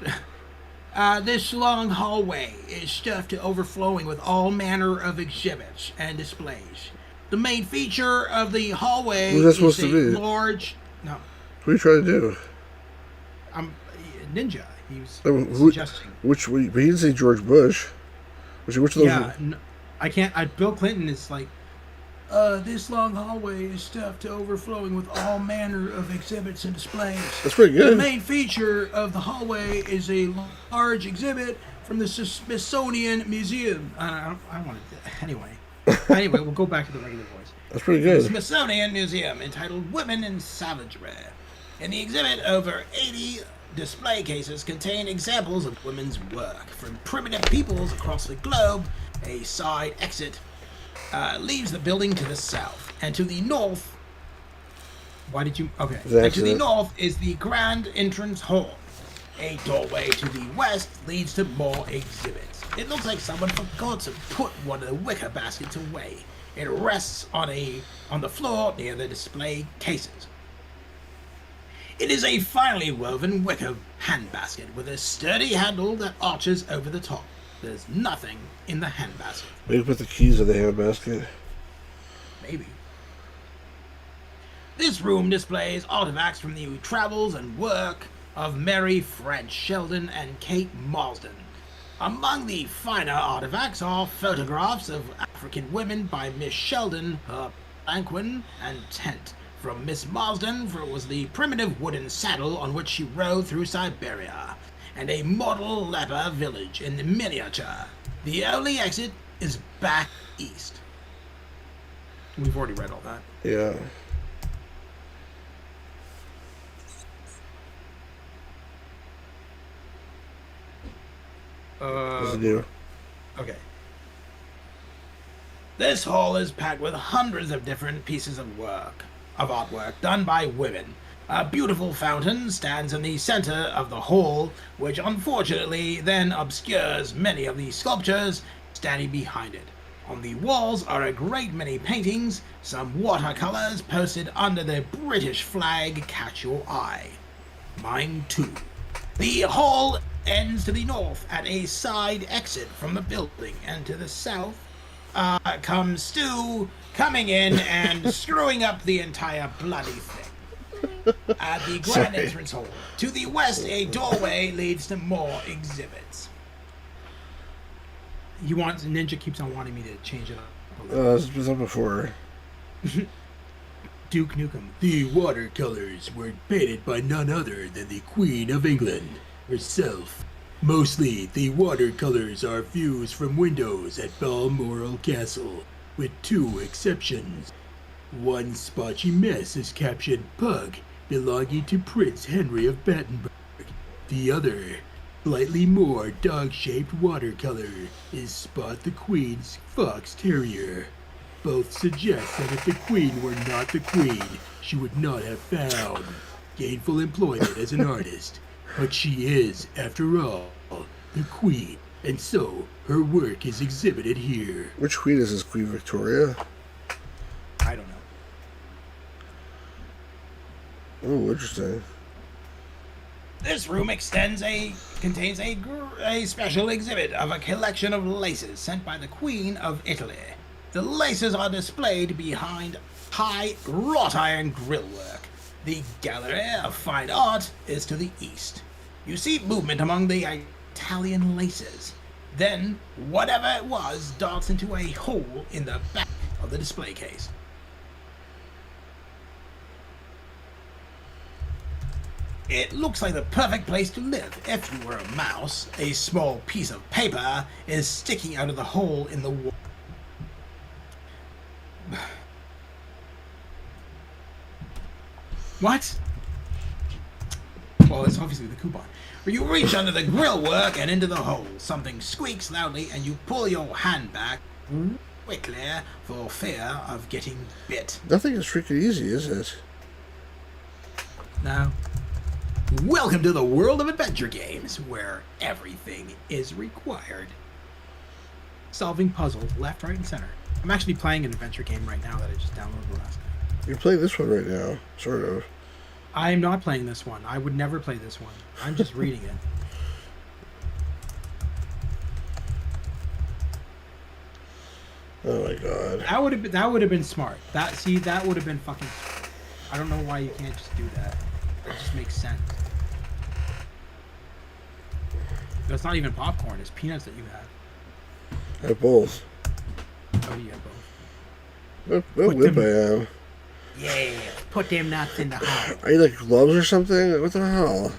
This long hallway is stuffed to overflowing with all manner of exhibits and displays. The main feature of the hallway Who's that is supposed a to be? large... No, What are you trying to do? I'm Ninja. He was Who, suggesting. but he didn't say George Bush. Which of those? Yeah, I can't. Bill Clinton is like, this long hallway is stuffed to overflowing with all manner of exhibits and displays. That's pretty The good. main feature of the hallway is a large exhibit from the Smithsonian Museum. I don't want to. Anyway, we'll go back to the regular voice. That's pretty The good. Smithsonian Museum, entitled Women in Savagery. In the exhibit, over 80 display cases contain examples of women's work from primitive peoples across the globe. A side exit leaves the building to the south, and to the north. Why did you? Okay. And to the north is the grand entrance hall. A doorway to the west leads to more exhibits. It looks like someone forgot to put one of the wicker baskets away. It rests on the floor near the display cases. It is a finely woven wicker handbasket with a sturdy handle that arches over the top. There's nothing in the handbasket. Maybe put the keys in the handbasket. Maybe. This room displays artifacts from the travels and work of Mary French Sheldon and Kate Marsden. Among the finer artifacts are photographs of African women by Miss Sheldon, her palanquin and tent. From Miss Marsden, for it was the primitive wooden saddle on which she rode through Siberia, and a model leper village in miniature. The only exit is back east. We've already read all that. Yeah. What's it do? Okay. This hall is packed with hundreds of different pieces of artwork done by women. A beautiful fountain stands in the center of the hall, which unfortunately then obscures many of the sculptures standing behind it. On the walls are a great many paintings. Some watercolors posted under the British flag catch your eye. Mine too. The hall ends to the north at a side exit from the building, and to the south comes Stu coming in and screwing up the entire bloody thing. At the grand entrance hall. To the west, a doorway leads to more exhibits. Ninja keeps on wanting me to change it up. This was up before. Duke Nukem. The watercolors were painted by none other than the Queen of England herself. Mostly, the watercolors are views from windows at Balmoral Castle, with two exceptions. One splotchy mess is captioned Pug, belonging to Prince Henry of Battenberg. The other, slightly more dog-shaped watercolor is Spot the Queen's Fox Terrier. Both suggest that if the Queen were not the Queen, she would not have found gainful employment as an artist. But she is, after all, the queen, and so her work is exhibited here. Which queen is this? Queen Victoria? I don't know. Oh, interesting. This room contains a special exhibit of a collection of laces sent by the Queen of Italy. The laces are displayed behind high wrought iron grillwork. The Gallery of Fine Art is to the east. You see movement among the Italian laces. Then, whatever it was darts into a hole in the back of the display case. It looks like the perfect place to live if you were a mouse. A small piece of paper is sticking out of the hole in the wall. What? Well, it's obviously the coupon. You reach under the grillwork and into the hole. Something squeaks loudly and you pull your hand back quickly for fear of getting bit. Nothing is freaking easy, is it? No. Welcome to the world of adventure games, where everything is required. Solving puzzles left, right, and center. I'm actually playing an adventure game right now that I just downloaded last night. You're playing this one right now, sort of. I'm not playing this one. I would never play this one. I'm just reading it. Oh my god. That would have been smart. That would have been fucking smart. I don't know why you can't just do that. It just makes sense. That's not even popcorn. It's peanuts that you have. I have both. Oh, you have both. What Put whip them- I am. Yeah. Put them nuts in the hole. Are you like gloves or something? What the hell?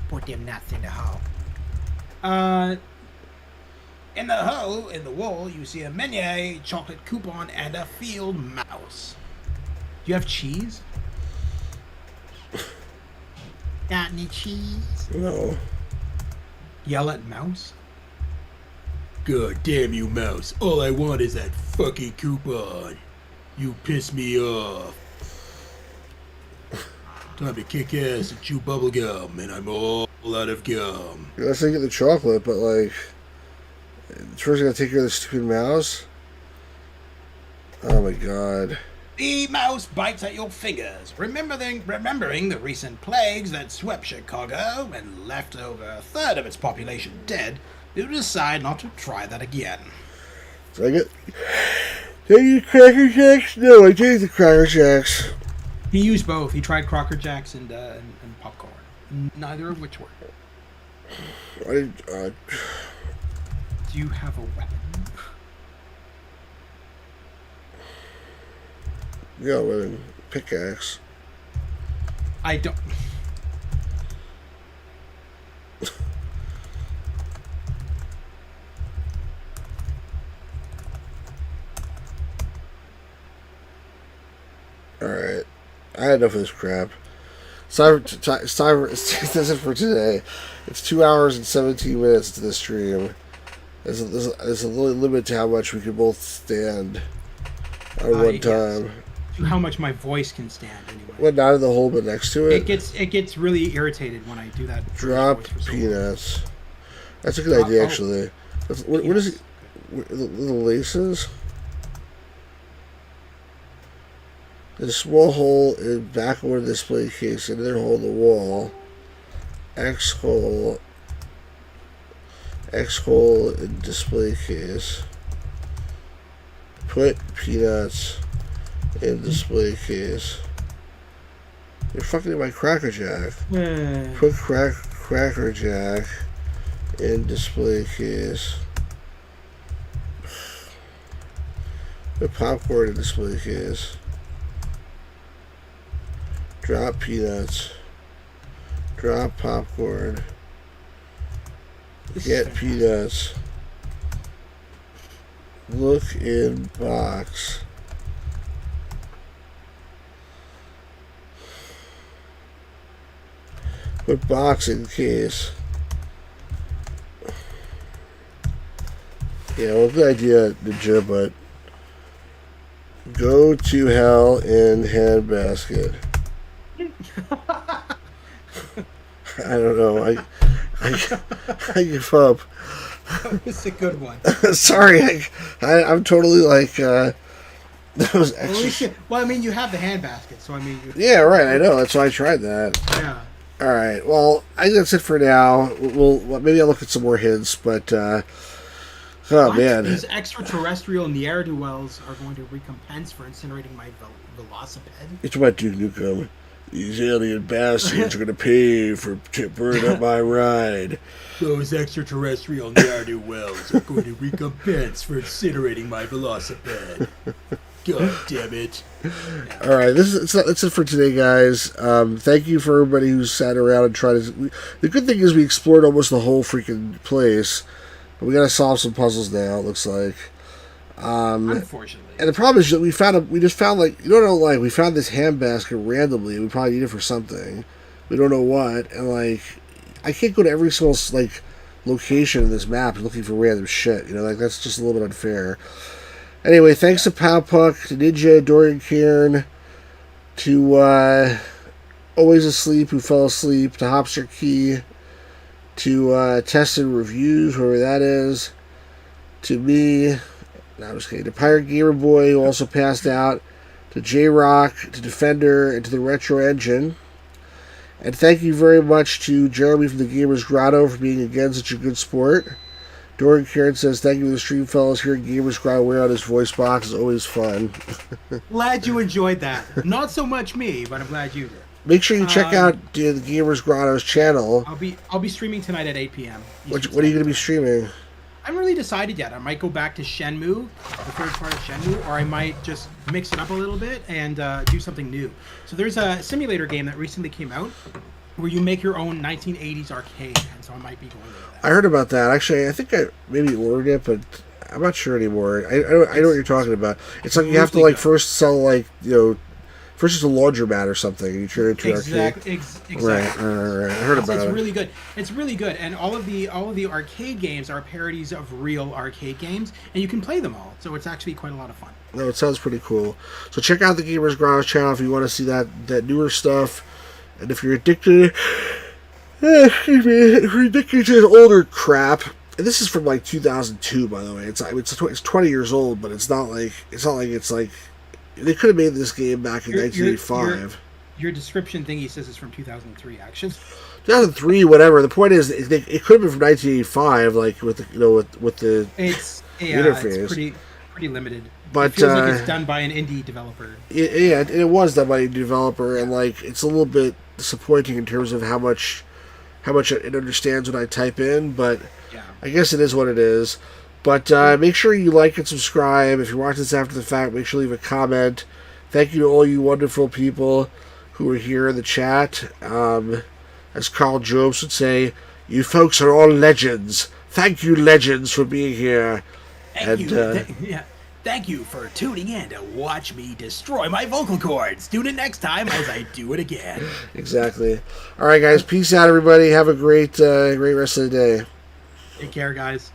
Put them nuts in the hole. In the hole in the wall, you see a Meunier chocolate coupon and a field mouse. Do you have cheese? Got any cheese? No. Yell at mouse? God damn you, mouse. All I want is that fucking coupon. You piss me off. Time to kick ass and chew bubblegum, and I'm all out of gum. Let's say get the chocolate, but like, first I gotta take care of the stupid mouse. Oh my god. The mouse bites at your fingers, remembering the recent plagues that swept Chicago and left over a third of its population dead. You decide not to try that again. So I get. Take the Cracker Jacks? No, I take the Cracker Jacks. He used both. He tried Crocker Jacks and popcorn. Neither of which worked. I Do you have a weapon? yeah, with a pickaxe. I don't. Alright. I had enough of this crap. That's it for today. It's 2 hours and 17 minutes to this stream. There's a little limit to how much we can both stand at one Yes. time. How much my voice can stand anyway. What, not in the hole, but next to it? It gets really irritated when I do that. Drop voice for so long. peanuts. That's a good idea, Oh. actually. What is it? The laces? There's a small hole in the back of the display case, another hole in the wall. X hole in display case. Put peanuts in display case. You're fucking my Cracker Jack. Put Cracker Jack in display case. Put popcorn in display case. Drop peanuts. Drop popcorn. Get peanuts. Look in box. Put box in case. Yeah, well, good idea, Ninja, but go to hell in handbasket. I don't know. I give up. That was a good one. Sorry, I'm totally like. That was Well, at least actually. well, I mean, you have the handbasket, so I mean, Yeah, right. I know. That's why I tried that. yeah. All right. Well, I think that's it for now. Maybe I'll look at some more hints, but oh What? man, These extraterrestrial ne'er-do-wells are going to recompense for incinerating my velocipede. it's about Duke Nukem. These alien bastards are gonna pay to burn up my ride. Those extraterrestrial ne'er-do-wells are going to recompense for incinerating my velocipede. God damn it. All right, that's it for today, guys. Thank you for everybody who sat around and tried to. The good thing is we explored almost the whole freaking place, but we got to solve some puzzles now. It looks like. Unfortunately. And the problem is that we just found like we found this handbasket randomly. We probably need it for something. We don't know what, and like I can't go to every single like location in this map looking for random shit. Like that's just a little bit unfair. Anyway, thanks to Powpuck, to Ninja, Dorian Cairn, to Always Asleep, who fell asleep, to Hopster Key, to Tested Reviews, whoever that is, to me, no, I'm just kidding, to Pirate Gamer Boy, who also passed out, to J-Rock, to Defender, and to the Retro Engine. And thank you very much to Jeremy from the Gamers Grotto for being again such a good sport. Dorian Cairn says, thank you to the stream fellas here at Gamers Grotto. Wear out his voice box is always fun. Glad you enjoyed that. Not so much me, but I'm glad you did. Make sure you check out the Gamers Grotto's channel. I'll be streaming tonight at 8 p.m. What are you going to be streaming? I haven't really decided yet. I might go back to Shenmue, the third part of Shenmue, or I might just mix it up a little bit and do something new. So there's a simulator game that recently came out where you make your own 1980s arcade, and so I might be going to that. I heard about that. Actually, I think I maybe ordered it, but I'm not sure anymore. I know what you're talking about. It's like you have to like first sell like first it's a laundromat or something. And you turn it into an arcade. Exactly. Right. I heard about it. It's really good. It's really good, and all of the arcade games are parodies of real arcade games, and you can play them all. So it's actually quite a lot of fun. No, it sounds pretty cool. So check out the Gamers Grotto channel if you want to see that newer stuff, and if you're addicted. Excuse me, if you're addicted to older crap, and this is from like 2002, by the way. It's 20 years old, but it's not like they could have made this game back in 1985. Your description thingy says it's from 2003, actually. 2003, whatever. The point is, it could have been from 1985, like with the It's interface. It's pretty limited. But it feels like it's done by an indie developer. It was done by a developer, and like it's a little bit disappointing in terms of how much it understands when I type in, but Yeah. I guess it is what it is. But make sure you like and subscribe. If you're watching this after the fact, make sure you leave a comment. Thank you to all you wonderful people who are here in the chat. As Carl Jobs would say, you folks are all legends. Thank you, legends, for being here. Thank you for tuning in to watch me destroy my vocal cords. Tune in next time as I do it again. Exactly. All right, guys. Peace out, everybody. Have a great rest of the day. Take care, guys.